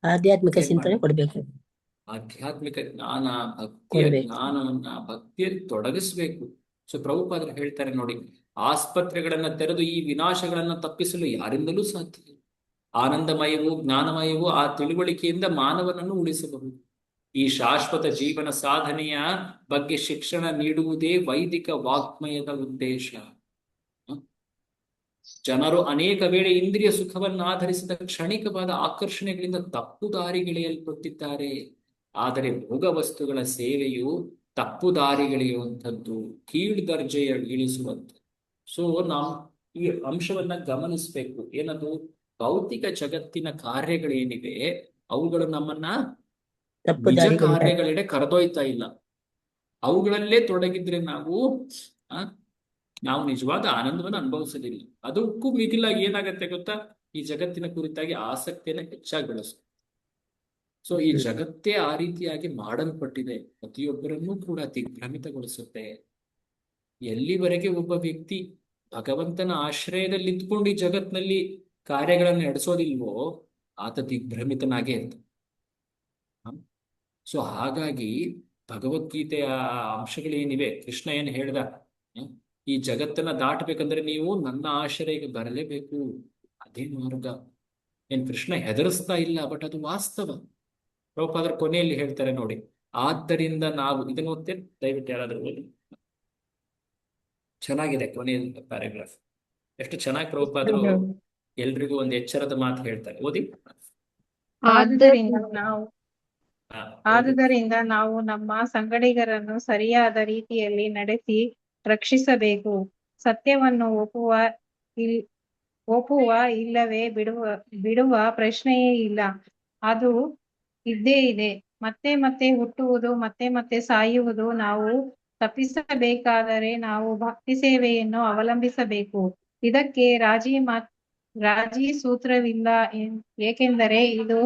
ಆಧ್ಯಾತ್ಮಿಕ ಏನ್ ಚಿಂತನೆ ಮಾಡ್ಬೇಕು? ಕೊಡ್ಬೇಕು. ಆಧ್ಯಾತ್ಮಿಕ ಜ್ಞಾನ, ಭಕ್ತಿಯ ಕೊಡ್ಬೇಕು. ಜ್ಞಾನವನ್ನ ಭಕ್ತಿಯಲ್ಲಿ ತೊಡಗಿಸ್ಬೇಕು. ಸೊ ಪ್ರಭುಪಾದರು ಹೇಳ್ತಾರೆ ನೋಡಿ, ಆಸ್ಪತ್ರೆಗಳನ್ನ ತೆರೆದು ಈ ವಿನಾಶಗಳನ್ನ ತಪ್ಪಿಸಲು ಯಾರಿಂದಲೂ ಸಾಧ್ಯ ಇಲ್ಲ. ಆನಂದಮಯವೂ ಜ್ಞಾನಮಯವೂ ಆ ತಿಳುವಳಿಕೆಯಿಂದ ಮಾನವನನ್ನು ಉಳಿಸಬಹುದು. ಈ ಶಾಶ್ವತ ಜೀವನ ಸಾಧನೆಯ ಬಗ್ಗೆ ಶಿಕ್ಷಣ ನೀಡುವುದೇ ವೈದಿಕ ವಾಗ್ಮಯದ ಉದ್ದೇಶ. ಜನರು ಅನೇಕ ವೇಳೆ ಇಂದ್ರಿಯ ಸುಖವನ್ನು ಆಧರಿಸಿದ ಕ್ಷಣಿಕವಾದ ಆಕರ್ಷಣೆಗಳಿಂದ ತಪ್ಪು ದಾರಿಗೆಳೆಯಲ್ಪಟ್ಟಿದ್ದಾರೆ. ಆದರೆ ಭೋಗ ವಸ್ತುಗಳ ಸೇವೆಯು ತಪ್ಪು ದಾರಿಗೆಳೆಯುವಂಥದ್ದು, ಕೀಳು ದರ್ಜೆಯ ಇಳಿಸುವಂಥದ್ದು. ಸೊ ನಾವು ಈ ಅಂಶವನ್ನ ಗಮನಿಸಬೇಕು. ಏನದು? ಭೌತಿಕ ಜಗತ್ತಿನ ಕಾರ್ಯಗಳೇನಿವೆ ಅವುಗಳು ನಮ್ಮನ್ನ ತಪ್ಪು ನಿಜ ದಾರಿಗೆ ಕಾರ್ಯಗಳೆಡೆ ಕರೆದೊಯ್ತಾ ಇಲ್ಲ. ಅವುಗಳಲ್ಲೇ ತೊಡಗಿದ್ರೆ ನಾವು ನಿಜವಾದ ಆನಂದವನ್ನು ಅನುಭವಿಸೋದಿಲ್ಲ. ಅದಕ್ಕೂ ಮಿಗಿಲಾಗಿ ಏನಾಗತ್ತೆ ಗೊತ್ತಾ? ಈ ಜಗತ್ತಿನ ಕುರಿತಾಗಿ ಆಸಕ್ತಿಯನ್ನು ಹೆಚ್ಚಾಗಿ ಬೆಳೆಸುತ್ತೆ. ಸೊ ಈ ಜಗತ್ತೇ ಆ ರೀತಿಯಾಗಿ ಮಾಡಲ್ಪಟ್ಟಿದೆ, ಪ್ರತಿಯೊಬ್ಬರನ್ನೂ ಕೂಡ ದಿಗ್ಭ್ರಮಿತಗೊಳಿಸುತ್ತೆ. ಎಲ್ಲಿವರೆಗೆ ಒಬ್ಬ ವ್ಯಕ್ತಿ ಭಗವಂತನ ಆಶ್ರಯದಲ್ಲಿ ನಿಂತ್ಕೊಂಡು ಈ ಜಗತ್ತಿನಲ್ಲಿ ಕಾರ್ಯಗಳನ್ನು ನಡೆಸೋದಿಲ್ವೋ ಆತ ದಿಗ್ಭ್ರಮಿತನಾಗೇ ಇರ್ತಾನೆ. ಸೊ ಹಾಗಾಗಿ ಭಗವದ್ಗೀತೆಯ ಅಂಶಗಳೇನಿವೆ, ಕೃಷ್ಣ ಏನ್ ಹೇಳ್ದ, ಈ ಜಗತ್ತನ್ನ ದಾಟಬೇಕಂದ್ರೆ ನೀವು ನನ್ನ ಆಶ್ರಯಕ್ಕೆ ಬರಲೇಬೇಕು, ಅದೇ ಮಾರ್ಗ. ಏನ್ ಕೃಷ್ಣ ಹೆದರಿಸ್ತಾ ಇಲ್ಲ, ಬಟ್ ಅದು ವಾಸ್ತವ. ಪ್ರಭುಪಾದರ ಕೊನೆಯಲ್ಲಿ ಹೇಳ್ತಾರೆ ನೋಡಿ, ಆದ್ದರಿಂದ ನಾವು ಇದನ್ನು ಓದ್ತೇನೆ, ದಯವಿಟ್ಟು ಯಾರಾದ್ರೂ ಓದಿ. ಚೆನ್ನಾಗಿದೆ ಕೊನೆಯ ಪ್ಯಾರಾಗ್ರಾಫ್, ಎಷ್ಟು ಚೆನ್ನಾಗಿ ಪ್ರಭುಪಾದರು ಎಲ್ರಿಗೂ ಒಂದು ಎಚ್ಚರದ ಮಾತು ಹೇಳ್ತಾರೆ. ಓದಿ. ಆದುದರಿಂದ ನಾವು ಹಾ, ಓದಿ. ಆದುದರಿಂದ ನಾವು ನಮ್ಮ ಸಂಗಡಿಗರನ್ನು ಸರಿಯಾದ ರೀತಿಯಲ್ಲಿ ನಡೆಸಿ ರಕ್ಷಿಸಬೇಕು. ಸತ್ಯವನ್ನು ಒಪ್ಪುವ ಇಲ್ಲವೇ ಬಿಡುವ ಪ್ರಶ್ನೆಯೇ ಇಲ್ಲ. ಅದು ಇದ್ದೇ ಇದೆ. ಮತ್ತೆ ಮತ್ತೆ ಹುಟ್ಟುವುದು, ಮತ್ತೆ ಮತ್ತೆ ಸಾಯುವುದು ನಾವು ತಪ್ಪಿಸಬೇಕಾದರೆ ನಾವು ಭಕ್ತಿ ಸೇವೆಯನ್ನು ಅವಲಂಬಿಸಬೇಕು. ಇದಕ್ಕೆ ರಾಜಿ ಸೂತ್ರವಿಲ್ಲ, ಏಕೆಂದರೆ ಇದು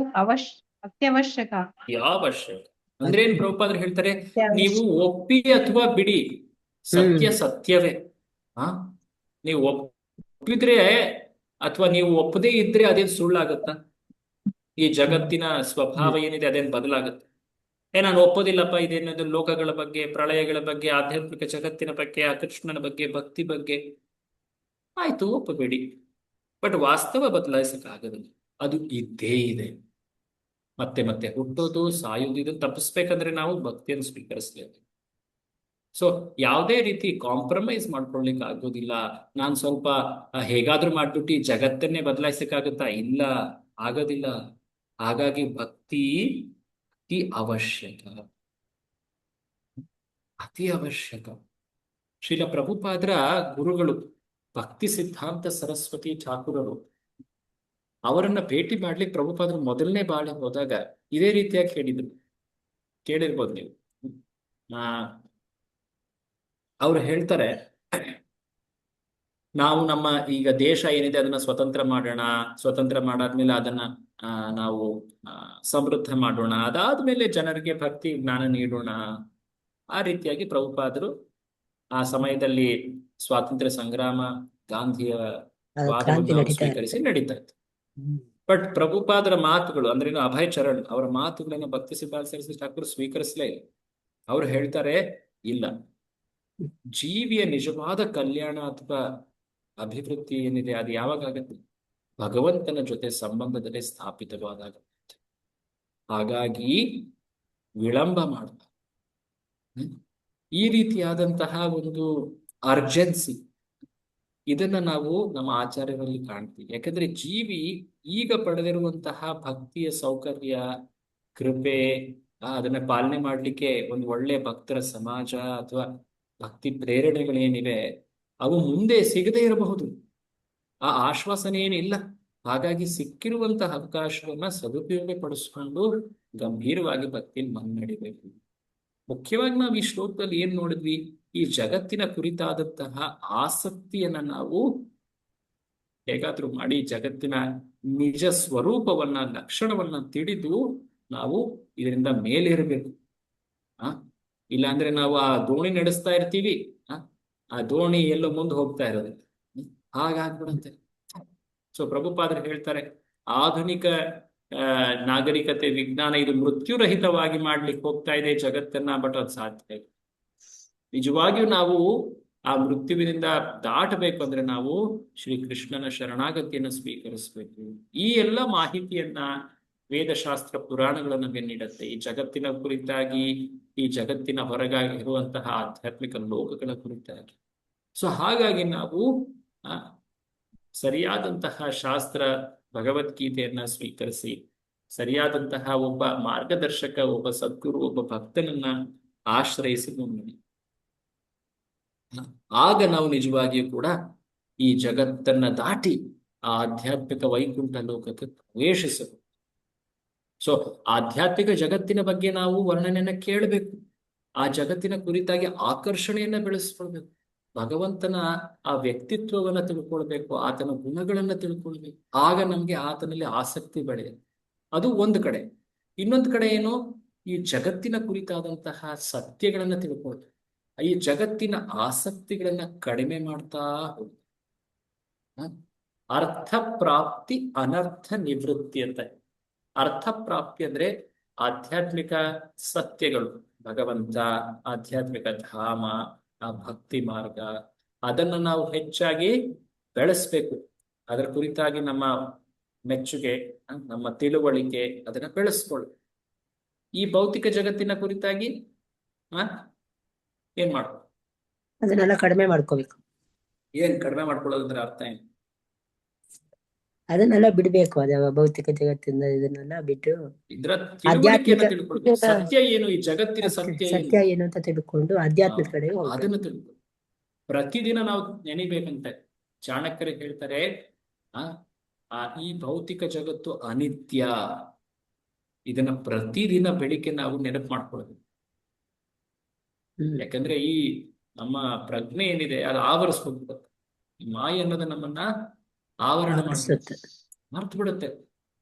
ಅತ್ಯವಶ್ಯಕ. ಯಾವಶ್ಯಕ ಅಂದ್ರೆ ಏನ್? ಪ್ರಭುಪಾದರು ಹೇಳ್ತಾರೆ, ನೀವು ಒಪ್ಪಿ ಅಥವಾ ಬಿಡಿ, ಸತ್ಯ ಸತ್ಯವೇ. ನೀವು ಒಪ್ಪಿದ್ರೆ ಅಥವಾ ನೀವು ಒಪ್ಪದೇ ಇದ್ರೆ ಅದೇನ್ ಸುಳ್ಳಾಗತ್ತಾ? ಈ ಜಗತ್ತಿನ ಸ್ವಭಾವ ಏನಿದೆ ಅದೇನ್ ಬದಲಾಗತ್ತೆ? ನಾನು ಒಪ್ಪೋದಿಲ್ಲಪ್ಪ, ಇದೇನದು ಲೋಕಗಳ ಬಗ್ಗೆ, ಪ್ರಳಯಗಳ ಬಗ್ಗೆ, ಆಧ್ಯಾತ್ಮಿಕ ಜಗತ್ತಿನ ಬಗ್ಗೆ, ಆ ಕೃಷ್ಣನ ಬಗ್ಗೆ, ಭಕ್ತಿ ಬಗ್ಗೆ, ಆಯ್ತು ಒಪ್ಪಬೇಡಿ. ಬಟ್ ವಾಸ್ತವ ಬದಲಾಯಿಸಕ್ಕಾಗೋದಿಲ್ಲ, ಅದು ಇದ್ದೇ ಇದೆ. ಮತ್ತೆ ಮತ್ತೆ ಹುಟ್ಟೋದು, ಸಾಯೋದು, ಇದನ್ನು ತಪ್ಪಿಸ್ಬೇಕಂದ್ರೆ ನಾವು ಭಕ್ತಿಯನ್ನು ಸ್ವೀಕರಿಸಲೇಬೇಕು. ಸೊ ಯಾವುದೇ ರೀತಿ ಕಾಂಪ್ರಮೈಸ್ ಮಾಡ್ಕೊಳ್ಲಿಕ್ಕೆ ಆಗೋದಿಲ್ಲ. ನಾನು ಸ್ವಲ್ಪ ಹೇಗಾದ್ರೂ ಮಾಡ್ಬಿಟ್ಟು ಈ ಜಗತ್ತನ್ನೇ ಬದಲಾಯಿಸಕ್ಕಾಗತ್ತಾ? ಇಲ್ಲ, ಆಗೋದಿಲ್ಲ. ಹಾಗಾಗಿ ಭಕ್ತಿ ಅತಿ ಅವಶ್ಯಕ, ಅತಿ ಅವಶ್ಯಕ. ಶ್ರೀಲ ಪ್ರಭುಪಾದರ ಗುರುಗಳು ಭಕ್ತಿ ಸಿದ್ಧಾಂತ ಸರಸ್ವತಿ ಠಾಕೂರರು, ಅವರನ್ನ ಭೇಟಿ ಮಾಡ್ಲಿಕ್ಕೆ ಪ್ರಭುಪಾದರು ಮೊದಲನೇ ಬಾಳೆ ಹೋದಾಗ ಇದೇ ರೀತಿಯಾಗಿ ಹೇಳಿದ್ರು, ಕೇಳಿರ್ಬೋದು ನೀವು. ಅವ್ರು ಹೇಳ್ತಾರೆ, ನಾವು ನಮ್ಮ ಈಗ ದೇಶ ಏನಿದೆ ಅದನ್ನ ಸ್ವತಂತ್ರ ಮಾಡೋಣ, ಸ್ವತಂತ್ರ ಮಾಡಾದ್ಮೇಲೆ ಅದನ್ನ ನಾವು ಸಮೃದ್ಧ ಮಾಡೋಣ, ಅದಾದ್ಮೇಲೆ ಜನರಿಗೆ ಭಕ್ತಿ ಜ್ಞಾನ ನೀಡೋಣ. ಆ ರೀತಿಯಾಗಿ ಪ್ರಭುಪಾದರು ಆ ಸಮಯದಲ್ಲಿ ಸ್ವಾತಂತ್ರ್ಯ ಸಂಗ್ರಾಮ, ಗಾಂಧಿಯ ವಾದವನ್ನು ಸ್ವೀಕರಿಸಿ ನಡೀತಾ ಇತ್ತು. ಬಟ್ ಪ್ರಭುಪಾದರ ಮಾತುಗಳು ಅಂದ್ರೆ ಅಭಯ್ ಚರಣ್ ಅವರ ಮಾತುಗಳನ್ನು ಭಕ್ತಿ ಸಿದ್ಧಾಂತ ಸರಸ್ವತಿ ಠಾಕೂರ್ ಸ್ವೀಕರಿಸಲೇ ಇಲ್ಲ. ಅವ್ರು ಹೇಳ್ತಾರೆ, ಇಲ್ಲ, ಜೀವಿಯ ನಿಜವಾದ ಕಲ್ಯಾಣ ಅಥವಾ ಅಭಿವೃದ್ಧಿ ಏನಿದೆ ಅದು ಯಾವಾಗ ಆಗತ್ತೆ? ಭಗವಂತನ ಜೊತೆ ಸಂಬಂಧದಲ್ಲಿ ಸ್ಥಾಪಿತವಾದಾಗ. ಹಾಗಾಗಿ ವಿಳಂಬ ಮಾಡ್ತಾರೆ. ಈ ರೀತಿಯಾದಂತಹ ಒಂದು ಅರ್ಜೆನ್ಸಿ ಇದನ್ನ ನಾವು ನಮ್ಮ ಆಚಾರ್ಯರಲ್ಲಿ ಕಾಣ್ತೀವಿ. ಯಾಕಂದ್ರೆ ಜೀವಿ ಈಗ ಪಡೆದಿರುವಂತಹ ಭಕ್ತಿಯ ಸೌಕರ್ಯ, ಕೃಪೆ, ಅದನ್ನ ಪಾಲನೆ ಮಾಡ್ಲಿಕ್ಕೆ ಒಂದು ಒಳ್ಳೆ ಭಕ್ತರ ಸಮಾಜ ಅಥವಾ ಭಕ್ತಿ ಪ್ರೇರಣೆಗಳೇನಿವೆ ಅವು ಮುಂದೆ ಸಿಗದೇ ಇರಬಹುದು. ಆ ಆಶ್ವಾಸನೆ ಏನಿಲ್ಲ. ಹಾಗಾಗಿ ಸಿಕ್ಕಿರುವಂತಹ ಅವಕಾಶವನ್ನ ಸದುಪಯೋಗ ಪಡಿಸ್ಕೊಂಡು ಗಂಭೀರವಾಗಿ ಭಕ್ತಿಯಲ್ಲಿ ಮುನ್ನಡಿಬೇಕು. ಮುಖ್ಯವಾಗಿ ನಾವು ಈ ಶ್ಲೋಕದಲ್ಲಿ ಏನ್ ನೋಡಿದ್ವಿ, ಈ ಜಗತ್ತಿನ ಕುರಿತಾದಂತಹ ಆಸಕ್ತಿಯನ್ನ ನಾವು ಹೇಗಾದ್ರೂ ಮಾಡಿ ಜಗತ್ತಿನ ನಿಜ ಸ್ವರೂಪವನ್ನ ಲಕ್ಷಣವನ್ನ ತಿಳಿದು ನಾವು ಇದರಿಂದ ಮೇಲೇರಬೇಕು. ಇಲ್ಲಾಂದ್ರೆ ನಾವು ಆ ದೋಣಿ ನಡೆಸ್ತಾ ಇರ್ತೀವಿ, ಆ ದೋಣಿ ಎಲ್ಲೋ ಮುಂದೆ ಹೋಗ್ತಾ ಇರೋದಿಲ್ಲ, ಹಾಗಾಗ್ಬಿಡುತ್ತೆ. ಸೊ ಪ್ರಭುಪಾದರು ಹೇಳ್ತಾರೆ, ಆಧುನಿಕ ನಾಗರಿಕತೆ ವಿಜ್ಞಾನ ಇದು ಮೃತ್ಯುರಹಿತವಾಗಿ ಮಾಡ್ಲಿಕ್ಕೆ ಹೋಗ್ತಾ ಇದೆ ಜಗತ್ತನ್ನ, ಬಟ್ ಅದು ಸಾಧ್ಯ ಇಲ್ಲ. ನಿಜವಾಗಿಯೂ ನಾವು ಆ ಮೃತ್ಯುವಿನಿಂದ ದಾಟಬೇಕು ಅಂದ್ರೆ ನಾವು ಶ್ರೀಕೃಷ್ಣನ ಶರಣಾಗತಿಯನ್ನು ಸ್ವೀಕರಿಸಬೇಕು. ಈ ಎಲ್ಲ ಮಾಹಿತಿಯನ್ನ ವೇದಶಾಸ್ತ್ರ ಪುರಾಣಗಳು ನಮಗೆ ನೀಡುತ್ತೆ. ಈ ಜಗತ್ತಿನ ಕುರಿತಾಗಿ, ಈ ಜಗತ್ತಿನ ಹೊರಗಾಗಿ ಇರುವಂತಹ ಆಧ್ಯಾತ್ಮಿಕ ಲೋಕಗಳ ಕುರಿತಾಗಿ. ಸೊ ಹಾಗಾಗಿ ನಾವು ಸರಿಯಾದಂತಹ ಶಾಸ್ತ್ರ ಭಗವದ್ಗೀತೆಯನ್ನ ಸ್ವೀಕರಿಸಿ ಸರಿಯಾದಂತಹ ಒಬ್ಬ ಮಾರ್ಗದರ್ಶಕ, ಒಬ್ಬ ಸದ್ಗುರು, ಒಬ್ಬ ಭಕ್ತನನ್ನ ಆಶ್ರಯಿಸಿ ಮುನ್ನಡಿ. ಆಗ ನಾವು ನಿಜವಾಗಿಯೂ ಕೂಡ ಈ ಜಗತ್ತನ್ನ ದಾಟಿ ಆ ಆಧ್ಯಾತ್ಮಿಕ ವೈಕುಂಠ ಲೋಕಕ್ಕೆ ಪ್ರವೇಶಿಸಬೇಕು. ಸೊ ಆಧ್ಯಾತ್ಮಿಕ ಜಗತ್ತಿನ ಬಗ್ಗೆ ನಾವು ವರ್ಣನೆಯನ್ನ ಕೇಳಬೇಕು, ಆ ಜಗತ್ತಿನ ಕುರಿತಾಗಿ ಆಕರ್ಷಣೆಯನ್ನ ಬೆಳೆಸ್ಕೊಳ್ಬೇಕು, ಭಗವಂತನ ಆ ವ್ಯಕ್ತಿತ್ವವನ್ನ ತಿಳ್ಕೊಳ್ಬೇಕು, ಆತನ ಗುಣಗಳನ್ನ ತಿಳ್ಕೊಳ್ಬೇಕು. ಆಗ ನಮ್ಗೆ ಆತನಲ್ಲಿ ಆಸಕ್ತಿ ಬೆಳೆಯುತ್ತೆ. ಅದು ಒಂದು ಕಡೆ. ಇನ್ನೊಂದು ಕಡೆ ಏನು, ಈ ಜಗತ್ತಿನ ಕುರಿತಾದಂತಹ ಸತ್ಯಗಳನ್ನ ತಿಳ್ಕೊಳ್ಬೇಕು. ಈ ಜಗತ್ತಿನ ಆಸಕ್ತಿಗಳನ್ನ ಕಡಿಮೆ ಮಾಡ್ತಾ ಹೋಗಿ ಅರ್ಥ ಪ್ರಾಪ್ತಿ ಅನರ್ಥ ನಿವೃತ್ತಿ ಅಂತ. ಅರ್ಥ ಪ್ರಾಪ್ತಿ ಅಂದ್ರೆ ಆಧ್ಯಾತ್ಮಿಕ ಸತ್ಯಗಳು, ಭಗವಂತ, ಆಧ್ಯಾತ್ಮಿಕ ಧಾಮ, ಆ ಭಕ್ತಿ ಮಾರ್ಗ, ಅದನ್ನ ನಾವು ಹೆಚ್ಚಾಗಿ ಬೆಳೆಸ್ಬೇಕು. ಅದರ ಕುರಿತಾಗಿ ನಮ್ಮ ಮೆಚ್ಚುಗೆ, ನಮ್ಮ ತಿಳುವಳಿಕೆ ಅದನ್ನ ಬೆಳೆಸ್ಕೊಳ್ಳಿ. ಈ ಭೌತಿಕ ಜಗತ್ತಿನ ಕುರಿತಾಗಿ ಏನ್ ಮಾಡ್ಬೇಕು, ಅದನ್ನೆಲ್ಲ ಕಡಿಮೆ ಮಾಡ್ಕೋಬೇಕು. ಏನ್ ಕಡಿಮೆ ಮಾಡ್ಕೊಳ್ಳೋದಂದ್ರೆ ಅರ್ಥ ಏನು? ಅದನ್ನೆಲ್ಲ ಬಿಡ್ಬೇಕು. ಅದೇ ಭೌತಿಕ ಜಗತ್ತಿಂದ ಇದನ್ನೆಲ್ಲ ಬಿಟ್ಟು ಇದ್ರ ತಿಳುವಳಿಕೆಯನ್ನ ಆಧ್ಯಾತ್ಮಿಕ ತಿಳ್ಕೊಳ್ಬೇಕು. ಸತ್ಯ ಏನು, ಈ ಜಗತ್ತಿನ ಸತ್ಯ ಏನು, ಸತ್ಯ ಏನು ಅಂತ ತಿಳ್ಕೊಂಡು ಆಧ್ಯಾತ್ಮಿಕ ಕಡೆ ಹೋಗ್ಬೇಕು. ಅದನ್ನು ತಿಳ್ಕೊ. ಪ್ರತಿದಿನ ನಾವು ನೆನಿಬೇಕಂತೆ. ಚಾಣಕ್ಯರು ಹೇಳ್ತಾರೆ, ಈ ಭೌತಿಕ ಜಗತ್ತು ಅನಿತ್ಯ. ಇದನ್ನ ಪ್ರತಿದಿನ ಬೆಳಿಗ್ಗೆ ನಾವು ನೆನಪು ಮಾಡ್ಕೊಳ್ಬೇಕು. ಯಾಕಂದ್ರೆ ಈ ನಮ್ಮ ಪ್ರಜ್ಞೆ ಏನಿದೆ ಅದು ಆವರಿಸ್ಬಿಡುತ್ತೆ. ಈ ಮಾಯ ಅನ್ನೋದು ನಮ್ಮನ್ನ ಆವರಣ ಆವರಿಸುತ್ತೆ. ಮರ್ತು ಬಿಡುತ್ತೆ.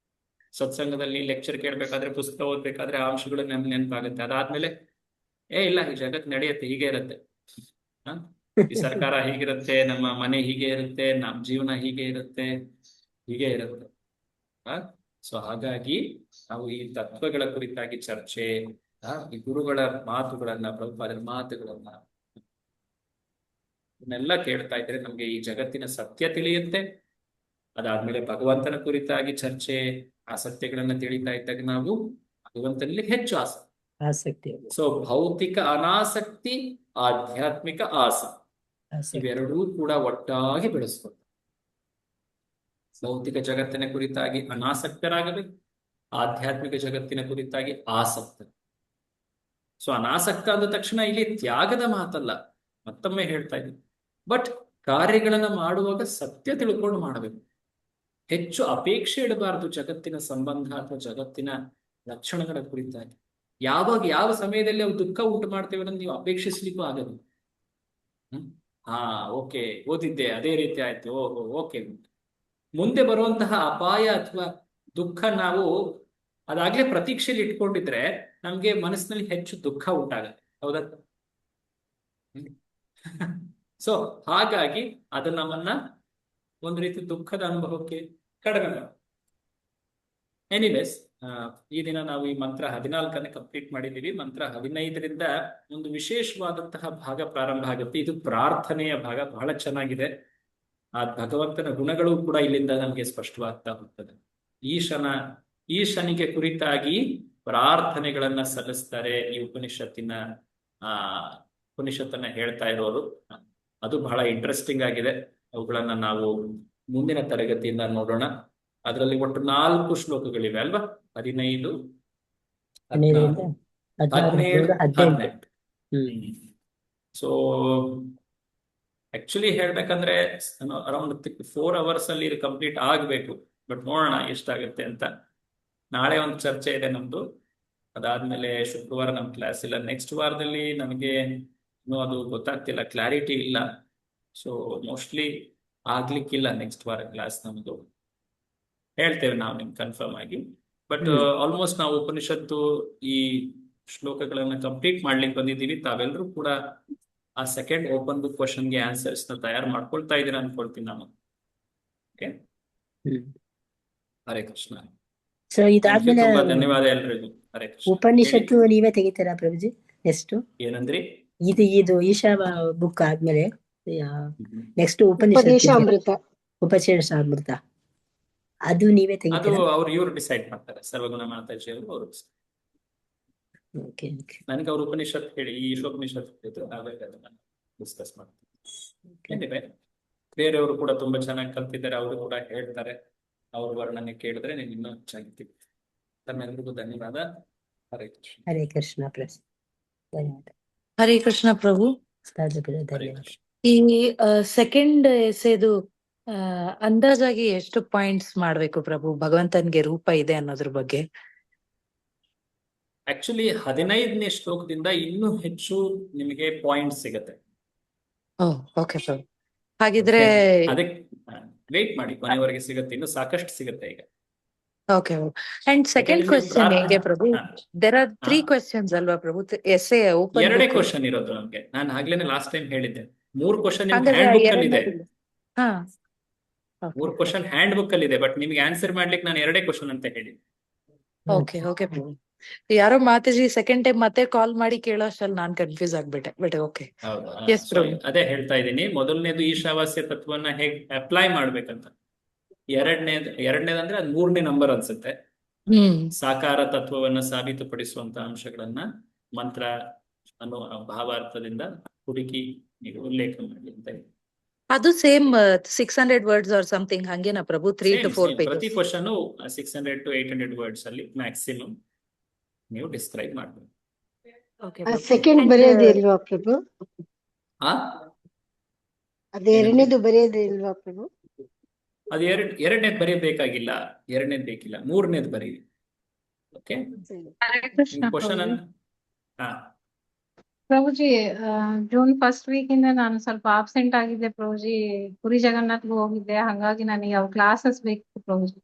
ಸತ್ಸಂಗದಲ್ಲಿ ಲೆಕ್ಚರ್ ಕೇಳ್ಬೇಕಾದ್ರೆ, ಪುಸ್ತಕ ಓದ್ಬೇಕಾದ್ರೆ ಆ ಅಂಶಗಳು ನೆನಪಾಗುತ್ತೆ. ಅದಾದ್ಮೇಲೆ ಇಲ್ಲ, ಈ ಜಗತ್ ನಡೆಯುತ್ತೆ, ಹೀಗೆ ಇರುತ್ತೆ, ಈ ಸರ್ಕಾರ ಹೀಗಿರುತ್ತೆ, ನಮ್ಮ ಮನೆ ಹೀಗೆ ಇರುತ್ತೆ, ನಮ್ಮ ಜೀವನ ಹೀಗೆ ಇರುತ್ತೆ, ಹೀಗೆ ಇರುತ್ತೆ. ಸೊ ಹಾಗಾಗಿ ನಾವು ಈ ತತ್ವಗಳ ಕುರಿತಾಗಿ ಚರ್ಚೆ, ಈ ಗುರುಗಳ ಮಾತುಗಳನ್ನ, ಪ್ರಭುಪಾದರ ಮಾತುಗಳನ್ನ ಇದನ್ನೆಲ್ಲ ಕೇಳ್ತಾ ಇದ್ರೆ ನಮ್ಗೆ ಈ ಜಗತ್ತಿನ ಸತ್ಯ ತಿಳಿಯುತ್ತೆ. ಅದಾದ್ಮೇಲೆ ಭಗವಂತನ ಕುರಿತಾಗಿ ಚರ್ಚೆ, ಆ ಸತ್ಯಗಳನ್ನ ತಿಳಿತಾ ಇದ್ದಾಗ ನಾವು ಭಗವಂತನಲ್ಲಿ ಹೆಚ್ಚು ಆಸಕ್ತಿ. ಸೊ ಭೌತಿಕ ಅನಾಸಕ್ತಿ, ಆಧ್ಯಾತ್ಮಿಕ ಆಸಕ್ತಿ, ಇವೆರಡೂ ಕೂಡ ಒಟ್ಟಾಗಿ ಬೆಳೆಸ್ಕೊಂಡು ಭೌತಿಕ ಜಗತ್ತಿನ ಕುರಿತಾಗಿ ಅನಾಸಕ್ತರಾಗಬೇಕು, ಆಧ್ಯಾತ್ಮಿಕ ಜಗತ್ತಿನ ಕುರಿತಾಗಿ ಆಸಕ್ತ. ಸೊ ಅನಾಸಕ್ತ ಅಂದ ತಕ್ಷಣ ಇಲ್ಲಿ ತ್ಯಾಗದ ಮಾತಲ್ಲ, ಮತ್ತೊಮ್ಮೆ ಹೇಳ್ತಾ ಇದ್ದೀನಿ. ಬಟ್ ಕಾರ್ಯಗಳನ್ನ ಮಾಡುವಾಗ ಸತ್ಯ ತಿಳ್ಕೊಂಡು ಮಾಡಬೇಕು. ಹೆಚ್ಚು ಅಪೇಕ್ಷೆ ಇಡಬಾರದು ಜಗತ್ತಿನ ಸಂಬಂಧ ಅಥವಾ ಜಗತ್ತಿನ ಲಕ್ಷಣಗಳ ಕುರಿತಾಗಿ. ಯಾವಾಗ ಯಾವ ಸಮಯದಲ್ಲಿ ಅವು ದುಃಖ ಉಂಟು ಮಾಡ್ತೇವೆ ಅನ್ನೋದು ನೀವು ಅಪೇಕ್ಷಿಸ್ಲಿಕ್ಕೂ ಆಗದು. ಓಕೆ, ಓದಿದ್ದೆ ಅದೇ ರೀತಿ ಆಯ್ತು, ಓಹೋ ಓಕೆ. ಮುಂದೆ ಬರುವಂತಹ ಅಪಾಯ ಅಥವಾ ದುಃಖ ನಾವು ಅದಾಗ್ಲೇ ಪ್ರತೀಕ್ಷೆಯಲ್ಲಿ ಇಟ್ಕೊಂಡಿದ್ರೆ ನಮ್ಗೆ ಮನಸ್ಸಿನಲ್ಲಿ ಹೆಚ್ಚು ದುಃಖ ಉಂಟಾಗತ್ತೆ. ಹೌದಾ? ಸೊ ಹಾಗಾಗಿ ಅದು ನಮ್ಮನ್ನ ಒಂದು ರೀತಿ ದುಃಖದ ಅನುಭವಕ್ಕೆ ಕಡಿಮೆ ಮಾಡಿ. ಎನಿವೇಸ್, ಈ ದಿನ ನಾವು ಈ ಮಂತ್ರ 14 ಕಂಪ್ಲೀಟ್ ಮಾಡಿದ್ದೀವಿ. ಮಂತ್ರ 15ರಿಂದ ಒಂದು ವಿಶೇಷವಾದಂತಹ ಭಾಗ ಪ್ರಾರಂಭ ಆಗುತ್ತೆ. ಇದು ಪ್ರಾರ್ಥನೆಯ ಭಾಗ, ಬಹಳ ಚೆನ್ನಾಗಿದೆ. ಆ ಭಗವಂತನ ಗುಣಗಳು ಕೂಡ ಇಲ್ಲಿಂದ ನಮಗೆ ಸ್ಪಷ್ಟವಾಗ್ತಾ ಹೋಗ್ತದೆ. ಈಶನಿಗೆ ಕುರಿತಾಗಿ ಪ್ರಾರ್ಥನೆಗಳನ್ನ ಸಲ್ಲಿಸ್ತಾರೆ ಈ ಉಪನಿಷತ್ತನ್ನ ಹೇಳ್ತಾ ಇರೋರು. ಅದು ಬಹಳ ಇಂಟ್ರೆಸ್ಟಿಂಗ್ ಆಗಿದೆ. ಅವುಗಳನ್ನ ನಾವು ಮುಂದಿನ ತರಗತಿಯಿಂದ ನೋಡೋಣ. ಅದರಲ್ಲಿ ಒಟ್ಟು 4 ಶ್ಲೋಕಗಳಿವೆ ಅಲ್ವಾ? 15, 16, 17, 18. ಸೊ ಆಕ್ಚುಲಿ ಹೇಳ್ಬೇಕಂದ್ರೆ ಅರೌಂಡ್ 4 hours ಅಲ್ಲಿ ಇದು ಕಂಪ್ಲೀಟ್ ಆಗ್ಬೇಕು. ಬಟ್ ನೋಡೋಣ ಎಷ್ಟಾಗುತ್ತೆ ಅಂತ. ನಾಳೆ ಒಂದು ಚರ್ಚೆ ಇದೆ ನಮ್ದು, ಅದಾದ್ಮೇಲೆ ಶುಕ್ರವಾರ ನಮ್ ಕ್ಲಾಸ್ ಇಲ್ಲ. ನೆಕ್ಸ್ಟ್ ವಾರದಲ್ಲಿ ನಮಗೆ ಇನ್ನೂ ಅದು ಗೊತ್ತಾಗ್ತಿಲ್ಲ, ಕ್ಲಾರಿಟಿ ಇಲ್ಲ. ಸೊ ಮೋಸ್ಟ್ಲಿ ಆಗ್ಲಿಕ್ಕಿಲ್ಲ ನೆಕ್ಸ್ಟ್ ವಾರ ಕ್ಲಾಸ್ ನಮ್ದು. ಹೇಳ್ತೇವೆ ನಾವು ನಿಮ್ಗೆ ಕನ್ಫರ್ಮ್ ಆಗಿ. ಬಟ್ ಆಲ್ಮೋಸ್ಟ್ ನಾವು ಉಪನಿಷತ್ತು ಈ ಶ್ಲೋಕಗಳನ್ನ ಕಂಪ್ಲೀಟ್ ಮಾಡ್ಲಿಕ್ಕೆ ಬಂದಿದ್ದೀವಿ. ತಾವೆಲ್ಲರೂ ಕೂಡ ಆ ಸೆಕೆಂಡ್ ಓಪನ್ ಬುಕ್ ಕ್ವಶನ್ಗೆ ಆನ್ಸರ್ಸ್ ನ ತಯಾರು ಮಾಡ್ಕೊಳ್ತಾ ಇದ್ದೀರಾ ಅನ್ಕೊಳ್ತೀನಿ ನಾನು. ಓಕೆ, ಹರೇ ಕೃಷ್ಣ. ಸೊ ಇದಾದ್ಮೇಲೆ ತುಂಬಾ ಧನ್ಯವಾದ ಎಲ್ರಿಗೂ. ಹರೇ ಕೃಷ್ಣ. ಉಪನಿಷತ್ತು ನೀವೇ ತೆಗಿತೀರಾ ಪ್ರಭುಜಿ? ನೆಕ್ಸ್ಟ್ ಏನಂದ್ರಿ? ಇದು ಈಶಾ ಬುಕ್ ಆದ್ಮೇಲೆ ನೆಕ್ಸ್ಟ್ ಉಪನಿಷತ್ ಉಪನಿಷಾಮೃತ ಅದು ನೀವೇ ಅದು ತೆಗಿತೀರಾ? ಇವ್ರು ಡಿಸೈಡ್ ಮಾಡ್ತಾರೆ, ಸರ್ವಗುಣ ಮಾತಾಜಿ ಅವರು. ಓಕೆ ನನಗೆ ಅವ್ರು ಉಪನಿಷತ್ ಹೇಳಿ, ಈ ಉಪನಿಷತ್ ಹೇಳಿದ್ರು, ಹಾಗಾಗಿ ಅದನ್ನ ಡಿಸ್ಕಸ್ ಮಾಡ್ತೀವಿ. ಬೇರೆಯವರು ಕೂಡ ತುಂಬಾ ಚೆನ್ನಾಗಿ ಕಲ್ತಿದ್ದಾರೆ, ಅವರು ಕೂಡ ಹೇಳ್ತಾರೆ. ಅವ್ರ ವರ್ಣನೆ ಕೇಳಿದ್ರೆ ನೀವು ಇನ್ನೂ ಚೆನ್ನಾಗಿ. ತಮ್ಮೆಲ್ಲರಿಗೂ ಧನ್ಯವಾದ. ಹರೇ ಕೃಷ್ಣ. ಹರೇ ಕೃಷ್ಣ ಪ್ರಸ್ ಧನ್ಯವಾದ. ಹರೇ ಕೃಷ್ಣ ಪ್ರಭು. ಹರೇ ಧನ್ಯವಾದ. ಕೃಷ್ಣ. ಈ ಸೆಕೆಂಡ್ ಎಸೆದು ಅಂದಾಜಾಗಿ ಎಷ್ಟು ಪಾಯಿಂಟ್ಸ್ ಮಾಡ್ಬೇಕು ಪ್ರಭು, ಭಗವಂತನ್ಗೆ ರೂಪ ಇದೆ ಅನ್ನೋದ್ರ ಬಗ್ಗೆ? ಆಕ್ಚುಲಿ 15ನೇ ಶ್ಲೋಕದಿಂದ ಇನ್ನೂ ಹೆಚ್ಚು ನಿಮಗೆ ಪಾಯಿಂಟ್ ಸಿಗತ್ತೆ. ಓಕೆ ಪ್ರಭು. ಹಾಗಿದ್ರೆ ಅದಕ್ಕೆ ವೇಟ್ ಮಾಡಿ, ಕೊನೆವರೆಗೆ ಸಿಗುತ್ತೆ, ಇನ್ನು ಸಾಕಷ್ಟು ಸಿಗುತ್ತೆ ಈಗ. ಓಕೆ. ಅಂಡ್ ಸೆಕೆಂಡ್ ಕ್ವೆಶ್ಚನ್ ಹೇಗೆ ಪ್ರಭು? ದೇರ್ ಆರ್ 3 questions ಅಲ್ವಾ ಪ್ರಭು? ಎಸ್ಸೆ ಓಪನ್ ಎರಡೇ ಕ್ವಶನ್ ಇರೋದು ನಮ್ಗೆ. ನಾನು ಆಗ್ಲೇನೆ ಲಾಸ್ಟ್ ಟೈಮ್ ಹೇಳಿದ್ದೆ, 3 ಕ್ವಶನ್ ನಿಮ್ಗೆ ಹ್ಯಾಂಡ್ ಬುಕ್ ಅಲ್ಲಿ ಇದೆ. 3 ಕ್ವಶನ್ ಹ್ಯಾಂಡ್ ಬುಕ್ ಅಲ್ಲಿ ಇದೆ, ಬಟ್ ನಿಮ್ಗೆ ಆನ್ಸರ್ ಮಾಡ್ಲಿಕ್ಕೆ ನಾನು ಎರಡೇ ಕ್ವಶನ್ ಅಂತ ಹೇಳಿ. ಓಕೆ ಪ್ರಭು. ಯಾರೋ ಮಾತಾಜಿ ಸೆಕೆಂಡ್ ಟೈಮ್ ಮತ್ತೆ ಕಾಲ್ ಮಾಡಿ ಕೇಳೋ ಅಷ್ಟ್ರಲ್ಲಿ ನಾನ್ ಕನ್ಫ್ಯೂಸ್ ಆಗ್ಬಿಟ್ಟೆ. But okay. Yes, ಪ್ರಭು. ಅದೇ ಹೇಳ್ತಾ ಇದ್ದೀನಿ, ಮೊದಲನೇದು ಈಶಾವಾಸ್ಯ ತತ್ವನ ಹೇಗೆ ಅಪ್ಲೈ ಮಾಡ್ಬೇಕಂತ. ಎರಡನೇದಂದ್ರೆ ಅದು 3ನೇ ನಂಬರ್ ಅನ್ಸುತ್ತೆ. ಸಾಕಾರ ತತ್ವವನ್ನ ಸಾಬೀತುಪಡಿಸುವಂತ ಅಂಶಗಳನ್ನ ಮಂತ್ರ ಅನ್ನೋ ಭಾವಾರ್ಥದಿಂದ ಹುಡುಕಿ ನೀವು ಉಲ್ಲೇಖ ಮಾಡಿ ಅಂತ ಹೇಳಿ. ಅದು ಸೇಮ್ 600 words ಆರ್ ಸಮಥಿಂಗ್ ಹಂಗೇನಾ ಪ್ರಭು? 3 to 4 pages. ಪ್ರತಿ ಕ್ವಶನ್ 600 to 800 ವರ್ಡ್ಸ್ ಅಲ್ಲಿ ಮ್ಯಾಕ್ಸಿಮಮ್ ನೀವು ಡಿಸ್ಕ್ರೈಬ್ ಮಾಡ್ಬೇಕು. ಸೆಕೆಂಡ್ ಬರೆಯೋದೇ ಇಲ್ವಾ ಪ್ರಭು? ಅದೇ ಎರಡನೇದು ಬರೆಯೋದೇ ಇಲ್ವಾ ಪ್ರಭು? ಅದು ಎರಡನೇದು ಬರೆಯಬೇಕಾಗಿಲ್ಲ, ಎರಡನೇದು ಬೇಕಿಲ್ಲ, 3ನೇದು ಬರೀರಿ. Okay, question Prabhuji, June first week ಇಂದ ನಾನು ಸ್ವಲ್ಪ ಆಬ್ಸೆಂಟ್ ಆಗಿದ್ದೆ ಪ್ರಭುಜಿ. ಪುರಿ ಜಗನ್ನಾಥ್ಗೆ ಹೋಗಿದ್ದೆ, ಹಾಗಾಗಿ ನನಗೆ ಅವ್ ಕ್ಲಾಸಸ್ ಬೇಕು ಪ್ರಭುಜಿ.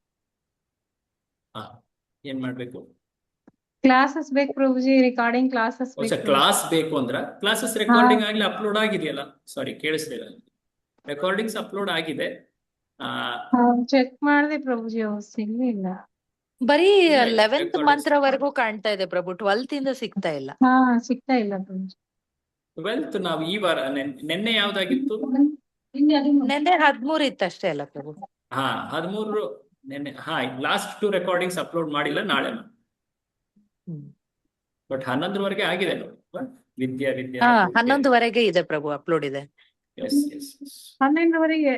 ಏನ್ ಮಾಡ್ಬೇಕು? ಕ್ಲಾಸಸ್ ಬೇಕು ಪ್ರಭುಜಿ, ರೆಕಾರ್ಡಿಂಗ್ ಕ್ಲಾಸಸ್ ಬೇಕು. ಕ್ಲಾಸ್ ಬೇಕು ಅಂದ್ರ ಕ್ಲಾಸಸ್ ರೆಕಾರ್ಡಿಂಗ್ ಆಗ್ಲಿ ಅಪ್ಲೋಡ್ ಆಗಿದೆಯಲ್ಲ? ಸಾರಿ, ಕೇಳಿಸ್ಲಿಲ್ಲ. ರೆಕಾರ್ಡಿಂಗ್ಸ್ ಅಪ್ಲೋಡ್ ಆಗಿದೆ. ಚೆಕ್ ಮಾಡಿದೆ ಪ್ರಭುಜಿ, ಅವ್ರು ಸಿಗ್ಲಿಲ್ಲ. ಬರೀ ಇಲ್ಲ, 11th recordings. ಮಂತ್ರವರೆಗೂ ಕಾಣ್ತಾ ಇದೆ ಪ್ರಭು, 12th ಇಂದ ಸಿಗ್ತಾ ಇಲ್ಲ. ಸಿಗ್ತಾ ಇಲ್ಲ ಪ್ರಭುಜಿ. 12th ನಾವು ಈ ವಾರ ನಿನ್ನೆ ಯಾವ್ದಾಗಿತ್ತು? ನೆನ್ನೆ 13 ಇತ್ತಷ್ಟೇ ಅಲ್ಲ ಪ್ರಭು? 13 ನಿನ್ನೆ. ಲಾಸ್ಟ್ 2 ರೆಕಾರ್ಡಿಂಗ್ಸ್ ಅಪ್ಲೋಡ್ ಮಾಡಿಲ್ಲ, ನಾಳೆ. ಬಟ್ 11ರವರೆಗೆ ಆಗಿದೆ ನೋಡಿ. ವಿದ್ಯಾ 11ವರೆಗೆ ಇದೆ ಪ್ರಭು, ಅಪ್ಲೋಡ್ ಇದೆ. 11ವರೆಗೆ.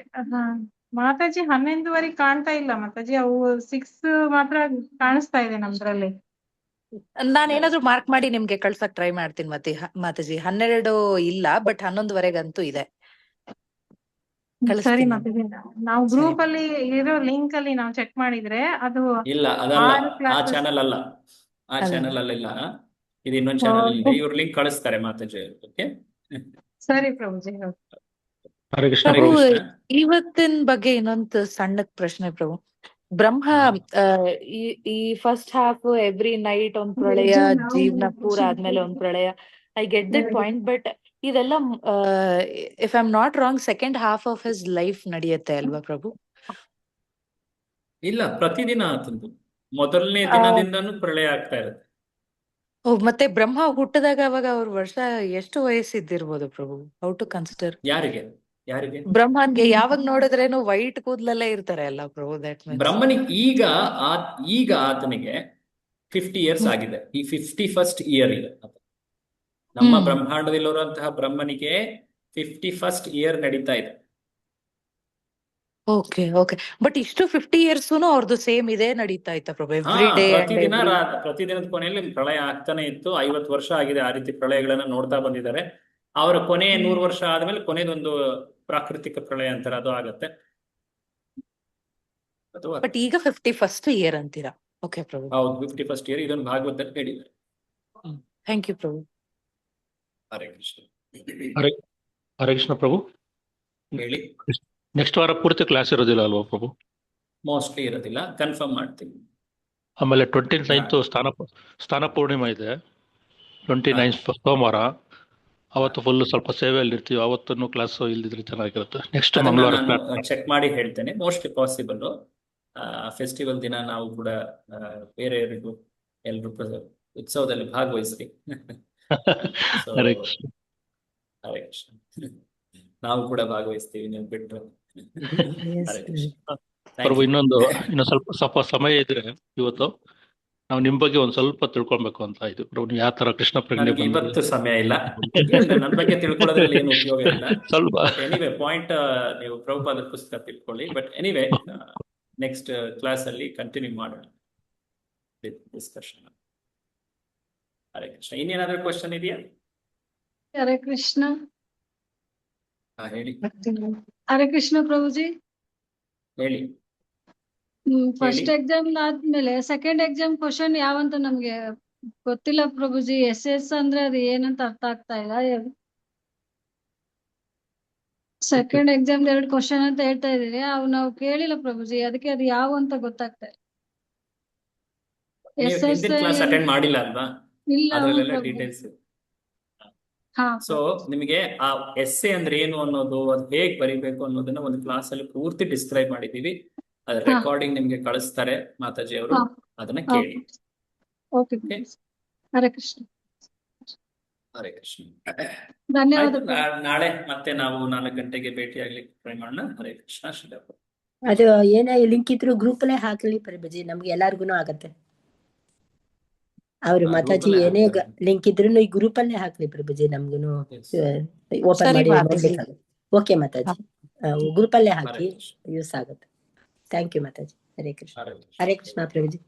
ಮಾತಾಜಿ 11ವರೆಗೆ ಕಾಣ್ತಾ ಇಲ್ಲ ಮಾತಾಜಿ, ಅವು 6 ಮಾತ್ರ ಕಾಣಿಸ್ತಾ ಇದೆ ನಮ್ದ್ರಲ್ಲಿ. ನಾನೇನಾದ್ರೂ ಮಾರ್ಕ್ ಮಾಡಿ ನಿಮ್ಗೆ ಕಳ್ಸಕ್ ಟ್ರೈ ಮಾಡ್ತೀನಿ ಮಾತಾಜಿ. 12 ಇಲ್ಲ, ಬಟ್ 11ವರೆಗಂತೂ ಇದೆ. ಸರಿ ಮಾತಾಜಿ, ನಾವು ಗ್ರೂಪ್ ಅಲ್ಲಿ ಇರೋ ಲಿಂಕ್ ಅಲ್ಲಿ ನಾವು ಚೆಕ್ ಮಾಡಿದ್ರೆ ಅದು ಇಲ್ಲ, ಅದಲ್ಲ, ಆ ಚಾನಲ್ ಅಲ್ಲ, ಆ ಚಾನಲ್ ಅಲ್ಲ, ಇದು ಇನ್ನೊಂದು ಚಾನಲ್ ಇದೆ. ಇವ್ರು ಲಿಂಕ್ ಕಳಿಸ್ತಾರೆ ಮಾತಾಜಿ. ಓಕೆ, ಸರಿ ಪ್ರಭುಜಿ. ಪ್ರಭು, ಇವತ್ತಿನ ಬಗ್ಗೆ ಇನ್ನೊಂದು ಸಣ್ಣ ಪ್ರಶ್ನೆ ಪ್ರಭು. ಬ್ರಹ್ಮ ಈ ಫಸ್ಟ್ ಹಾಫ್ ಎವ್ರಿ ನೈಟ್ ಒಂದ್ ಪ್ರಳಯ, ಜೀವನ ಪೂರ ಆದ್ಮೇಲೆ ಒಂದ್ ಪ್ರಳಯ. I get that point, but ಇದೆಲ್ಲ if I am not wrong second half of his life ನಡೆಯುತ್ತೆ ಅಲ್ವಾ ಪ್ರಭು? ಇಲ್ಲ, ಪ್ರತಿದಿನ ಆತಂದು ಮೊದಲನೇ ದಿನದಿಂದನೂ ಪ್ರಳಯ ಆಗ್ತಾ ಇರುತ್ತೆ. ಮತ್ತೆ ಬ್ರಹ್ಮ ಹುಟ್ಟದಾಗ ಅವಾಗ ಅವ್ರ ವರ್ಷ ಎಷ್ಟು ವಯಸ್ಸಿದ್ದಿರ್ಬೋದು ಪ್ರಭು? How to consider? ಯಾರಿಗೆ ಬ್ರಹ್ಮನ್ಗೆ ಯಾವಾಗ ನೋಡಿದ್ರೇನು ವೈಟ್ ಕೂದ್ಲಲ್ಲೇ ಇರ್ತಾರೆ ಅಲ್ಲ ಪ್ರಭು? ದಟ್ ಮೀನ್ಸ್ ಬ್ರಹ್ಮನಿಗೆ ಈಗ ಆತನಿಗೆ 50 years ಆಗಿದೆ. ಈ 51st year ಇದೆ. ನಮ್ಮ ಬ್ರಹ್ಮಾಂಡದಲ್ಲಿರುವಂತಹ ಬ್ರಹ್ಮನಿಗೆ 51st year ನಡೀತಾ ಇದೆ. ಓಕೆ. ಬಟ್ ಇಷ್ಟು 50 years ಅವ್ರದ್ದು ಸೇಮ್ ಇದೆ ನಡೀತಾ ಇತ್ತ ಪ್ರಭು? ಎವ್ರಿ ಡೇ ಪ್ರತಿದಿನದ ಕೊನೆಯಲ್ಲಿ ಪ್ರಳಯ ಆಗ್ತಾನೆ ಇತ್ತು. 50 ವರ್ಷ ಆಗಿದೆ ಆ ರೀತಿ ಪ್ರಳಯಗಳನ್ನ ನೋಡ್ತಾ ಬಂದಿದ್ದಾರೆ. ಅವರ ಕೊನೆ 100 ವರ್ಷ ಆದ್ಮೇಲೆ ಕೊನೆದೊಂದು ಪ್ರಾಕೃತಿಕ ಪ್ರಳಯ ಅಂತಾರೆ, ಅದು ಆಗತ್ತೆ. ಅಥವಾ ಬಟ್ ಈಗ 51st ಇಯರ್ ಅಂತೀರಾ? ಓಕೆ ಪ್ರಭು. ಹೌದು 51st ಇಯರ್ ಇದನ್ನು ಭಾಗವತದಲ್ಲಿ ಹೇಳಿದ್ದಾರೆ. ಥ್ಯಾಂಕ್ ಯು ಪ್ರಭು. ಹರೇ ಕೃಷ್ಣ. ಹರೇ ಕೃಷ್ಣ ಪ್ರಭು. ಹೇಳಿ. ನೆಕ್ಸ್ಟ್ ವಾರ ಪೂರ್ತಿ ಕ್ಲಾಸ್ ಇರೋದಿಲ್ಲ ಅಲ್ವಾ ಪ್ರಭು? ಮೋಸ್ಟ್ಲಿ ಇರೋದಿಲ್ಲ, ಕನ್ಫರ್ಮ್ ಮಾಡ್ತೀನಿ. ಆಮೇಲೆ 29th ಸ್ಥಾನ ಪೂರ್ಣಿಮಾ ಇದೆ. 29th ಸೋಮವಾರ. ಅವತ್ತು ಫುಲ್ ಸ್ವಲ್ಪ ಸೇವೆಯಲ್ಲಿ ಇರ್ತೀವಿ. ಅವತ್ತನ್ನು ಕ್ಲಾಸ್ ಇಲ್ದಿದ್ರೆ ಚೆನ್ನಾಗಿರುತ್ತೆ. ನೆಕ್ಸ್ಟ್ ಮಂಗಳವಾರ ಚೆಕ್ ಮಾಡಿ ಹೇಳ್ತೇನೆ. Mostly possible. ಫೆಸ್ಟಿವಲ್ ದಿನ ನಾವು ಕೂಡ ಬೇರೆ ಎಲ್ರು ಉತ್ಸವದಲ್ಲಿ ಭಾಗವಹಿಸ್ತೀವಿ. ಹರೇ ಕೃಷ್ಣ. ಹರೇ ಕೃಷ್ಣ. ನಾವು ಕೂಡ ಭಾಗವಹಿಸ್ತೀವಿ, ನೀವು ಬಿಟ್ಟು. ಹರೇ ಕೃಷ್ಣ. ಪ್ರಭು ಇನ್ನು ಸ್ವಲ್ಪ ಸಮಯ ಇದ್ರೆ ಇವತ್ತು ನಾವು ನಿಮ್ ಬಗ್ಗೆ ಒಂದ್ ಸ್ವಲ್ಪ ತಿಳ್ಕೊಳ್ಬೇಕು ಅಂತ ಇದ್ವಿ ಪ್ರಭು. ನೀವು ಯಾವ ತರ ಕೃಷ್ಣ ಪ್ರಜ್ಞೆ ನನಗೆ ಇವತ್ತು ಸಮಯ ಇಲ್ಲ, ನನ್ನ ಬಗ್ಗೆ ತಿಳ್ಕೊಳ್ಳೋದ್ರಲ್ಲಿ ಏನು ಉಪಯೋಗ ಇಲ್ಲ. ಸ್ವಲ್ಪ ಎನಿವೆ ಪಾಯಿಂಟ್ ನೀವು ಪ್ರಭುಪಾದ ಪುಸ್ತಕ ತಿಳ್ಕೊಳ್ಳಿ. ಬಟ್ ಎನಿವೆ ನೆಕ್ಸ್ಟ್ ಕ್ಲಾಸ್ ಅಲ್ಲಿ ಕಂಟಿನ್ಯೂ ಮಾಡೋಣ ಡಿಸ್ಕಷನ್. ಹರೇ ಕೃಷ್ಣ. ಇನ್ನೇನಾದ್ರೂ ಕ್ವಶನ್ ಇದೆಯಾ? ಹರೇ ಕೃಷ್ಣ. ಹೇಳಿ. ಹರೇ ಕೃಷ್ಣ ಪ್ರಭುಜಿ. ಹೇಳಿ. ಫಸ್ಟ್ ಎಕ್ಸಾಮ್ ಆದ್ಮೇಲೆ ಸೆಕೆಂಡ್ ಎಕ್ಸಾಮ್ ಕ್ವಶನ್ ಯಾವಂತ ನಮ್ಗೆ ಗೊತ್ತಿಲ್ಲ ಪ್ರಭುಜಿ. ಎಸ್ ಅಂದ್ರೆ ಅದು ಏನಂತ ಅರ್ಥ ಆಗ್ತಾ ಇಲ್ಲ. ಸೆಕೆಂಡ್ ಎಕ್ಸಾಮ್ 2 ಕ್ವಶನ್ ಅಂತ ಹೇಳ್ತಾ ಇದೀರಿ, ಅವು ನಾವು ಕೇಳಿಲ್ಲ ಪ್ರಭುಜಿ. ಅದಕ್ಕೆ ಅದು ಯಾವ ಅಂತ ಗೊತ್ತಾಗ್ತಾ ಇಲ್ಲ. ನೀವು ಹಿಂದಿನ ಕ್ಲಾಸ್ ಅಟೆಂಡ್ ಮಾಡಿಲ್ಲ ಅಲ್ವಾ? ಇಲ್ಲ. ಅದರಲ್ಲೆಲ್ಲ ಡೀಟೇಲ್ಸ್. ಹಾ. ಸೊ ನಿಮಗೆ ಆ ಎಸ್ಸೆ ಅಂದ್ರೆ ಏನು ಅನ್ನೋದು, ಅದು ಹೇಗ್ ಬರಿಬೇಕು ಅನ್ನೋದನ್ನ ಒಂದು ಕ್ಲಾಸ್ ಅಲ್ಲಿ ಪೂರ್ತಿ ಡಿಸ್ಕ್ರೈಬ್ ಮಾಡಿದೀವಿ. ಅದ್ರ ರೆಕಾರ್ಡಿಂಗ್ ನಿಮ್ಗೆ ಕಳಿಸ್ತಾರೆ ಮಾತಾಜಿ ಅವರು, ಅದನ್ನ ಕೇಳಿ. ಓಕೆ. ಹರೇ ಕೃಷ್ಣ. ಹರೇ ಕೃಷ್ಣ. ಧನ್ಯವಾದ. ನಾಳೆ ಮತ್ತೆ ನಾವು 4 ಗಂಟೆಗೆ ಭೇಟಿ ಆಗ್ಲಿಕ್ಕೆ ಟ್ರೈ ಮಾಡೋಣ. ಹರೇ ಕೃಷ್ಣ. ಶ್ರೀರಾಮ. ಅದು ಏನೇ ಲಿಂಕ್ ಇದ್ರು ಗ್ರೂಪ್ ಅಲ್ಲೇ ಹಾಕ್ಲಿ ಪ್ರಭುಜಿ, ನಮ್ಗೆ ಎಲ್ಲಾರ್ಗು ಆಗತ್ತೆ. ಅವ್ರು ಮಾತಾಜಿ ಏನೇ ಲಿಂಕ್ ಇದ್ರು ಈ ಗ್ರೂಪ್ ಅಲ್ಲೇ ಹಾಕ್ಲಿ ಪ್ರಭುಜಿ, ನಮ್ಗುನು ಓಪನ್ ಮಾಡಿ ನೋಡ್ಬೇಕಾಗುತ್ತೆ. ಓಕೆ ಮಾತಾಜಿ, ಗ್ರೂಪ್ ಅಲ್ಲೇ ಹಾಕಿ ಯೂಸ್ ಆಗುತ್ತೆ. Thank you Mataji. ಹರೇ ಕೃಷ್ಣ. ಹರೇ ಕೃಷ್ಣ ಪ್ರಭುಜಿ.